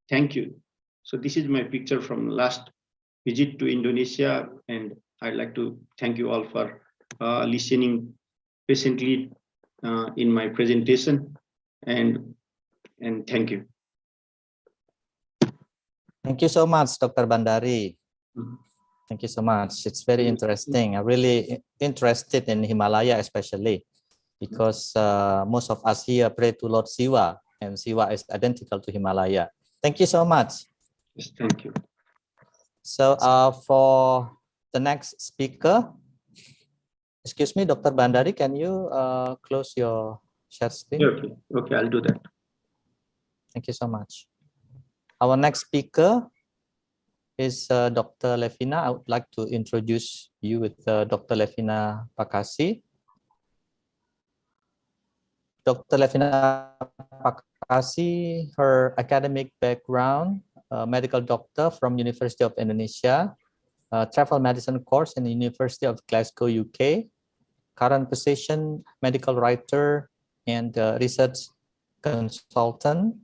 [SPEAKER 13] Thank you. So this is my picture from last visit to Indonesia, and I'd like to thank you all for listening patiently in my presentation, and thank you.
[SPEAKER 12] Thank you so much, Dr. Bandari. Thank you so much. It's very interesting. I'm really interested in Himalaya, especially because most of us here pray to Lord Siva, and Siva is identical to Himalaya. Thank you so much.
[SPEAKER 13] Yes, thank you.
[SPEAKER 12] So for the next speaker, excuse me, Dr. Bandari, can you close your share screen?
[SPEAKER 13] Okay, okay, I'll do that.
[SPEAKER 12] Thank you so much. Our next speaker is Dr. Levina. I would like to introduce you with Dr. Levina Pakasi. Dr. Levina Pakasi, her academic background, medical doctor from University of Indonesia, travel medicine course in the University of Glasgow, UK. Current position, medical writer and research consultant,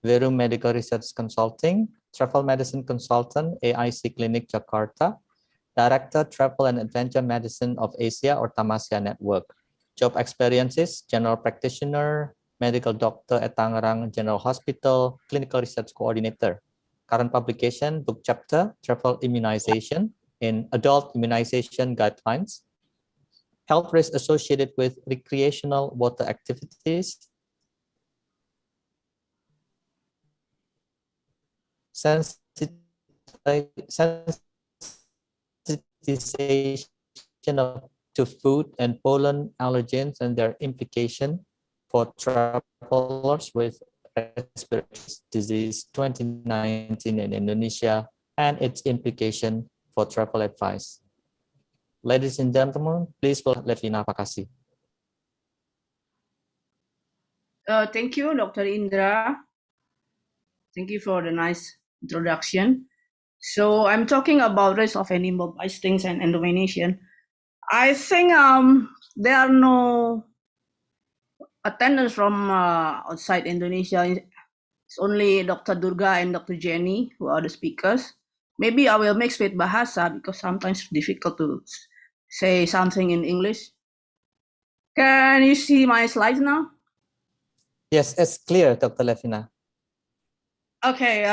[SPEAKER 12] Verum Medical Research Consulting, travel medicine consultant, AIC Clinic Jakarta, director, travel and adventure medicine of Asia or Tamasya Network. Job experiences, general practitioner, medical doctor at Tangerang General Hospital, clinical research coordinator. Current publication, book chapter, travel immunization in adult immunization guidelines, health risks associated with recreational water activities, sensitization to food and pollen allergens and their implication for travelers with respiratory disease 2019 in Indonesia and its implication for travel advice. Ladies and gentlemen, please welcome Levina Pakasi.
[SPEAKER 14] Thank you, Dr. Indra. Thank you for the nice introduction. So I'm talking about risk of animal bite stings and endomination. I think there are no attendants from outside Indonesia. It's only Dr. Durga and Dr. Jenny who are the speakers. Maybe I will mix with Bahasa because sometimes it's difficult to say something in English. Can you see my slides now?
[SPEAKER 12] Yes, it's clear, Dr. Levina.
[SPEAKER 14] Okay.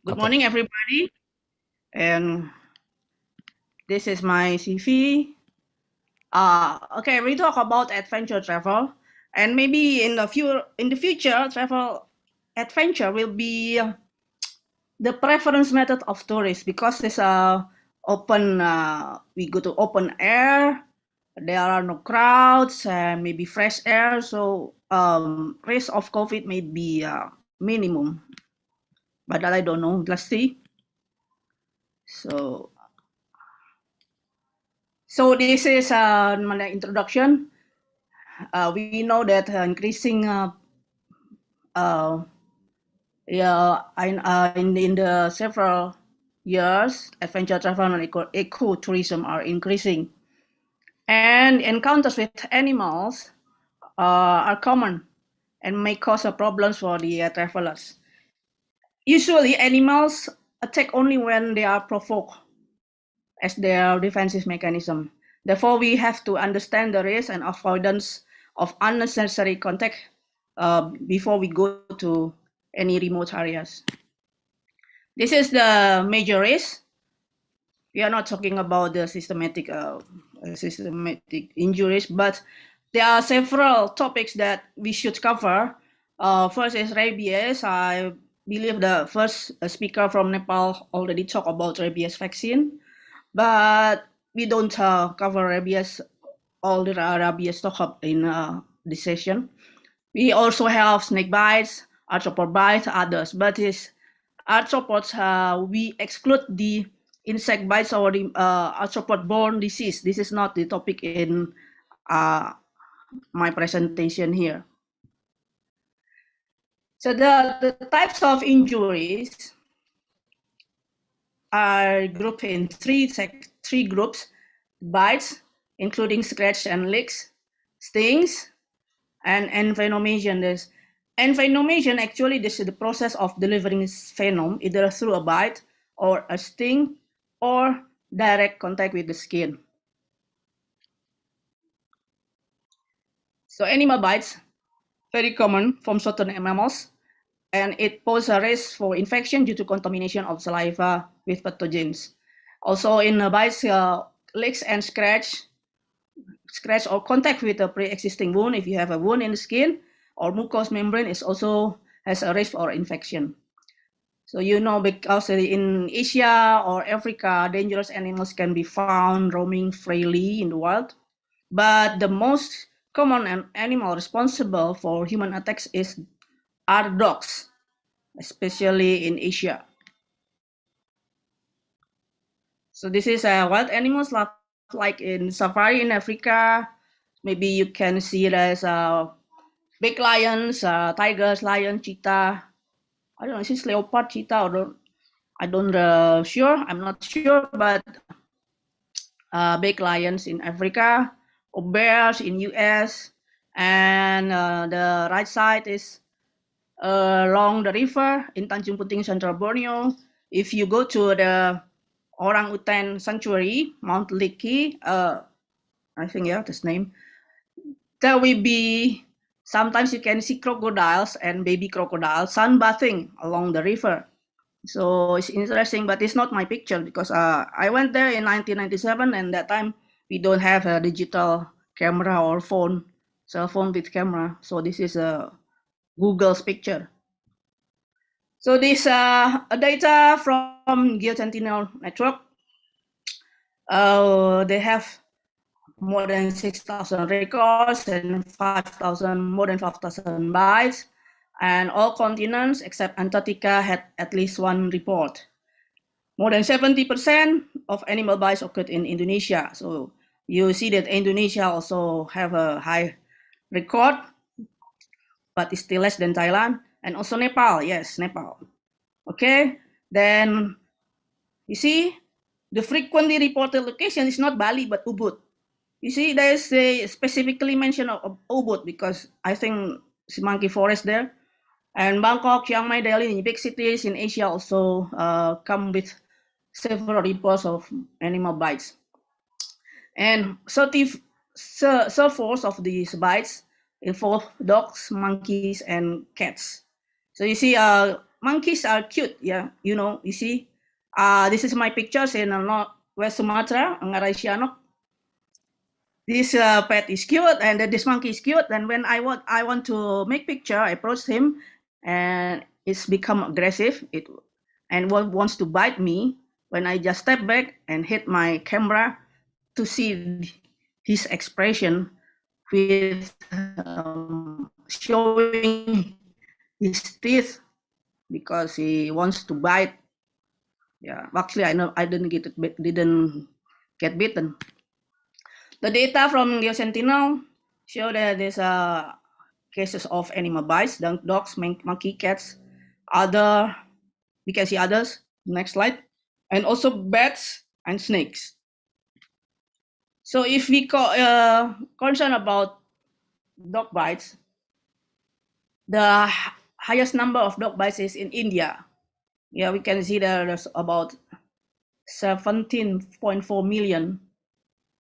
[SPEAKER 14] Good morning, everybody. And this is my CV. Okay, we talk about adventure travel, and maybe in the future, travel adventure will be the preference method of tourists because it's open. We go to open air. There are no crowds and maybe fresh air, so risk of COVID may be minimum. But I don't know. Let's see. So this is my introduction. We know that increasing in the several years, adventure travel and ecotourism are increasing, and encounters with animals are common and may cause problems for the travelers. Usually, animals attack only when they are provoked as their defensive mechanism. Therefore, we have to understand the risk and avoidance of unnecessary contact before we go to any remote areas. This is the major risk. We are not talking about the systematic injuries, but there are several topics that we should cover. First is rabies. I believe the first speaker from Nepal already talked about rabies vaccine, but we don't cover rabies, all the rabies talk in this session. We also have snake bites, arthropod bites, others, but arthropods, we exclude the insect bites or the arthropod-borne disease. This is not the topic in my presentation here. So the types of injuries are grouped in three groups: bites, including scratch and licks, stings, and envenomation. Envenomation, actually, this is the process of delivering venom either through a bite or a sting or direct contact with the skin. So animal bites, very common from certain mammals, and it poses a risk for infection due to contamination of saliva with pathogens. Also in bites, licks and scratch or contact with a pre-existing wound, if you have a wound in the skin or mucous membrane, is also has a risk for infection. So you know, because in Asia or Africa, dangerous animals can be found roaming freely in the wild. But the most common animal responsible for human attacks are dogs, especially in Asia. So this is wild animals like in safari in Africa. Maybe you can see there's big lions, tigers, lion, cheetah. I don't know, is this leopard, cheetah, or I'm not sure, but big lions in Africa, or bears in US, and the right side is along the river in Tanjung Puting, Central Borneo. If you go to the orangutan sanctuary, Mount Liki, I think, yeah, this name, there will be, sometimes you can see crocodiles and baby crocodiles sunbathing along the river. So it's interesting, but it's not my picture because I went there in 1997, and that time we don't have a digital camera or cell phone with camera. So this is a Google's picture. So this data from Geosentinel network, they have more than 6,000 records and more than 5,000 bites, and all continents except Antarctica had at least one report. More than 70% of animal bites occurred in Indonesia. So you see that Indonesia also have a high record, but it's still less than Thailand, and also Nepal. Yes, Nepal. Okay, then you see the frequently reported location is not Bali but Ubud. You see, there is a specifically mention of Ubud because I think it's monkey forest there. And Bangkok, Chiang Mai, Delhi, big cities in Asia also come with several reports of animal bites. And 34% of these bites involve dogs, monkeys, and cats. So you see, monkeys are cute, yeah. You know, you see, this is my pictures in West Sumatra, Ngarai Sianok. This pet is cute, and this monkey is cute. And when I want to make picture, I approach him, and it's become aggressive. And wants to bite me. When I just step back and hit my camera to see his expression with showing his teeth because he wants to bite. Yeah, actually, I didn't get bitten. The data from Geosentinel show that there's cases of animal bites, dogs, monkey, cats, we can see others. Next slide. And also bats and snakes. So if we concern about dog bites, the highest number of dog bites is in India. Yeah, we can see there's about 17.4 million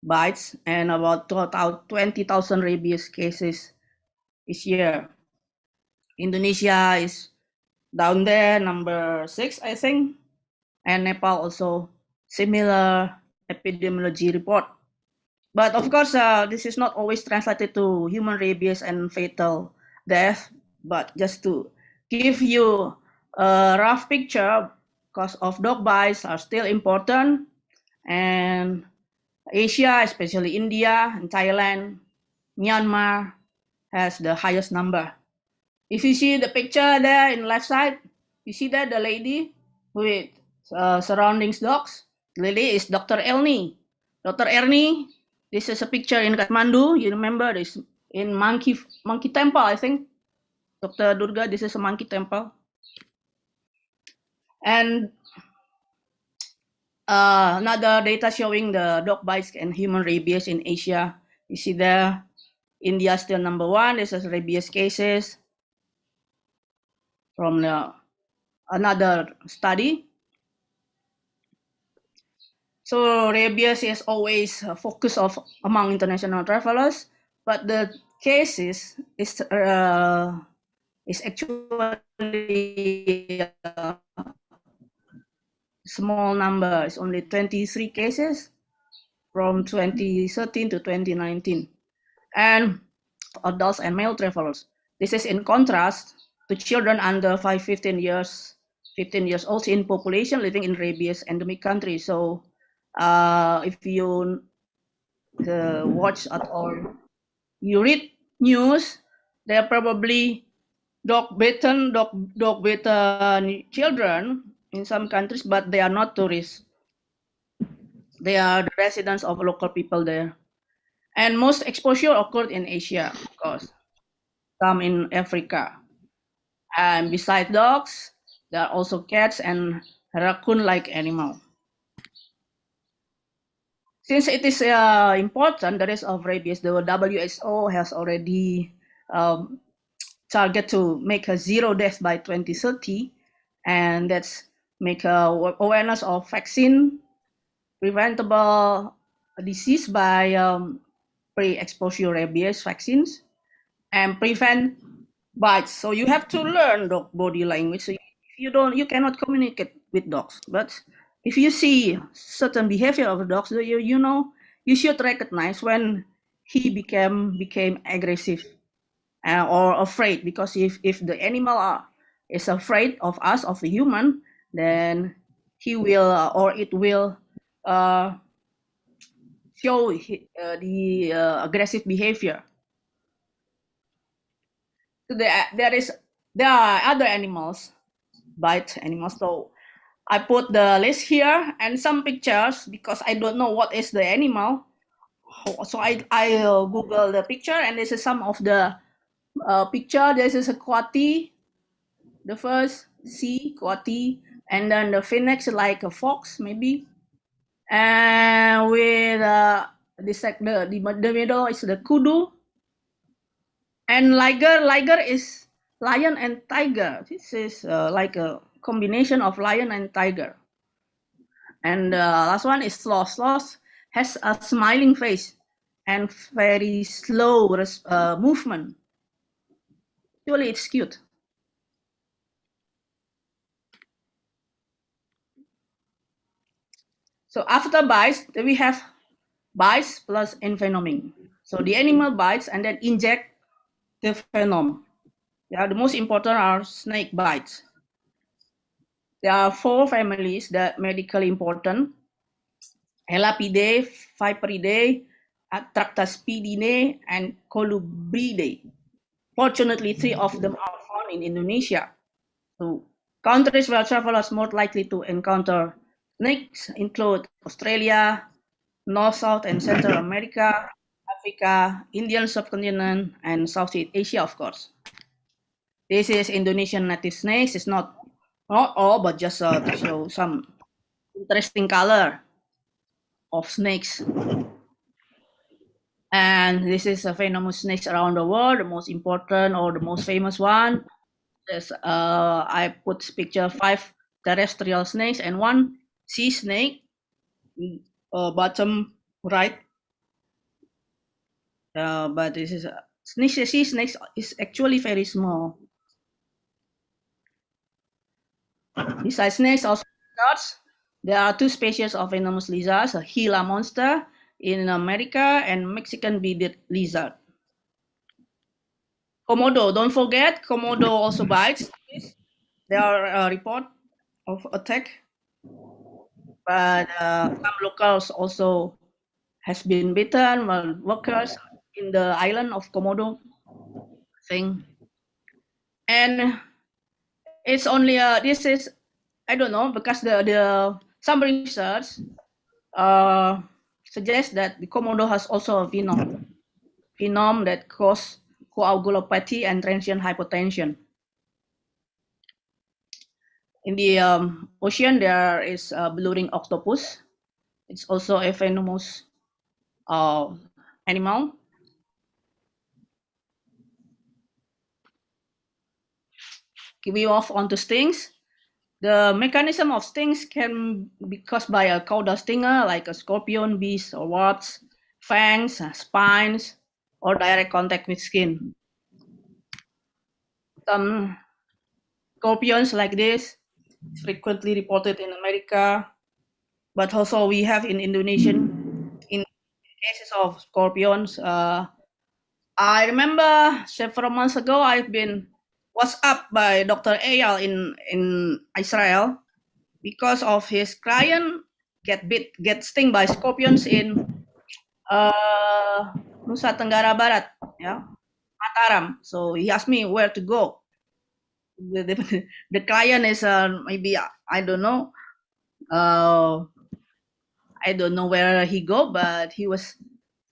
[SPEAKER 14] bites and about 20,000 rabies cases each year. Indonesia is down there, number 6, I think, and Nepal also similar epidemiology report. But of course, this is not always translated to human rabies and fatal death, but just to give you a rough picture, because of dog bites are still important, and Asia, especially India and Thailand, Myanmar has the highest number. If you see the picture there in left side, you see that the lady with surroundings dogs. The lady is Dr. Elni. Dr. Erni, this is a picture in Kathmandu. You remember this in monkey temple, I think. Dr. Durga, this is a monkey temple. And Another data showing the dog bites and human rabies in Asia. You see there, India still number 1. This is rabies cases from another study. So rabies is always a focus of among international travelers, but the cases is actually small number. It's only 23 cases from 2013 to 2019, and adults and male travelers. This is in contrast to children under 15 years old in population living in rabies endemic countries. So if you watch at all, you read news, there are probably dog-bitten children in some countries, but they are not tourists. They are the residents of local people there. And most exposure occurred in Asia, of course, some in Africa. And besides dogs, there are also cats and raccoon-like animals. Since it is important, the risk of rabies, the WHO has already target to make a 0 deaths by 2030, and that's make awareness of vaccine preventable disease by pre-exposure rabies vaccines and prevent bites. So you have to learn dog body language. So if you cannot communicate with dogs, but if you see certain behavior of dogs, you know you should recognize when he became aggressive or afraid, because if the animal is afraid of us, of the human, then he will or it will show the aggressive behavior. So there are other animals, bite animals. So I put the list here and some pictures because I don't know what is the animal. So I Google the picture, and this is some of the picture. This is a coati, the first coati, and then the phoenix like a fox maybe, and with the middle is the kudu, and liger is lion and tiger. This is like a combination of lion and tiger. And the last one is sloth. Sloth has a smiling face and very slow movement. Actually, it's cute. So after bites, we have bites plus envenoming. So the animal bites and then inject the venom. Yeah, the most important are snake bites. There are 4 families that are medically important: Elapidae, Viperidae, Atractaspidinae, and Colubridae. Fortunately, 3 of them are found in Indonesia. So countries where travelers more likely to encounter snakes include Australia, North, South, and Central America, Africa, Indian subcontinent, and Southeast Asia, of course. This is Indonesian native snakes. It's not all, but just to show some interesting color of snakes. And this is a venomous snakes around the world. The most important or the most famous one is I put picture 5 terrestrial snakes and 1 sea snake, bottom right. But this is sea snakes is actually very small. Besides snakes, also lizards. There are 2 species of venomous lizards: a Gila monster in America and Mexican beaded lizard. Komodo, don't forget, Komodo also bites. There are reports of attack, but some locals also has been bitten while workers in the island of Komodo thing. And it's only this is, I don't know, because the some research suggests that the Komodo has also a venom that causes coagulopathy and transient hypotension. In the ocean, there is a blue-ring octopus. It's also a venomous animal. We off onto stings. The mechanism of stings can be caused by a caudal stinger, like a scorpion, bees, or wasps, fangs, spines, or direct contact with skin. Some scorpions like this is frequently reported in America, but also we have in Indonesia. In cases of scorpions, I remember several months ago I've been WhatsApp by Dr. Eyal in Israel because of his client get stung by scorpions in Nusa Tenggara Barat, yeah, Mataram. So he asked me where to go. The client is maybe I don't know where he go, but he was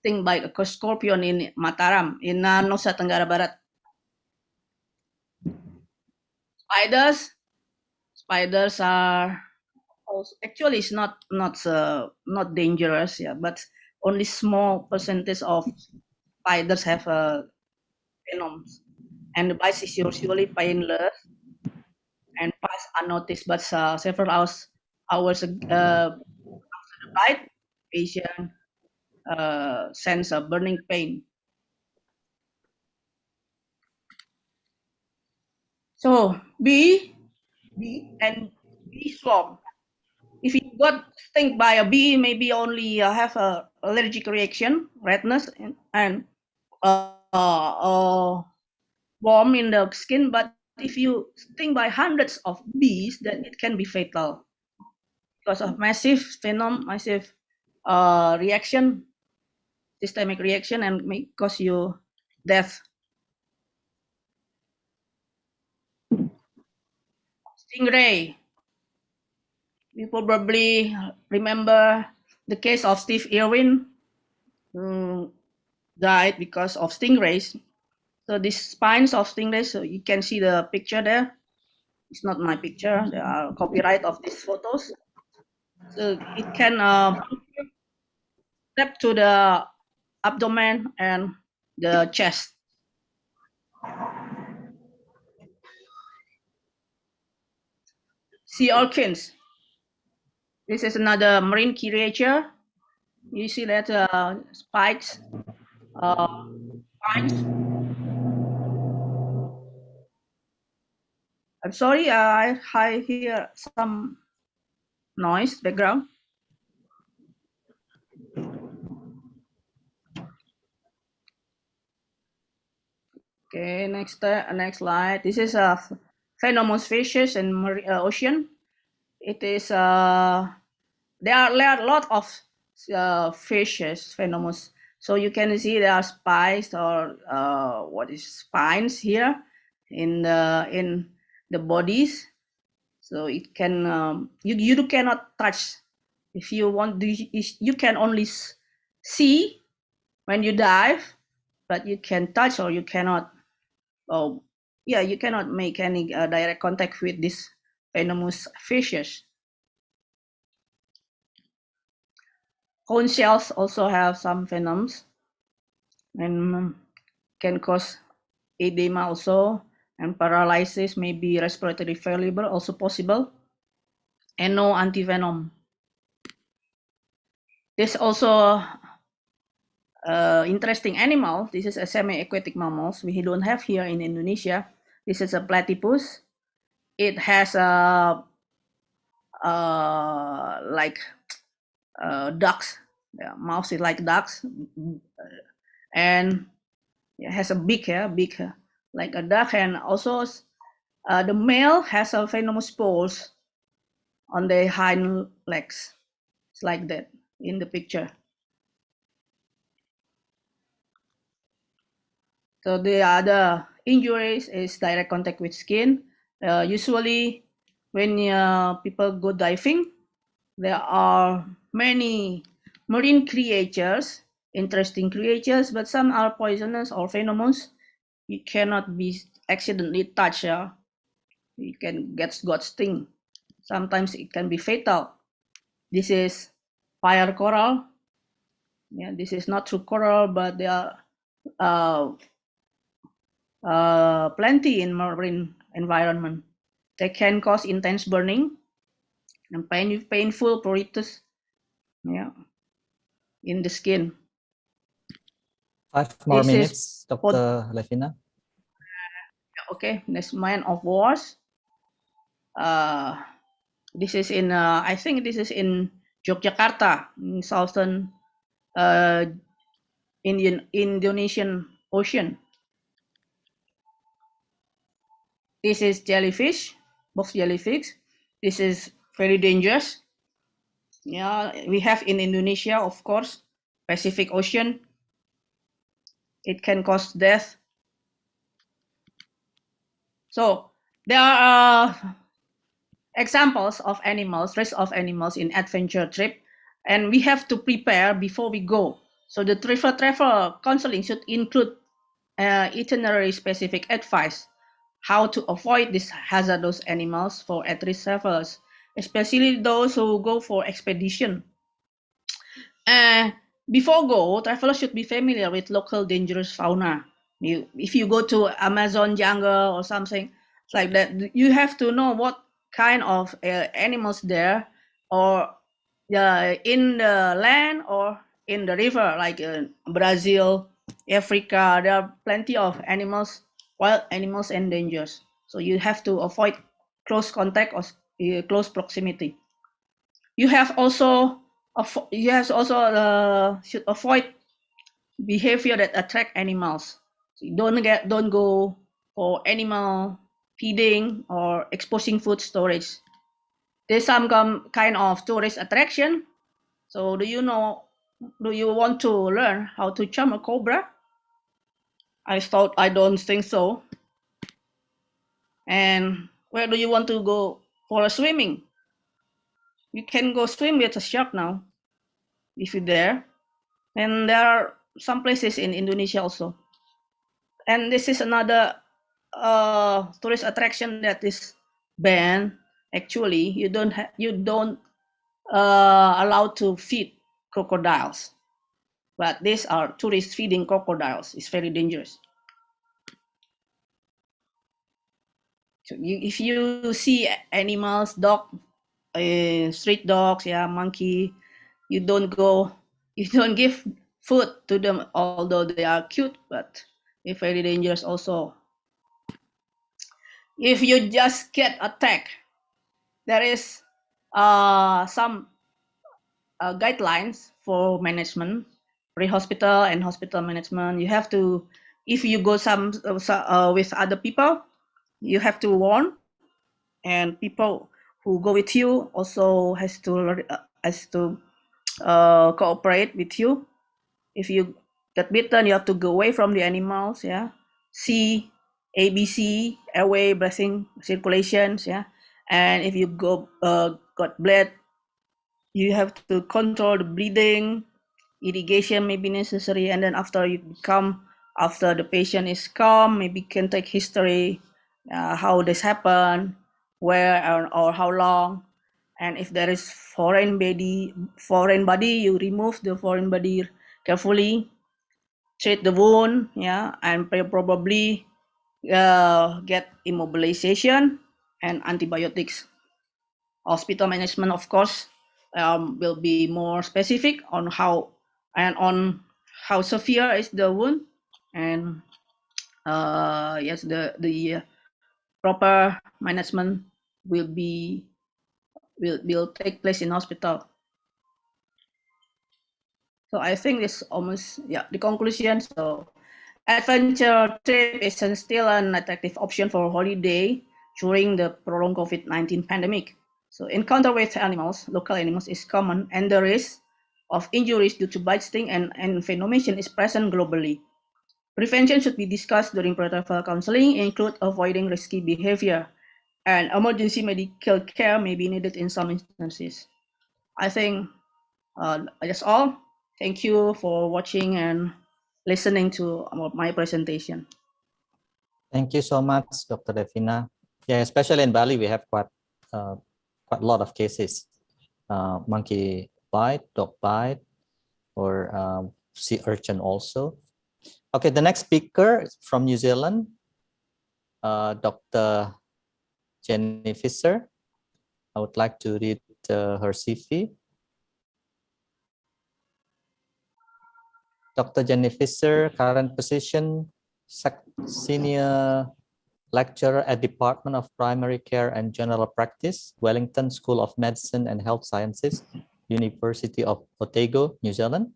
[SPEAKER 14] stung by a scorpion in Mataram in Nusa Tenggara Barat. Spiders are also, actually it's not dangerous, yeah, but only small percentage of spiders have venoms, and the bite is usually painless and pass unnoticed. But several hours after the bite, patient sense a burning pain. So bee and bee swarm. If you got stung by a bee, maybe only have a allergic reaction, redness, and warm in the skin. But if you sting by hundreds of bees, then it can be fatal because of massive reaction, systemic reaction, and may cause you death. Stingray. You probably remember the case of Steve Irwin, who died because of stingrays. So these spines of stingrays, so you can see the picture there. It's not my picture. There are copyright of these photos. So it can step to the abdomen and the chest. Sea urchins. This is another marine creature. You see that spikes, spines. I'm sorry, I hear some noise background. Okay, next slide. This is a venomous fishes in ocean. It is there are a lot of fishes venomous. So you can see there are spines or spines here in the bodies. So it can you cannot touch. If you want, you can only see when you dive, but you can touch or you cannot. You cannot make any direct contact with these venomous fishes. Cone shells also have some venoms and can cause edema also, and paralysis, maybe respiratory failure also possible, and no antivenom. There's also interesting animal. This is a semi-aquatic mammals we don't have here in Indonesia. This is a platypus. It has a ducks. Mouth is like ducks, and it has a big like a duck, and also the male has a venomous spores on the hind legs. It's like that in the picture. So the other injuries is direct contact with skin. Usually when people go diving, there are many marine creatures, interesting creatures, but some are poisonous or venomous. You cannot be accidentally touched. You can got sting. sometimes it can be fatal. This is fire coral. Yeah, this is not true coral, but there are plenty in marine environment. They can cause intense burning and painful pruritus, yeah, in the skin.
[SPEAKER 12] 5 more
[SPEAKER 14] This is
[SPEAKER 12] minutes, Dr. Levina.
[SPEAKER 14] Okay, next Man of Wars. This is in I think this is in Yogyakarta, in southern Indonesian Ocean. This is jellyfish, box jellyfish. This is very dangerous. Yeah, we have in Indonesia, of course, Pacific Ocean. It can cause death. So there are examples of animals, risk of animals in adventure trip, and we have to prepare before we go. So the travel counseling should include itinerary specific advice, how to avoid these hazardous animals for at-risk travelers, especially those who go for expedition. Before go, travelers should be familiar with local dangerous fauna. If you go to Amazon jungle or something like that, you have to know what kind of animals there, or in the land or in the river, like Brazil, Africa. There are plenty of animals, wild animals and dangers. So you have to avoid close contact or close proximity. You have also should avoid behavior that attract animals. So you don't go for animal feeding or exposing food storage. There's some kind of tourist attraction. So do you want to learn how to charm a cobra? I don't think so. And where do you want to go for a swimming? You can go swim with a shark now if you're there. And there are some places in Indonesia also. And this is another tourist attraction that is banned. Actually, you don't allowed to feed crocodiles, but these are tourists feeding crocodiles. It's very dangerous. So if you see animals, street dogs, yeah, monkey, you don't give food to them, although they are cute, but they're very dangerous also. If you just get attacked, there is some guidelines for management, pre-hospital and hospital management. You have to, if you go with other people, you have to warn, and people who go with you also has to cooperate with you. If you get bitten, you have to go away from the animals. Yeah, C, ABC, airway, breathing, circulations. Yeah, and if you got bled, you have to control the bleeding. Irrigation may be necessary, and then after the patient is calm, maybe can take history, how this happened, where or how long, and if there is foreign body, you remove the foreign body carefully, treat the wound, yeah, and probably get immobilization and antibiotics. Hospital management, of course, will be more specific on how severe is the wound, and yes, the proper management will take place in hospital. So I think it's almost the conclusion. So adventure trip is still an attractive option for holiday during the prolonged COVID-19 pandemic. So encounter with local animals is common, and the risk of injuries due to bite, sting, and inflammation is present globally. Prevention should be discussed during pre-travel counseling, include avoiding risky behavior, and emergency medical care may be needed in some instances. I think that's all. Thank you for watching and listening to my presentation.
[SPEAKER 12] Thank you so much, Dr. Devina. Yeah, especially in Bali, we have quite quite a lot of cases. Monkey bite, dog bite, or sea urchin also. Okay, the next speaker is from New Zealand, Dr. Jenny Fisher. I would like to read her CV. Dr. Jenny Fisher, current position, Senior Lecturer at Department of Primary Care and General Practice, Wellington School of Medicine and Health Sciences, University of Otago, New Zealand.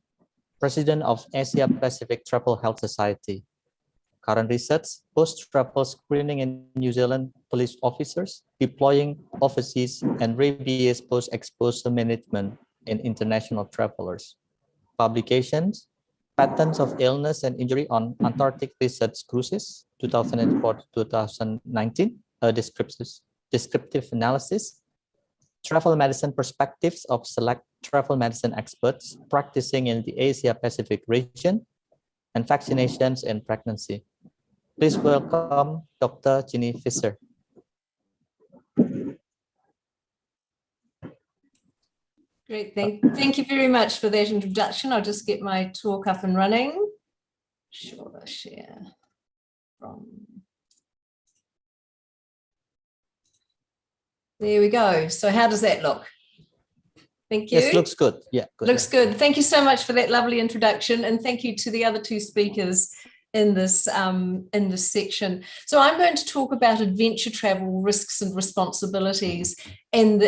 [SPEAKER 12] President of Asia Pacific Travel Health Society. Current research, post-travel screening in New Zealand police officers, deploying overseas, and rabies post-exposure management in international travelers. Publications, Patterns of Illness and Injury on Antarctic Research Cruises, 2004-2019, a descriptive analysis, Travel Medicine Perspectives of Select Travel Medicine Experts Practicing in the Asia-Pacific Region, and Vaccinations in Pregnancy. Please welcome Dr. Jenny Fisher.
[SPEAKER 15] Great, thank you very much for that introduction. I'll just get my talk up and running. Sure, share from. There we go. So how does that look? Thank you.
[SPEAKER 12] Yes, looks good. Yeah, good.
[SPEAKER 15] Looks good. Thank you so much for that lovely introduction, and thank you to the other two speakers in this section. So I'm going to talk about adventure travel risks and responsibilities, and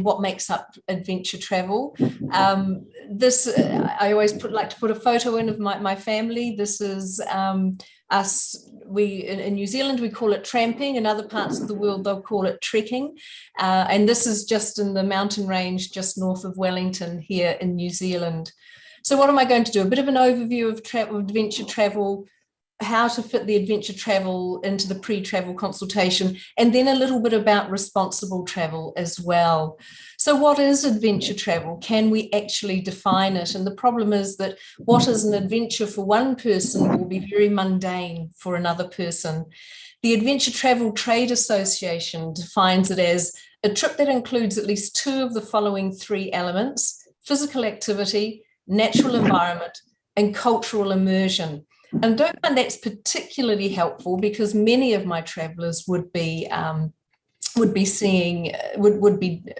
[SPEAKER 15] what makes up adventure travel. I always like to put a photo in of my family. This is us. In New Zealand we call it tramping. In other parts of the world they'll call it trekking, and this is just in the mountain range just north of Wellington here in New Zealand. So what am I going to do? A bit of an overview of adventure travel, how to fit the adventure travel into the pre-travel consultation, and then a little bit about responsible travel as well. So what is adventure travel? Can we actually define it? And the problem is that what is an adventure for one person will be very mundane for another person. The Adventure Travel Trade Association defines it as a trip that includes at least two of the following three elements: physical activity, natural environment, and cultural immersion. And I don't find that's particularly helpful because many of my travellers would be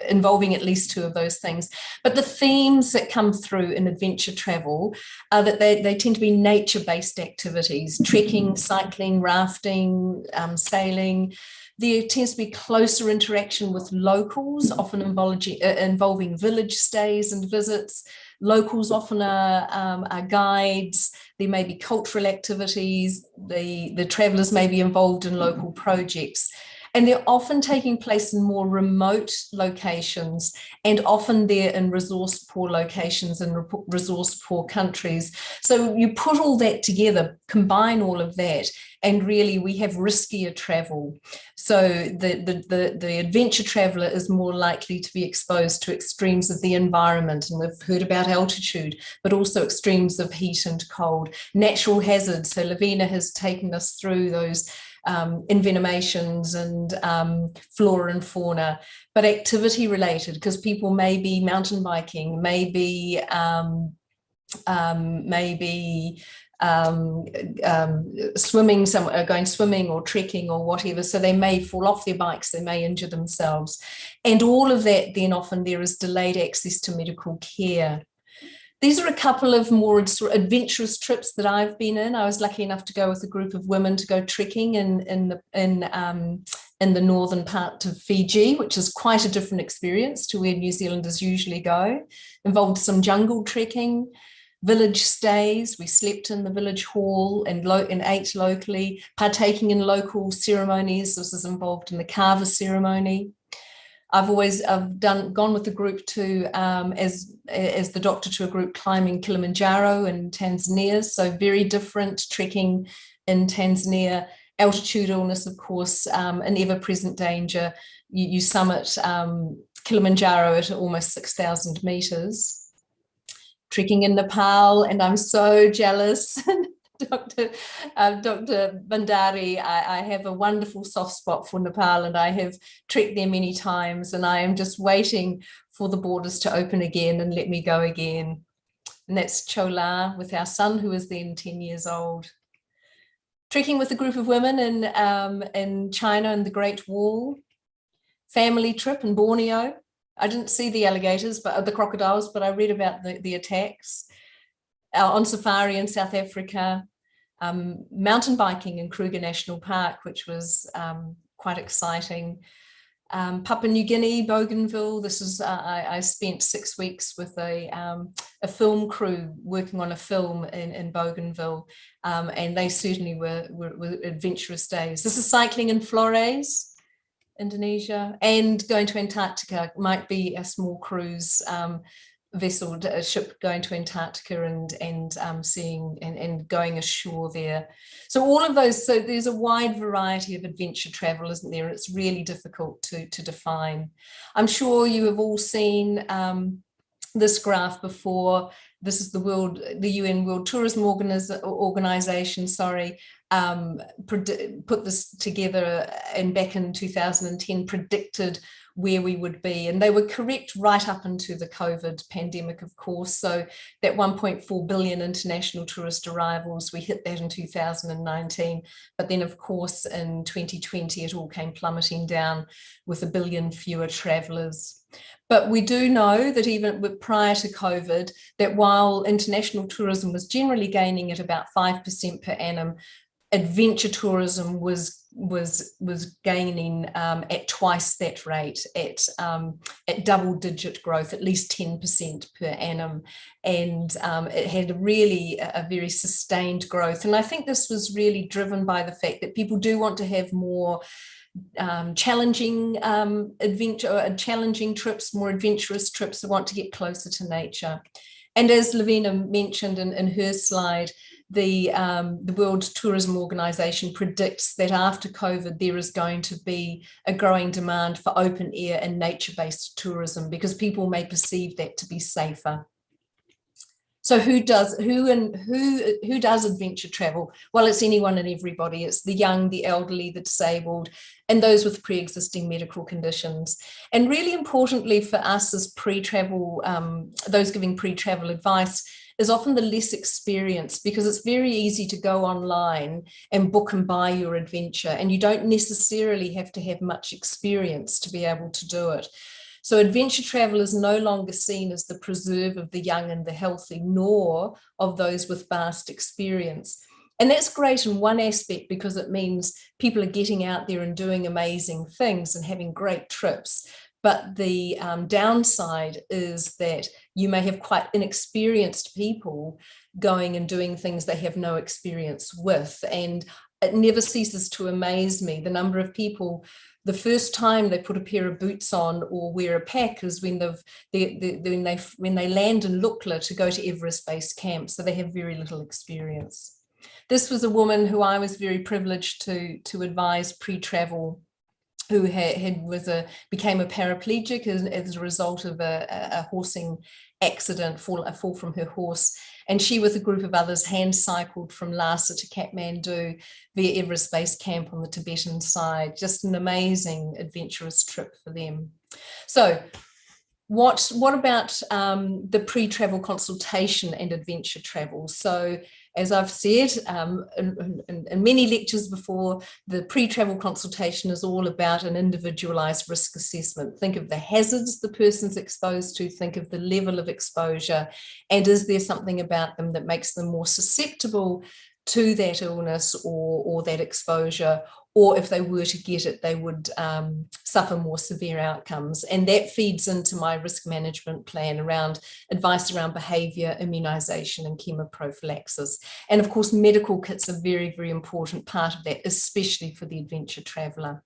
[SPEAKER 15] involving at least two of those things. But the themes that come through in adventure travel are that they tend to be nature-based activities: trekking, cycling, rafting, sailing. There tends to be closer interaction with locals, often involving village stays and visits. Locals often are guides. There may be cultural activities. The travellers may be involved in local projects. And they're often taking place in more remote locations, and often they're in resource-poor locations and resource-poor countries. So you put all that together, combine all of that, and really we have riskier travel. So the adventure traveller is more likely to be exposed to extremes of the environment, and we've heard about altitude, but also extremes of heat and cold. Natural hazards, so Lavina has taken us through those envenomations and flora and fauna, but activity related, because people may be mountain biking, maybe swimming somewhere, going swimming or trekking or whatever, so they may fall off their bikes, they may injure themselves, and all of that then often there is delayed access to medical care. These are a couple of more adventurous trips that I've been in. I was lucky enough to go with a group of women to go trekking in the northern part of Fiji, which is quite a different experience to where New Zealanders usually go. Involved some jungle trekking, village stays. We slept in the village hall and ate locally, partaking in local ceremonies. This is involved in the kava ceremony. I've gone with the group to as the doctor to a group climbing Kilimanjaro in Tanzania. So very different trekking in Tanzania. Altitude illness, of course, an ever-present danger. You summit Kilimanjaro at almost 6,000 meters. Trekking in Nepal, and I'm so jealous. Dr. Bandari, I have a wonderful soft spot for Nepal, and I have trekked there many times, and I am just waiting for the borders to open again and let me go again. And that's Chola with our son, who was then 10 years old. Trekking with a group of women in China and the Great Wall. Family trip in Borneo. I didn't see the alligators, but the crocodiles, but I read about the attacks. On safari in South Africa. Mountain biking in Kruger National Park, which was quite exciting. Papua New Guinea, Bougainville. This is I spent 6 weeks with a film crew working on a film in Bougainville, and they certainly were adventurous days. This is cycling in Flores, Indonesia, and going to Antarctica. Might be a small cruise vessel, a ship going to Antarctica and seeing and going ashore there. So all of those, so there's a wide variety of adventure travel, isn't there? It's really difficult to define. I'm sure you have all seen this graph before. This is the UN World Tourism Organization, put this together and back in 2010 predicted where we would be, and they were correct right up into the COVID pandemic, of course. So that 1.4 billion international tourist arrivals, we hit that in 2019, but then of course in 2020 it all came plummeting down with 1 billion fewer travelers. But we do know that even prior to COVID, that while international tourism was generally gaining at about 5% per annum, adventure tourism was gaining at twice that rate, at double-digit growth, at least 10% per annum, and it had really a very sustained growth. And I think this was really driven by the fact that people do want to have more challenging challenging trips, more adventurous trips. They want to get closer to nature. And as Lavina mentioned in her slide, the World Tourism Organization predicts that after COVID, there is going to be a growing demand for open air and nature-based tourism because people may perceive that to be safer. So who does adventure travel? Well, it's anyone and everybody. It's the young, the elderly, the disabled, and those with pre-existing medical conditions. And really importantly for us as pre-travel, those giving pre-travel advice, is often the less experienced, because it's very easy to go online and book and buy your adventure, and you don't necessarily have to have much experience to be able to do it. So adventure travel is no longer seen as the preserve of the young and the healthy, nor of those with vast experience. And that's great in one aspect, because it means people are getting out there and doing amazing things and having great trips. But the downside is that you may have quite inexperienced people going and doing things they have no experience with. And it never ceases to amaze me, the number of people, the first time they put a pair of boots on or wear a pack is when they land in Lukla to go to Everest Base Camp. So they have very little experience. This was a woman who I was very privileged to advise pre-travel, who became a paraplegic as a result of a horsing accident, a fall from her horse. And she, with a group of others, hand cycled from Lhasa to Kathmandu via Everest Base Camp on the Tibetan side. Just an amazing adventurous trip for them. So what about the pre-travel consultation and adventure travel? So as I've said in many lectures before, the pre-travel consultation is all about an individualized risk assessment. Think of the hazards the person's exposed to, think of the level of exposure, and is there something about them that makes them more susceptible to that illness or that exposure, or if they were to get it, they would suffer more severe outcomes. And that feeds into my risk management plan around advice around behaviour, immunisation and chemoprophylaxis. And of course, medical kits are a very, very important part of that, especially for the adventure traveller.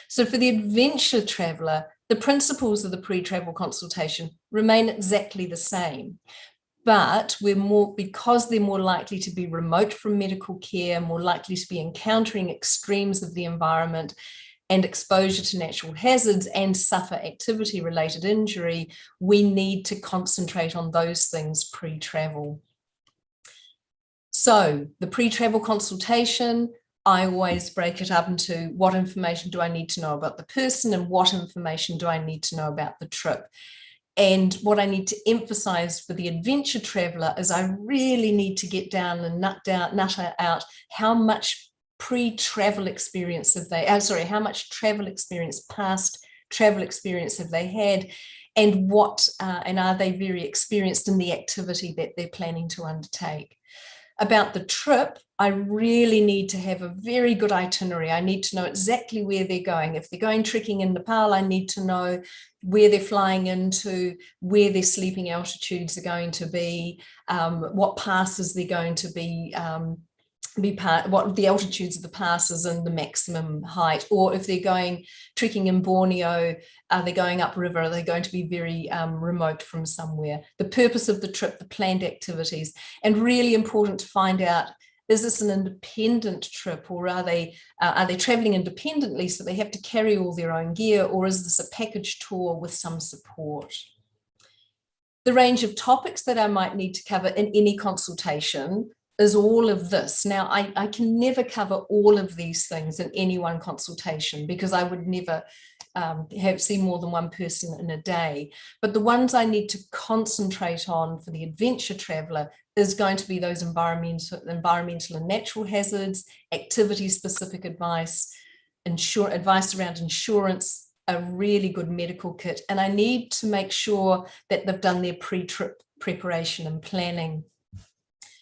[SPEAKER 15] So for the adventure traveller, the principles of the pre-travel consultation remain exactly the same. But because they're more likely to be remote from medical care, more likely to be encountering extremes of the environment and exposure to natural hazards and suffer activity-related injury, we need to concentrate on those things pre-travel. So the pre-travel consultation, I always break it up into what information do I need to know about the person and what information do I need to know about the trip. And what I need to emphasize for the adventure traveler is I really need to get down and nut out how much pre-travel experience have they, how much travel experience, past travel experience have they had, and what, and are they very experienced in the activity that they're planning to undertake. About the trip, I really need to have a very good itinerary. I need to know exactly where they're going. If they're going trekking in Nepal, I need to know where they're flying into, where their sleeping altitudes are going to be, what passes they're going to be what the altitudes of the passes and the maximum height. Or if they're going trekking in Borneo, are they going upriver? Are they going to be very remote from somewhere? The purpose of the trip, the planned activities, and really important to find out, is this an independent trip, or are they traveling independently so they have to carry all their own gear, or is this a package tour with some support? The range of topics that I might need to cover in any consultation is all of this. Now, I can never cover all of these things in any one consultation because I would never see more than one person in a day. But the ones I need to concentrate on for the adventure traveler is going to be those environmental and natural hazards, activity-specific advice, advice around insurance, a really good medical kit, and I need to make sure that they've done their pre-trip preparation and planning.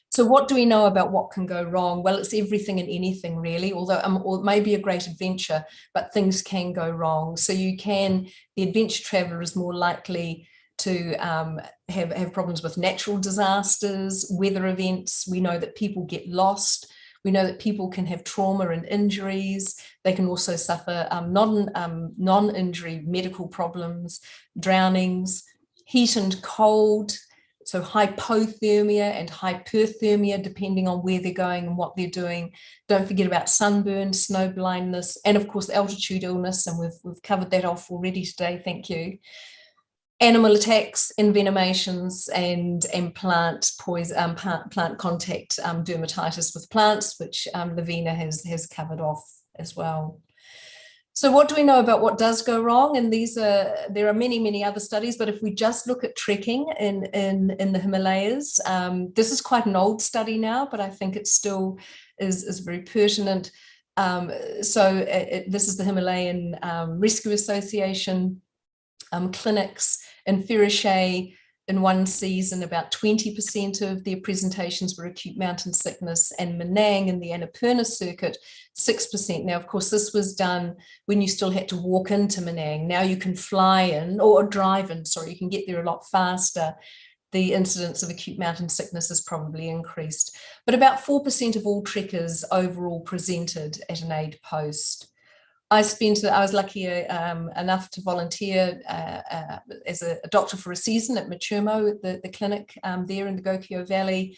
[SPEAKER 15] So what do we know about what can go wrong? Well, it's everything and anything really, although or it may be a great adventure, but things can go wrong. So the adventure traveler is more likely to have problems with natural disasters, weather events. We know that people get lost. We know that people can have trauma and injuries. They can also suffer non-injury medical problems, drownings, heat and cold, so hypothermia and hyperthermia, depending on where they're going and what they're doing. Don't forget about sunburn, snow blindness, and of course altitude illness, and we've covered that off already today, thank you. Animal attacks, envenomations, and plant poison, plant contact dermatitis with plants, which Lavina has covered off as well. So what do we know about what does go wrong? And there are many, many other studies, but if we just look at trekking in the Himalayas, this is quite an old study now, but I think it still is very pertinent. This is the Himalayan Rescue Association clinics in Ferrochet. In one season, about 20% of their presentations were acute mountain sickness, and Menang in the Annapurna circuit, 6%. Now, of course, this was done when you still had to walk into Menang. Now you can fly in or drive in, sorry, you can get there a lot faster. The incidence of acute mountain sickness has probably increased. But about 4% of all trekkers overall presented at an aid post. I was lucky enough to volunteer as a doctor for a season at Machumo, the clinic there in the Gokyo Valley.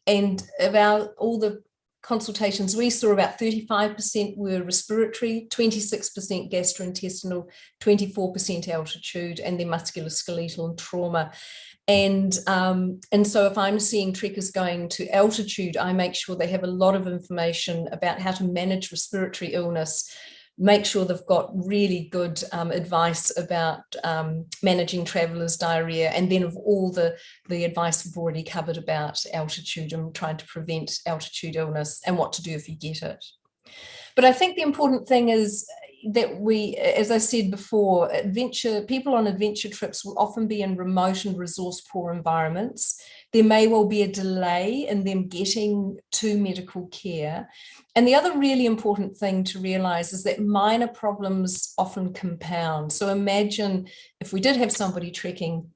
[SPEAKER 15] And about all the consultations we saw, about 35% were respiratory, 26% gastrointestinal, 24% altitude, and then musculoskeletal and trauma. And so if I'm seeing trekkers going to altitude, I make sure they have a lot of information about how to manage respiratory illness, make sure they've got really good advice about managing travelers' diarrhea, and then of all the advice we've already covered about altitude and trying to prevent altitude illness and what to do if you get it. But I think the important thing is that we, as I said before, people on adventure trips will often be in remote and resource-poor environments. There may well be a delay in them getting to medical care. And the other really important thing to realize is that minor problems often compound. So imagine if we did have somebody trekking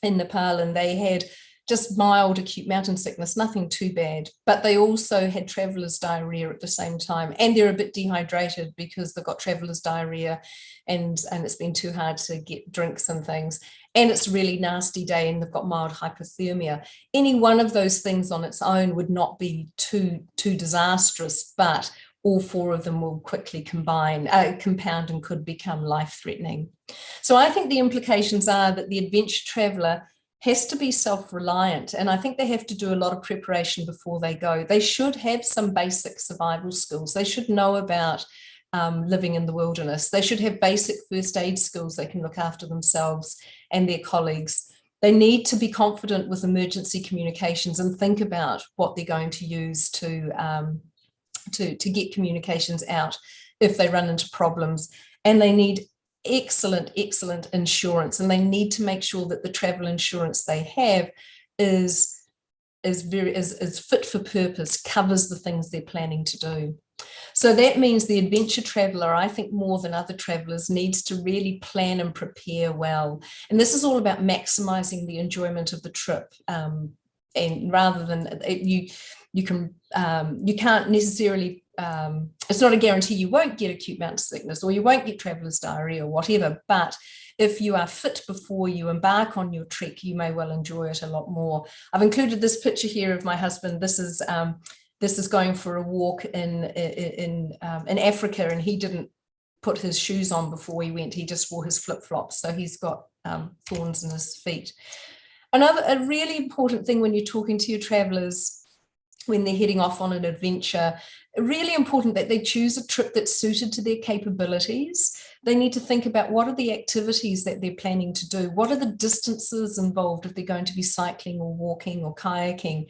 [SPEAKER 15] in Nepal and they had just mild acute mountain sickness, nothing too bad, but they also had traveler's diarrhea at the same time, and they're a bit dehydrated because they've got traveler's diarrhea and it's been too hard to get drinks and things, and it's a really nasty day and they've got mild hypothermia. Any one of those things on its own would not be too disastrous, but all four of them will quickly compound and could become life-threatening. So I think the implications are that the adventure traveler has to be self-reliant. And I think they have to do a lot of preparation before they go. They should have some basic survival skills. They should know about living in the wilderness. They should have basic first aid skills. They can look after themselves and their colleagues. They need to be confident with emergency communications and think about what they're going to use to get communications out if they run into problems. And they need excellent insurance, and they need to make sure that the travel insurance they have is fit for purpose, covers the things they're planning to do. So that means the adventure traveller, I think more than other travellers, needs to really plan and prepare well. And this is all about maximising the enjoyment of the trip. And rather than you can't necessarily, it's not a guarantee you won't get acute mountain sickness or you won't get traveller's diarrhea or whatever, but if you are fit before you embark on your trek, you may well enjoy it a lot more. I've included this picture here of my husband. This is going for a walk in Africa, and he didn't put his shoes on before he went. He just wore his flip-flops, so he's got thorns in his feet. A really important thing when you're talking to your travellers when they're heading off on an adventure, really important that they choose a trip that's suited to their capabilities. They need to think about what are the activities that they're planning to do, what are the distances involved if they're going to be cycling or walking or kayaking.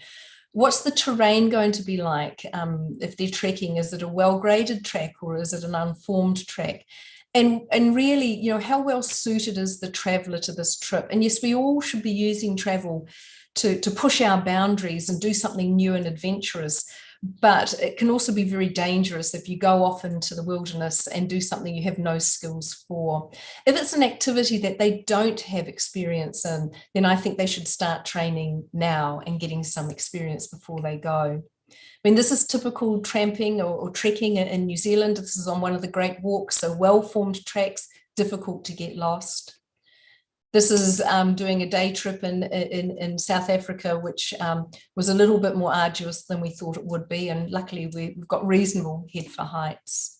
[SPEAKER 15] What's the terrain going to be like if they're trekking? Is it a well-graded track or is it an unformed track? And really, you know, how well suited is the traveller to this trip? And yes, we all should be using travel to push our boundaries and do something new and adventurous. But it can also be very dangerous if you go off into the wilderness and do something you have no skills for. If it's an activity that they don't have experience in, then I think they should start training now and getting some experience before they go. I mean, this is typical tramping or trekking in New Zealand. This is on one of the great walks, so well-formed tracks, difficult to get lost. This is doing a day trip in South Africa, which was a little bit more arduous than we thought it would be. And luckily, we've got reasonable head for heights.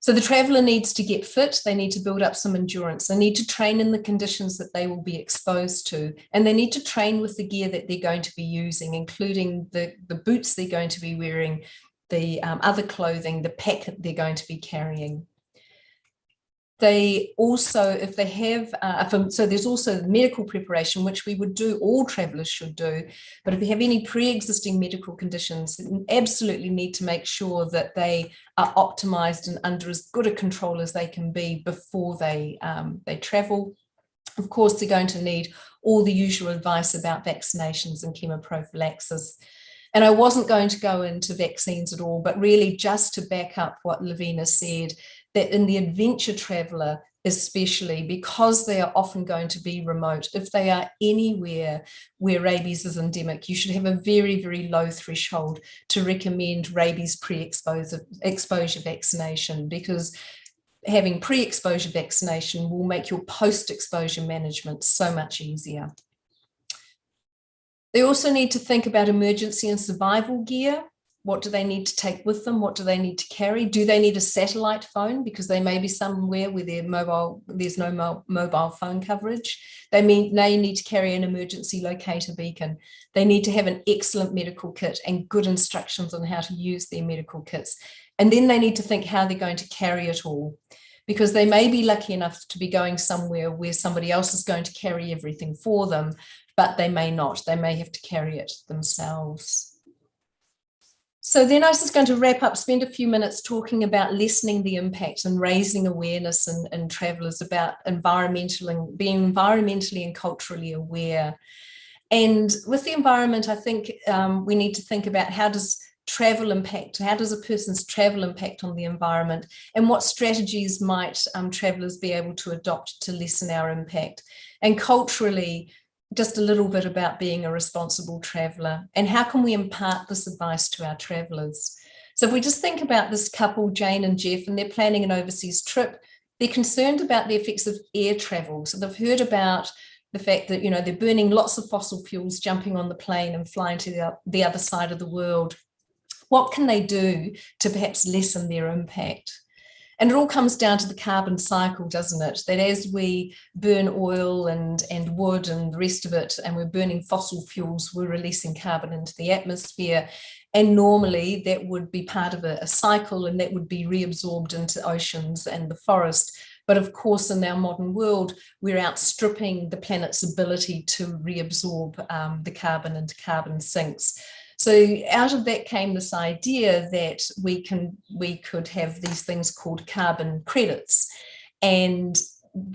[SPEAKER 15] So the traveller needs to get fit. They need to build up some endurance. They need to train in the conditions that they will be exposed to. And they need to train with the gear that they're going to be using, including the boots they're going to be wearing, the other clothing, the pack that they're going to be carrying. They also, if they have, so there's also medical preparation, which we would do, all travellers should do. But if they have any pre-existing medical conditions, they absolutely need to make sure that they are optimised and under as good a control as they can be before they travel. Of course, they're going to need all the usual advice about vaccinations and chemoprophylaxis. And I wasn't going to go into vaccines at all, but really just to back up what Lavina said, that in the adventure traveller, especially because they are often going to be remote, if they are anywhere where rabies is endemic, you should have a very, very low threshold to recommend rabies pre-exposure vaccination, because having pre-exposure vaccination will make your post-exposure management so much easier. They also need to think about emergency and survival gear. What do they need to take with them? What do they need to carry? Do they need a satellite phone? Because they may be somewhere where there's no mobile phone coverage. They may need to carry an emergency locator beacon. They need to have an excellent medical kit and good instructions on how to use their medical kits. And then they need to think how they're going to carry it all, because they may be lucky enough to be going somewhere where somebody else is going to carry everything for them, but they may not. They may have to carry it themselves. So then I was just going to wrap up, spend a few minutes talking about lessening the impact and raising awareness in travellers about being environmentally and culturally aware. And with the environment, I think we need to think about how does a person's travel impact on the environment, and what strategies might travellers be able to adopt to lessen our impact. And culturally, just a little bit about being a responsible traveller and how can we impart this advice to our travellers. So if we just think about this couple, Jane and Jeff, and they're planning an overseas trip, they're concerned about the effects of air travel. So they've heard about the fact that, you know, they're burning lots of fossil fuels, jumping on the plane and flying to the other side of the world. What can they do to perhaps lessen their impact? And it all comes down to the carbon cycle, doesn't it? That as we burn oil and wood and the rest of it, and we're burning fossil fuels, we're releasing carbon into the atmosphere. And normally that would be part of a cycle, and that would be reabsorbed into oceans and the forest. But of course, in our modern world, we're outstripping the planet's ability to reabsorb the carbon into carbon sinks. So out of that came this idea that we could have these things called carbon credits, and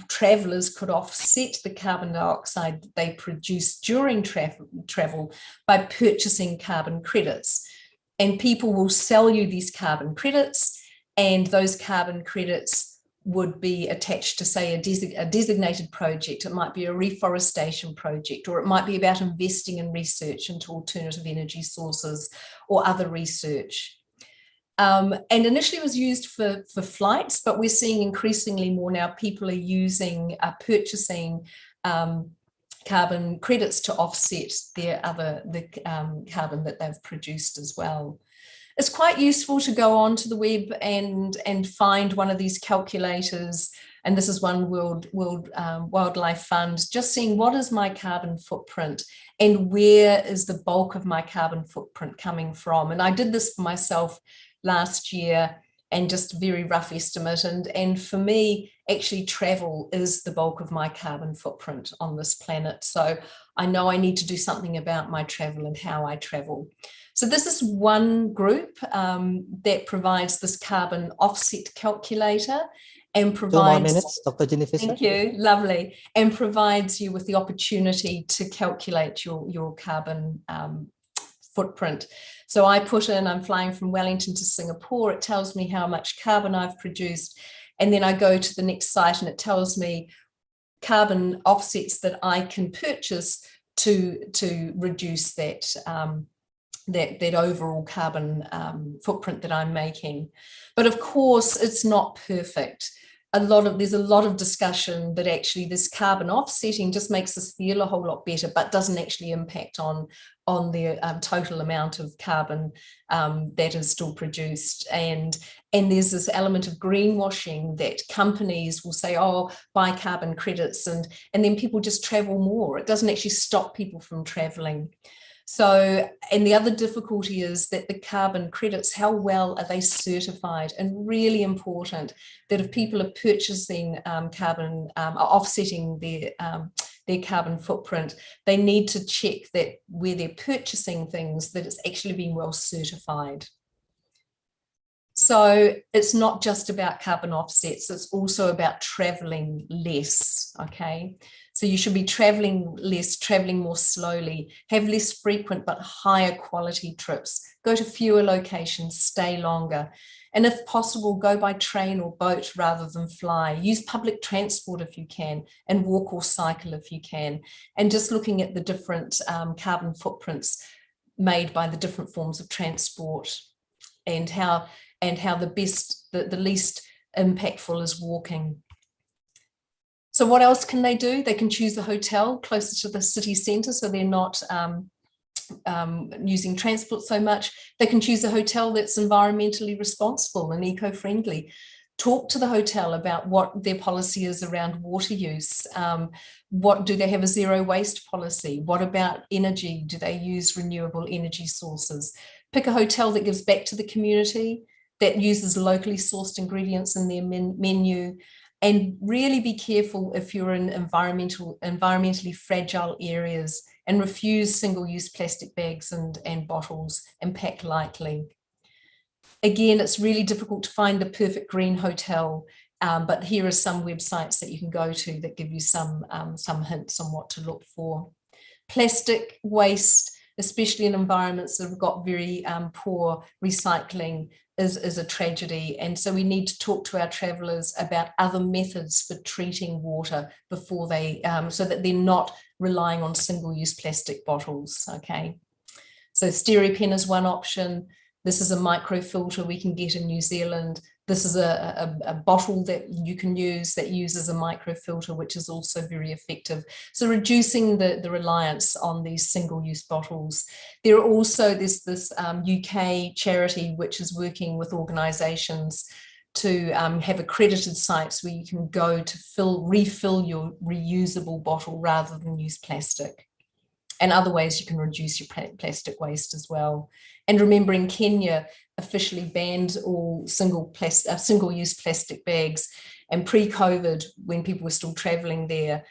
[SPEAKER 15] travelers could offset the carbon dioxide that they produce during travel by purchasing carbon credits. And people will sell you these carbon credits, and those carbon credits would be attached to, say, a designated project. It might be a reforestation project, or it might be about investing in research into alternative energy sources or other research. And initially it was used for flights, but we're seeing increasingly more now people are purchasing carbon credits to offset the carbon that they've produced as well. It's quite useful to go onto the web and find one of these calculators, and this is one World Wildlife Fund, just seeing what is my carbon footprint and where is the bulk of my carbon footprint coming from. And I did this for myself last year, and just a very rough estimate. And for me, actually travel is the bulk of my carbon footprint on this planet. So I know I need to do something about my travel and how I travel. So this is one group that provides this carbon offset calculator and provides—
[SPEAKER 12] 2 more minutes, Dr. Jennifer.
[SPEAKER 15] Thank you, lovely. And provides you with the opportunity to calculate your carbon footprint. So I put in, I'm flying from Wellington to Singapore, it tells me how much carbon I've produced. And then I go to the next site and it tells me carbon offsets that I can purchase to reduce that that overall carbon footprint that I'm making. But of course, it's not perfect. There's a lot of discussion that actually this carbon offsetting just makes us feel a whole lot better, but doesn't actually impact on the total amount of carbon that is still produced. And there's this element of greenwashing that companies will say, oh, buy carbon credits, and then people just travel more. It doesn't actually stop people from traveling. So, and the other difficulty is that the carbon credits, how well are they certified? And really important that if people are purchasing offsetting their carbon footprint, they need to check that where they're purchasing things, that it's actually been well certified. So it's not just about carbon offsets, it's also about traveling less, okay? So you should be traveling less, traveling more slowly, have less frequent but higher quality trips, go to fewer locations, stay longer. And if possible, go by train or boat rather than fly. Use public transport if you can, and walk or cycle if you can. And just looking at the different carbon footprints made by the different forms of transport, and how the least impactful is walking. So what else can they do? They can choose a hotel closer to the city centre, so they're not using transport so much. They can choose a hotel that's environmentally responsible and eco-friendly. Talk to the hotel about what their policy is around water use. What do they have a zero waste policy? What about energy? Do they use renewable energy sources? Pick a hotel that gives back to the community, that uses locally sourced ingredients in their menu. And really be careful if you're in environmentally fragile areas, and refuse single-use plastic bags and bottles, and pack lightly. Again, it's really difficult to find the perfect green hotel, but here are some websites that you can go to that give you some hints on what to look for. Plastic waste, especially in environments that have got very poor recycling, is a tragedy. And so we need to talk to our travellers about other methods for treating water before they, so that they're not relying on single-use plastic bottles, okay? So StereoPen is one option. This is a microfilter we can get in New Zealand. This is a bottle that you can use that uses a microfilter, which is also very effective. So reducing the reliance on these single-use bottles. There's this UK charity which is working with organisations to have accredited sites where you can go to refill your reusable bottle rather than use plastic. And other ways you can reduce your plastic waste as well. And remember, in Kenya, officially banned all single-use plastic bags. And pre-COVID, when people were still traveling there,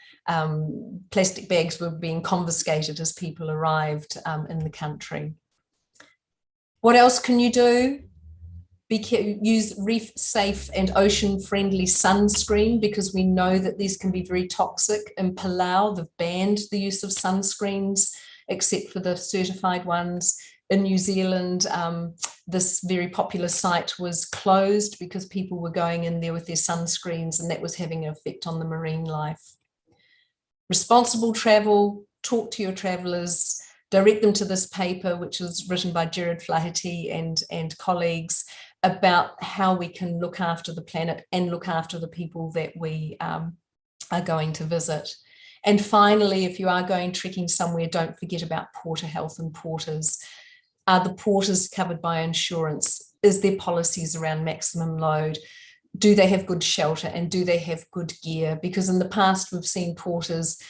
[SPEAKER 15] plastic bags were being confiscated as people arrived in the country. What else can you do? Use reef-safe and ocean-friendly sunscreen, because we know that these can be very toxic. In Palau, they've banned the use of sunscreens, except for the certified ones. In New Zealand, this very popular site was closed because people were going in there with their sunscreens, and that was having an effect on the marine life. Responsible travel, talk to your travellers, direct them to this paper, which was written by Jared Flaherty and colleagues, about how we can look after the planet and look after the people that we are going to visit. And finally, if you are going trekking somewhere, don't forget about porter health and porters. Are the porters covered by insurance? Is there policies around maximum load? Do they have good shelter, and do they have good gear? Because in the past, we've seen porters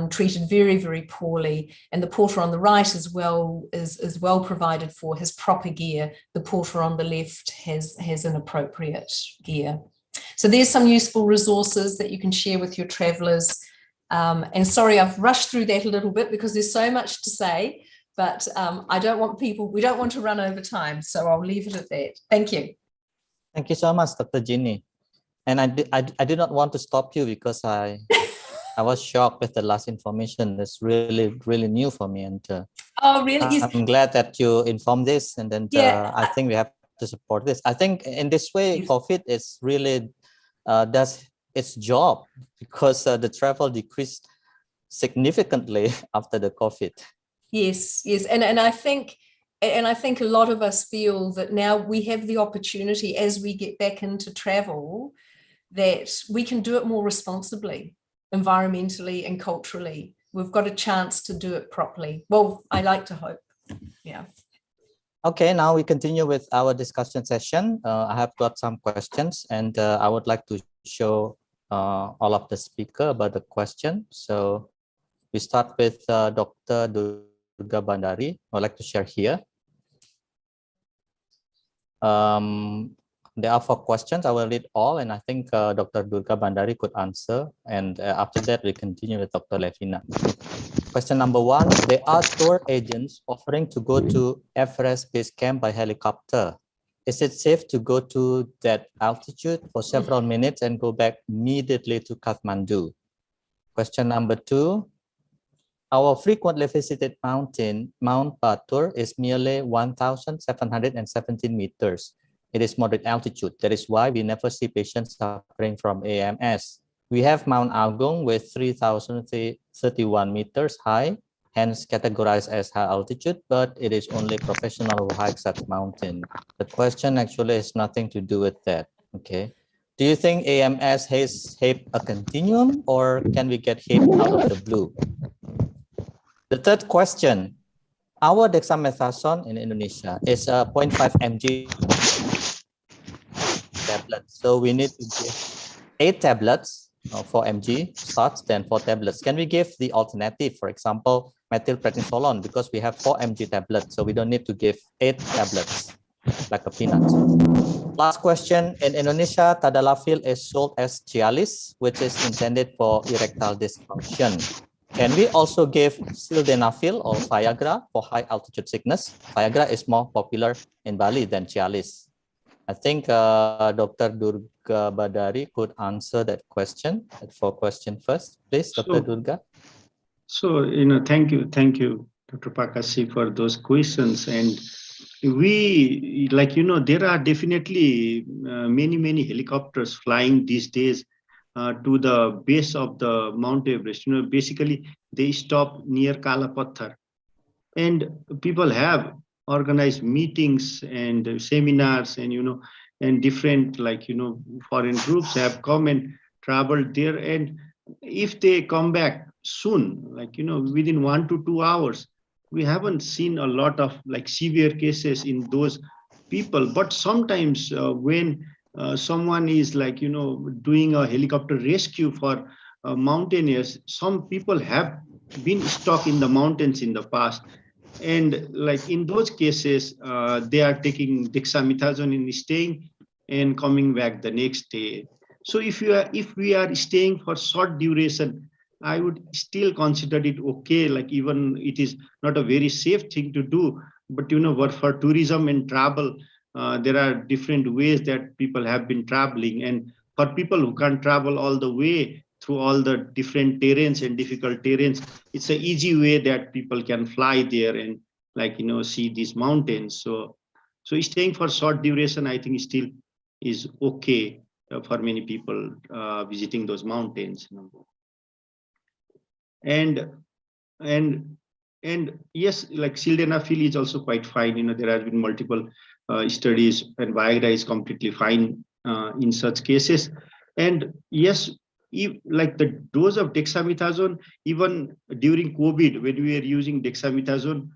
[SPEAKER 15] treated very, very poorly, and the porter on the right as well is well provided for, has proper gear. The porter on the left has inappropriate gear. So there's some useful resources that you can share with your travellers. And sorry, I've rushed through that a little bit because there's so much to say, but we don't want to run over time, so I'll leave it at that. Thank you.
[SPEAKER 12] Thank you so much, Dr. Ginny. And I did not want to stop you because I was shocked with the last information. That's really, really new for me. And
[SPEAKER 15] oh, really? Yes.
[SPEAKER 12] I'm glad that you informed this. And then I think we have to support this. I think in this way, COVID is really does its job, because the travel decreased significantly after the COVID.
[SPEAKER 15] Yes, yes. And I think a lot of us feel that now we have the opportunity, as we get back into travel, that we can do it more responsibly, environmentally and culturally. We've got a chance to do it properly. Well, I like to hope. Yeah.
[SPEAKER 12] Okay, now we continue with our discussion session. I have got some questions, and I would like to show all of the speaker about the question. So we start with Dr. Durga Bandari. I'd like to share here. There are 4 questions. I will read all, and I think Dr. Durga Bandari could answer. And after that, we continue with Dr. Levina. Question number 1, there are tour agents offering to go to Everest Base Camp by helicopter. Is it safe to go to that altitude for several minutes and go back immediately to Kathmandu? Question number 2, our frequently visited mountain, Mount Batur, is merely 1,717 meters. It is moderate altitude. That is why we never see patients suffering from AMS. We have Mount Agung with 3,031 meters high, hence categorized as high altitude, but it is only professional who hikes that mountain. The question actually has nothing to do with that. Okay. Do you think AMS has a continuum, or can we get hit out of the blue? The third question, our dexamethasone in Indonesia is a 0.5 mg tablet. So we need to give 8 tablets, 4 mg starts, then 4 tablets. Can we give the alternative, for example, methylprednisolone, because we have 4 mg tablets, so we don't need to give 8 tablets like a peanut. Last question, in Indonesia, tadalafil is sold as Cialis, which is intended for erectile dysfunction. Can we also give sildenafil or Viagra for high altitude sickness? Viagra is more popular in Bali than Cialis. I think Dr. Durga Bandari could answer that question. For question first, please, Dr. Durga.
[SPEAKER 13] So, thank you, Dr. Pakasi, for those questions. And we, there are definitely many helicopters flying these days to the base of the Mount Everest. Basically they stop near Kalapathar, and people have organized meetings and seminars, and and different foreign groups have come and traveled there. And if they come back soon, within 1 to 2 hours, we haven't seen a lot of severe cases in those people. But sometimes when someone is like, doing a helicopter rescue for mountaineers. Some people have been stuck in the mountains in the past. And like in those cases, they are taking dexamethasone and staying and coming back the next day. So if we are staying for short duration, I would still consider it okay. Like even it is not a very safe thing to do, but what for tourism and travel, there are different ways that people have been traveling. And for people who can't travel all the way through all the different terrains and difficult terrains, it's an easy way that people can fly there and see these mountains. So staying for short duration, I think still is okay for many people visiting those mountains. And yes, like sildenafil is also quite fine. There has been multiple studies, and Viagra is completely fine in such cases. And yes, like the dose of dexamethasone, even during COVID, when we were using dexamethasone,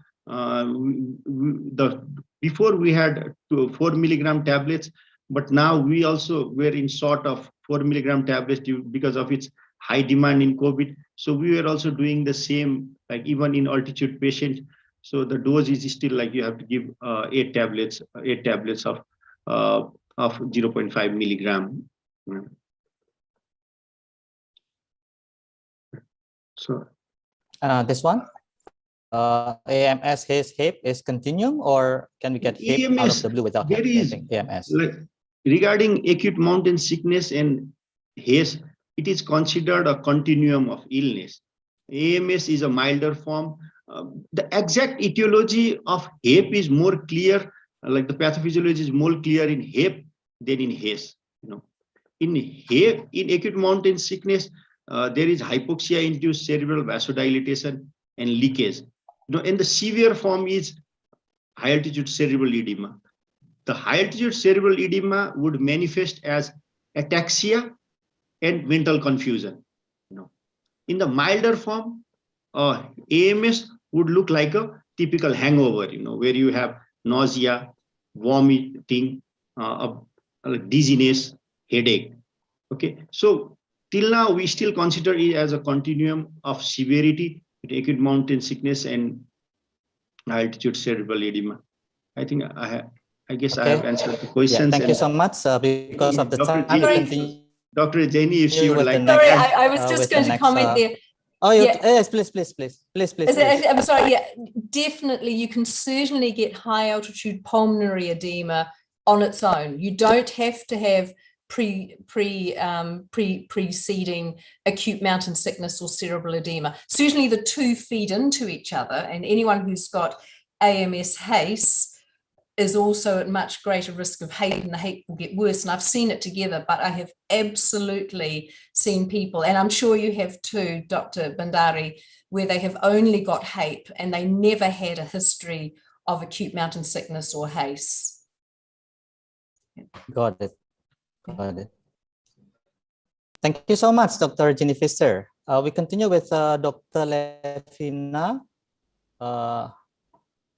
[SPEAKER 13] before we had 4 milligram tablets, but now we also were in sort of 4 milligram tablets because of its high demand in COVID. So we were also doing the same, like even in altitude patients. So the dose is still like you have to give 8 tablets of 0.5 milligram. So
[SPEAKER 12] this one, AMS HAPE is continuum, or can we get HAPE out of the blue without having AMS?
[SPEAKER 13] Like, regarding acute mountain sickness and HACE, it is considered a continuum of illness. AMS is a milder form. The exact etiology of HAPE is more clear, like the pathophysiology is more clear in HAPE than in HACE. In HAPE, in acute mountain sickness, there is hypoxia-induced cerebral vasodilation and leakage. And the severe form is high-altitude cerebral edema. The high-altitude cerebral edema would manifest as ataxia and mental confusion. In the milder form, AMS would look like a typical hangover, where you have nausea, vomiting, dizziness, headache. Okay, so till now we still consider it as a continuum of severity with acute mountain sickness and high-altitude cerebral edema. I think I guess okay. I have answered the questions.
[SPEAKER 12] Yeah, thank you so much. Because of the time, we continue.
[SPEAKER 13] Dr. Jenny, if she would like.
[SPEAKER 15] Sorry, I was just going to comment there.
[SPEAKER 12] Oh, yes, please.
[SPEAKER 15] I'm sorry. Yeah, definitely. You can certainly get high altitude pulmonary edema on its own. You don't have to have preceding acute mountain sickness or cerebral edema. Certainly, the two feed into each other, and anyone who's got AMS HACE is also at much greater risk of HAPE, and the HAPE will get worse. And I've seen it together, but I have absolutely seen people, and I'm sure you have too, Dr. Bandari, where they have only got HAPE and they never had a history of acute mountain sickness or HACE.
[SPEAKER 12] Got it. Thank you so much, Dr. Jenny Fisher. We continue with Dr. Levina.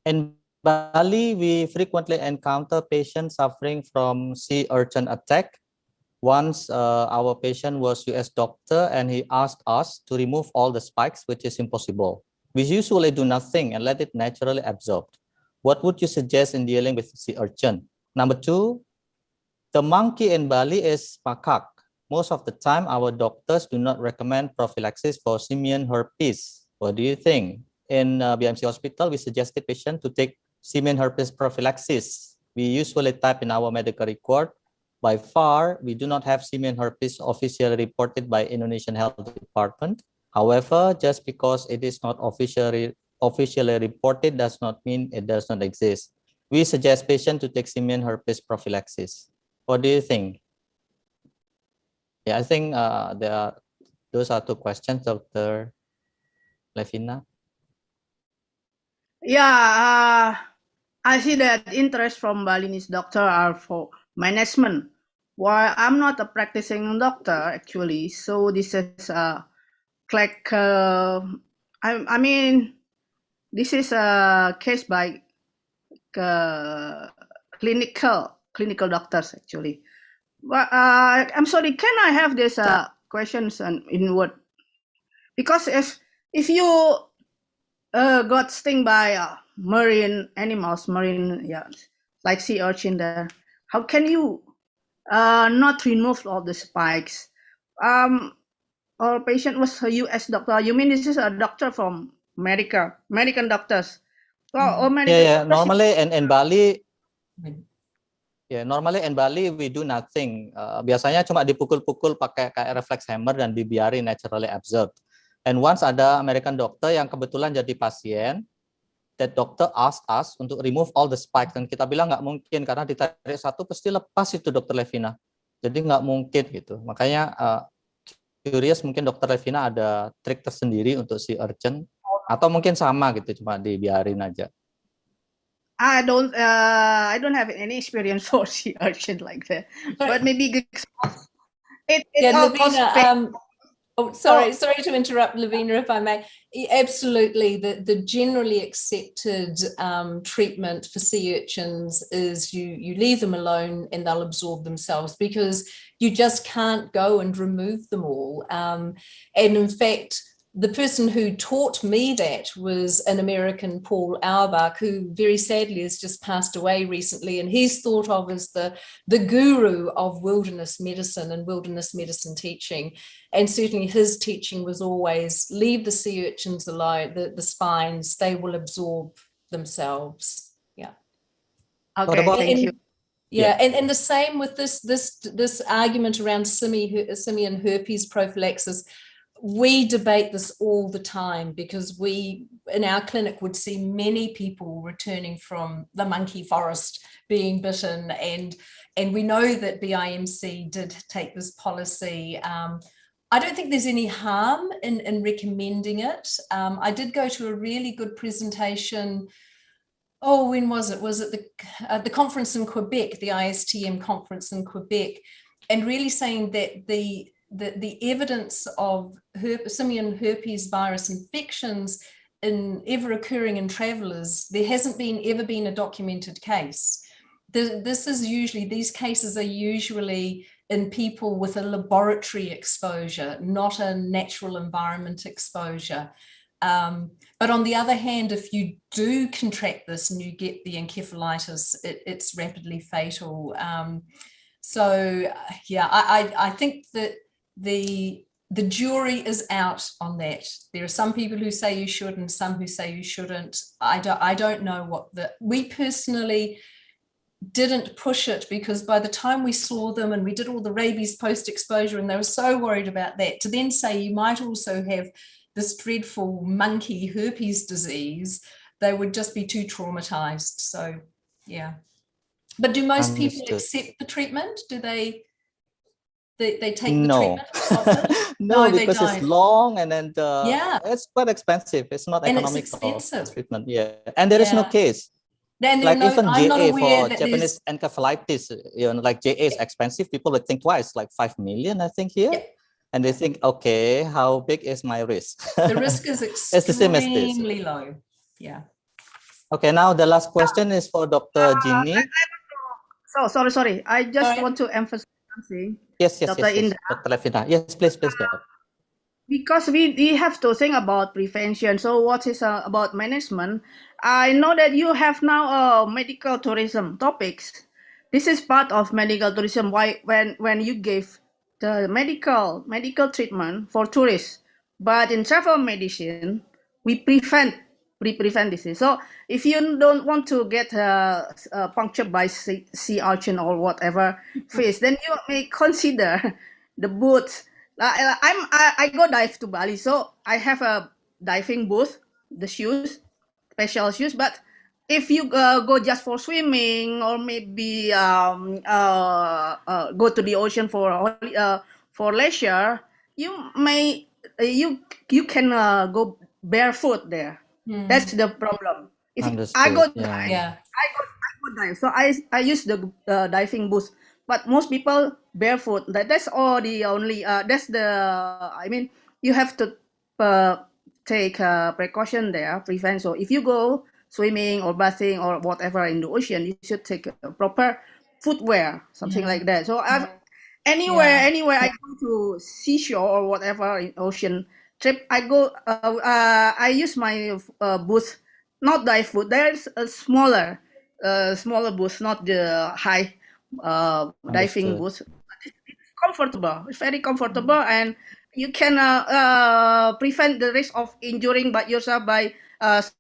[SPEAKER 12] In Bali, we frequently encounter patients suffering from sea urchin attack. Once our patient was US doctor and he asked us to remove all the spikes, which is impossible. We usually do nothing and let it naturally absorb. What would you suggest in dealing with sea urchin? Number 2, the monkey in Bali is macaque. Most of the time, our doctors do not recommend prophylaxis for simian herpes. What do you think? In BMC hospital, we suggested patients to take simian herpes prophylaxis. We usually type in our medical record. By far, we do not have simian herpes officially reported by Indonesian Health Department. However, just because it is not officially reported does not mean it does not exist. We suggest patients to take simian herpes prophylaxis. What do you think? Yeah, I think those are 2 questions, Dr. Levina.
[SPEAKER 14] Yeah, I see that interest from Balinese doctor are for management. While I'm not a practicing doctor actually, so this is like I mean this is a case by clinical doctors actually. But I'm sorry, can I have this questions in word? Because if you got stung by marine animals, like sea urchin there, how can you not remove all the spikes? Our patient was a U.S. doctor. You mean this is a doctor from America, American doctors? Or American
[SPEAKER 12] Yeah,
[SPEAKER 14] doctors?
[SPEAKER 12] normally in Bali, normally in Bali we do nothing. Biasanya cuma dipukul-pukul pakai kayak reflex hammer dan dibiarin naturally absorbed. And once ada American doctor yang kebetulan jadi pasien, that doctor asked us untuk remove all the spikes, dan kita bilang nggak mungkin karena ditarik satu pasti lepas itu Dr. Levina. Jadi nggak mungkin gitu. Makanya curious mungkin Dr. Levina ada trik tersendiri untuk si urchin atau mungkin sama gitu cuma dibiarin aja.
[SPEAKER 14] I don't have any experience for sea urchin like that, but maybe it all
[SPEAKER 15] Lavina, sorry to interrupt, Lavina, if I may. Absolutely, the generally accepted treatment for sea urchins is you leave them alone and they'll absorb themselves, because you just can't go and remove them all. And in fact, the person who taught me that was an American, Paul Auerbach, who very sadly has just passed away recently, and he's thought of as the guru of wilderness medicine and wilderness medicine teaching. And certainly his teaching was always leave the sea urchins alone, the spines, they will absorb themselves. Yeah.
[SPEAKER 14] Okay, thank you.
[SPEAKER 15] Yeah, and the same with this argument around simian herpes prophylaxis. We debate this all the time, because we in our clinic would see many people returning from the monkey forest being bitten, and we know that BIMC did take this policy. I don't think there's any harm in recommending it. I did go to a really good presentation. Oh, when was it? Was it the conference in Quebec, the ISTM conference in Quebec, and really saying that the evidence of simian herpes virus infections ever occurring in travelers, there hasn't ever been a documented case. These cases are usually in people with a laboratory exposure, not a natural environment exposure. But on the other hand, if you do contract this and you get the encephalitis, it's rapidly fatal. So yeah, I think that the jury is out on that. There are some people who say you should and some who say you shouldn't. I don't know we personally didn't push it, because by the time we saw them and we did all the rabies post-exposure and they were so worried about that, to then say you might also have this dreadful monkey herpes disease, they would just be too traumatized. So yeah. But do most people accept the treatment? Do they take the treatment?
[SPEAKER 12] No, because it's long, and then it's quite expensive. It's not
[SPEAKER 15] and
[SPEAKER 12] economical.
[SPEAKER 15] It's expensive.
[SPEAKER 12] Treatment. Yeah, and there is no case.
[SPEAKER 15] Then
[SPEAKER 12] like even
[SPEAKER 15] I'm
[SPEAKER 12] JA for
[SPEAKER 15] that
[SPEAKER 12] Japanese encephalitis, like JA is expensive. People would think twice, like 5 million, I think here. And they think, okay, how big is my risk?
[SPEAKER 15] The risk is extremely low. Yeah.
[SPEAKER 12] Okay, now the last question is for Dr. Ginny.
[SPEAKER 14] Sorry. I just want to emphasize something.
[SPEAKER 12] Yes,
[SPEAKER 14] Dr. Indra.
[SPEAKER 12] Dr. Levina. Yes, please, Dr.
[SPEAKER 14] Because we have to think about prevention. So what is about management? I know that you have now medical tourism topics. This is part of medical tourism. Why when you give the medical treatment for tourists, but in travel medicine we prevent disease. So if you don't want to get punctured by sea urchin or whatever fish, then you may consider the boots. I go dive to Bali, so I have a diving booth, the shoes, special shoes. But if you go just for swimming, or maybe go to the ocean for leisure, you can go barefoot there. That's the problem. If I go dive, so I use the diving booth. But most people barefoot. That's all the only. You have to take precaution there, prevent. So if you go swimming or bathing or whatever in the ocean, you should take a proper footwear, something like that. So anywhere I go to seashore or whatever in ocean trip, I go. I use my booth, not dive food. There's a smaller booth, not the high diving
[SPEAKER 12] Understood.
[SPEAKER 14] booth. It's comfortable. It's very comfortable, and you can prevent the risk of injuring by yourself by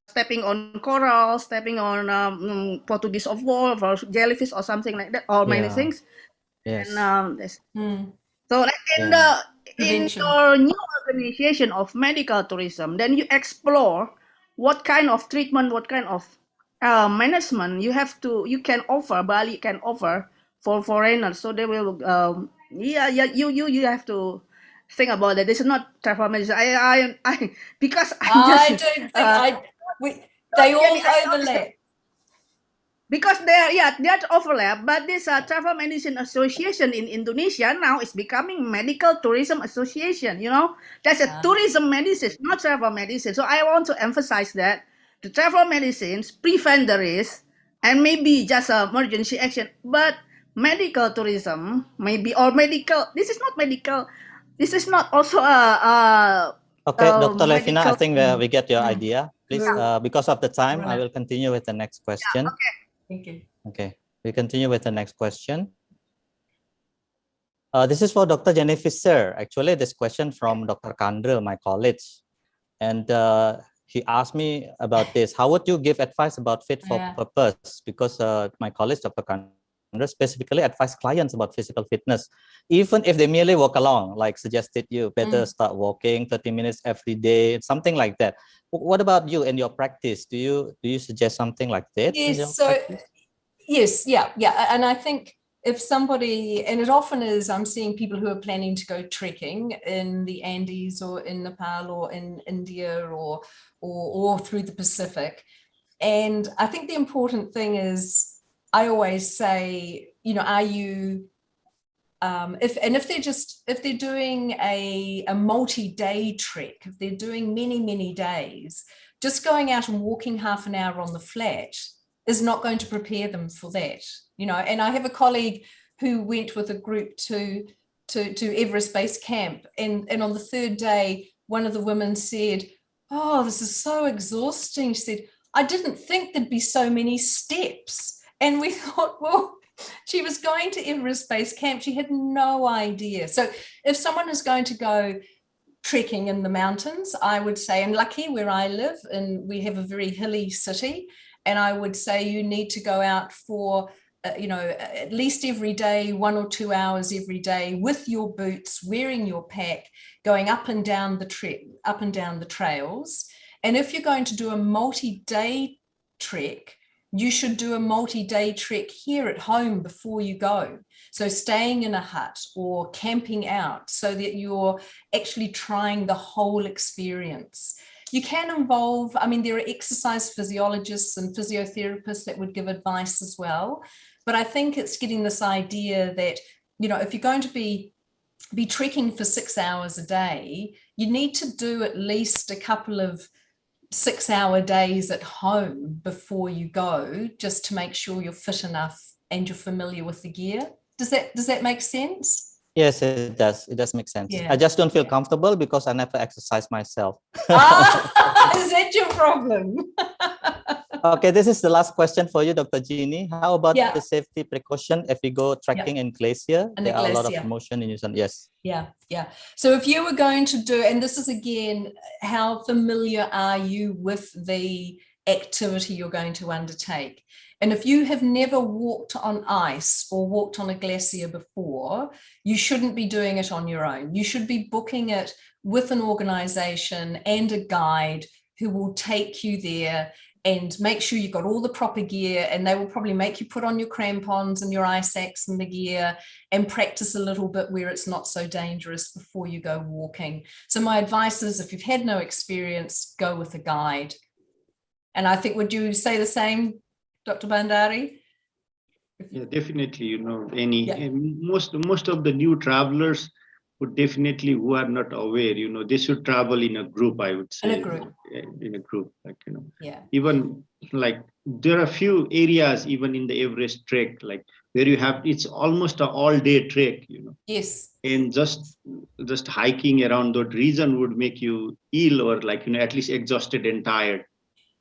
[SPEAKER 14] stepping on coral, stepping on Portuguese of wall or jellyfish or something like that, or many
[SPEAKER 12] Yeah.
[SPEAKER 14] things.
[SPEAKER 12] Yes.
[SPEAKER 14] And so like in
[SPEAKER 15] Prevention.
[SPEAKER 14] your new organization of medical tourism, then you explore what kind of treatment, what kind of management you can offer, Bali can offer for foreigners. So they will you have to think about it. This is not travel medicine. I because
[SPEAKER 15] I don't think they all overlap.
[SPEAKER 14] Because they're overlap, but this Travel Medicine Association in Indonesia now is becoming Medical Tourism Association. You know, that's a tourism medicine, not travel medicine. So I want to emphasize that the travel medicines prevent the risk and maybe just emergency action, but medical tourism maybe or medical. This is not medical. This is not also
[SPEAKER 12] Okay, Dr. Levina, I
[SPEAKER 14] medical.
[SPEAKER 12] think we get your idea. Please, because of the time, I will continue with the next question.
[SPEAKER 14] Okay.
[SPEAKER 15] Thank you.
[SPEAKER 12] Okay, we continue with the next question. This is for Dr. Jenny Fisher. Actually, this question from Dr. Kandra, my colleague. And he asked me about this. How would you give advice about fit for purpose? Because my colleague, Dr. Kandra, specifically advised clients about physical fitness, even if they merely walk along, like suggested you better start walking 30 minutes every day, something like that. What about you in your practice? Do you suggest something like that?
[SPEAKER 15] Yes. So yes, yeah. And I think if somebody, and it often is, I'm seeing people who are planning to go trekking in the Andes or in Nepal or in India or through the Pacific. And I think the important thing is, I always say, you know, are you, if they're doing a multi-day trek, if they're doing many days, just going out and walking half an hour on the flat is not going to prepare them for that, you know. And I have a colleague who went with a group to Everest Base Camp, and on the third day, one of the women said, "Oh, this is so exhausting." She said, "I didn't think there'd be so many steps." And we thought, well, she was going to Everest Base Camp. She had no idea. So if someone is going to go trekking in the mountains, I would say, and lucky where I live, and we have a very hilly city, and I would say you need to go out for, you know, at least every day, 1 or 2 hours every day with your boots, wearing your pack, going up and down the trails. And if you're going to do a multi-day trek, you should do a multi-day trek here at home before you go. So staying in a hut or camping out so that you're actually trying the whole experience. You can involve, I mean, there are exercise physiologists and physiotherapists that would give advice as well. But I think it's getting this idea that, you know, if you're going to be trekking for 6 hours a day, you need to do at least a couple of 6-hour days at home before you go, just to make sure you're fit enough and you're familiar with the gear. Does that make sense?
[SPEAKER 12] Yes, it does. It does make sense.
[SPEAKER 15] Yeah.
[SPEAKER 12] I just don't feel comfortable because I never exercise myself.
[SPEAKER 15] Is that your problem?
[SPEAKER 12] Okay, this is the last question for you, Dr. Jeannie. How about
[SPEAKER 15] Yeah.
[SPEAKER 12] the safety precaution if we go trekking in glacier?
[SPEAKER 15] In
[SPEAKER 12] There
[SPEAKER 15] a
[SPEAKER 12] are a lot of
[SPEAKER 15] glacier.
[SPEAKER 12] motion in New Yes.
[SPEAKER 15] Yeah. So if you were going to do, and this is again, how familiar are you with the activity you're going to undertake? And if you have never walked on ice or walked on a glacier before, you shouldn't be doing it on your own. You should be booking it with an organization and a guide who will take you there and make sure you've got all the proper gear, and they will probably make you put on your crampons and your ice axe and the gear and practice a little bit where it's not so dangerous before you go walking. So my advice is, if you've had no experience, go with a guide. And I think, would you say the same, Dr. Bandari?
[SPEAKER 13] Yeah, definitely. You know, most of the new travelers would definitely, who are not aware, you know, they should travel in a group, I would say.
[SPEAKER 15] In a group.
[SPEAKER 13] In a group, like, you know.
[SPEAKER 15] Yeah.
[SPEAKER 13] Even like there are few areas even in the Everest trek, like where you have, it's almost an all-day trek, you know.
[SPEAKER 15] Yes.
[SPEAKER 13] And just hiking around that region would make you ill, or like, you know, at least exhausted and tired.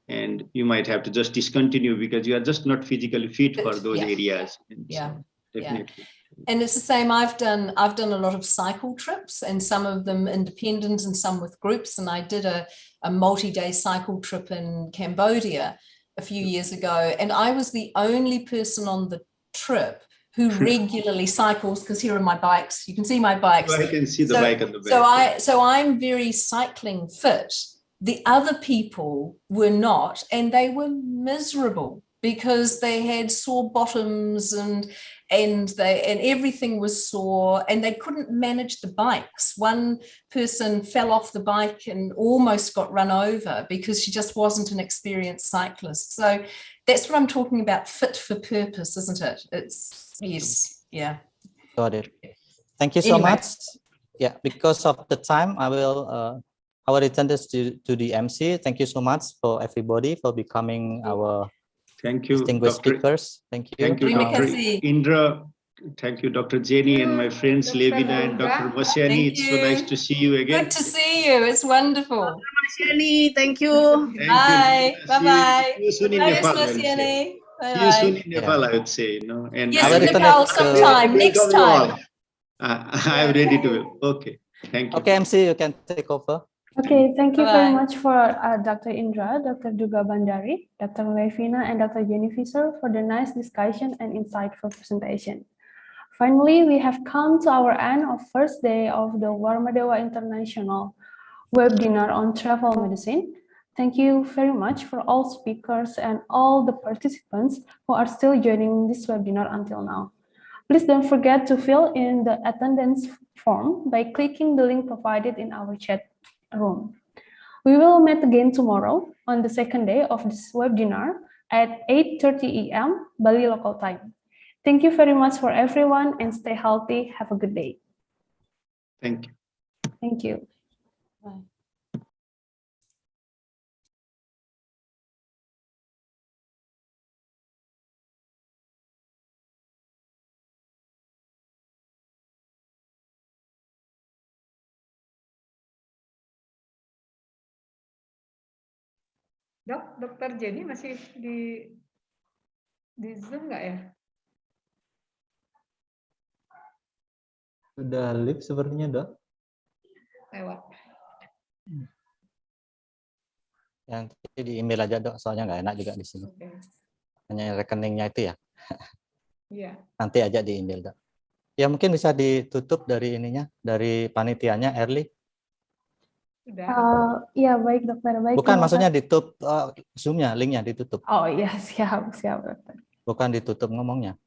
[SPEAKER 13] And you might have to just discontinue because you are just not physically fit for those areas. And
[SPEAKER 15] Yeah.
[SPEAKER 13] so, definitely.
[SPEAKER 15] And it's the same. I've done a lot of cycle trips, and some of them independent and some with groups. And I did a multi-day cycle trip in Cambodia a few years ago, and I was the only person on the trip who regularly cycles, because here are my bikes. You can see my bikes.
[SPEAKER 13] I can see the bike on the back.
[SPEAKER 15] So I'm very cycling fit. The other people were not, and they were miserable because they had sore bottoms and everything was sore, and they couldn't manage the bikes. One person fell off the bike and almost got run over because she just wasn't an experienced cyclist. So that's what I'm talking about, fit for purpose, isn't it? It's, yes, yeah.
[SPEAKER 12] Got it. Thank you so much. Yeah, because of the time, I will I will return this to the MC. Thank you so much for everybody for becoming our distinguished speakers. Thank you.
[SPEAKER 13] Thank you, Dr. Indra. Thank you, Dr. Jenny, and my friends Levina and Dr. Masiani. It's so nice to see you again.
[SPEAKER 15] Good to see you. It's wonderful.
[SPEAKER 14] Masiani, thank you.
[SPEAKER 15] Bye. Bye-bye.
[SPEAKER 13] See you soon in Nepal. See you soon in Nepal, I would say. You know, and
[SPEAKER 15] yes, in Nepal sometime, next time.
[SPEAKER 13] I'm ready to. Okay. Thank you.
[SPEAKER 12] Okay, MC, you can take over.
[SPEAKER 5] Okay, thank you very much for Dr. Indra, Dr. Duga Bandari, Dr. Levina, and Dr. Jenny Fisher for the nice discussion and insightful presentation. Finally, we have come to our end of first day of the Warmadewa International webinar on travel medicine. Thank you very much for all speakers and all the participants who are still joining this webinar until now. Please don't forget to fill in the attendance form by clicking the link provided in our chat room. We will meet again tomorrow on the second day of this webinar at 8:30 AM Bali local time. Thank you very much for everyone, and stay healthy. Have a good day.
[SPEAKER 13] Thank you.
[SPEAKER 5] Thank you.
[SPEAKER 15] Bye.
[SPEAKER 2] Dokter Jenny masih di Zoom nggak ya?
[SPEAKER 12] Sudah live sepertinya, Dok.
[SPEAKER 2] Lewat.
[SPEAKER 12] Yang di email aja, Dok, soalnya nggak enak juga di sini. Hanya rekeningnya itu ya.
[SPEAKER 2] Iya.
[SPEAKER 12] Nanti aja di email, Dok. Ya mungkin bisa ditutup dari ininya, dari panitianya, Erli.
[SPEAKER 5] Ya baik, Dokter. Baik.
[SPEAKER 12] Bukan, maksudnya ditutup Zoom-nya, linknya ditutup.
[SPEAKER 5] Oh iya, siap, Dokter.
[SPEAKER 12] Bukan ditutup ngomongnya.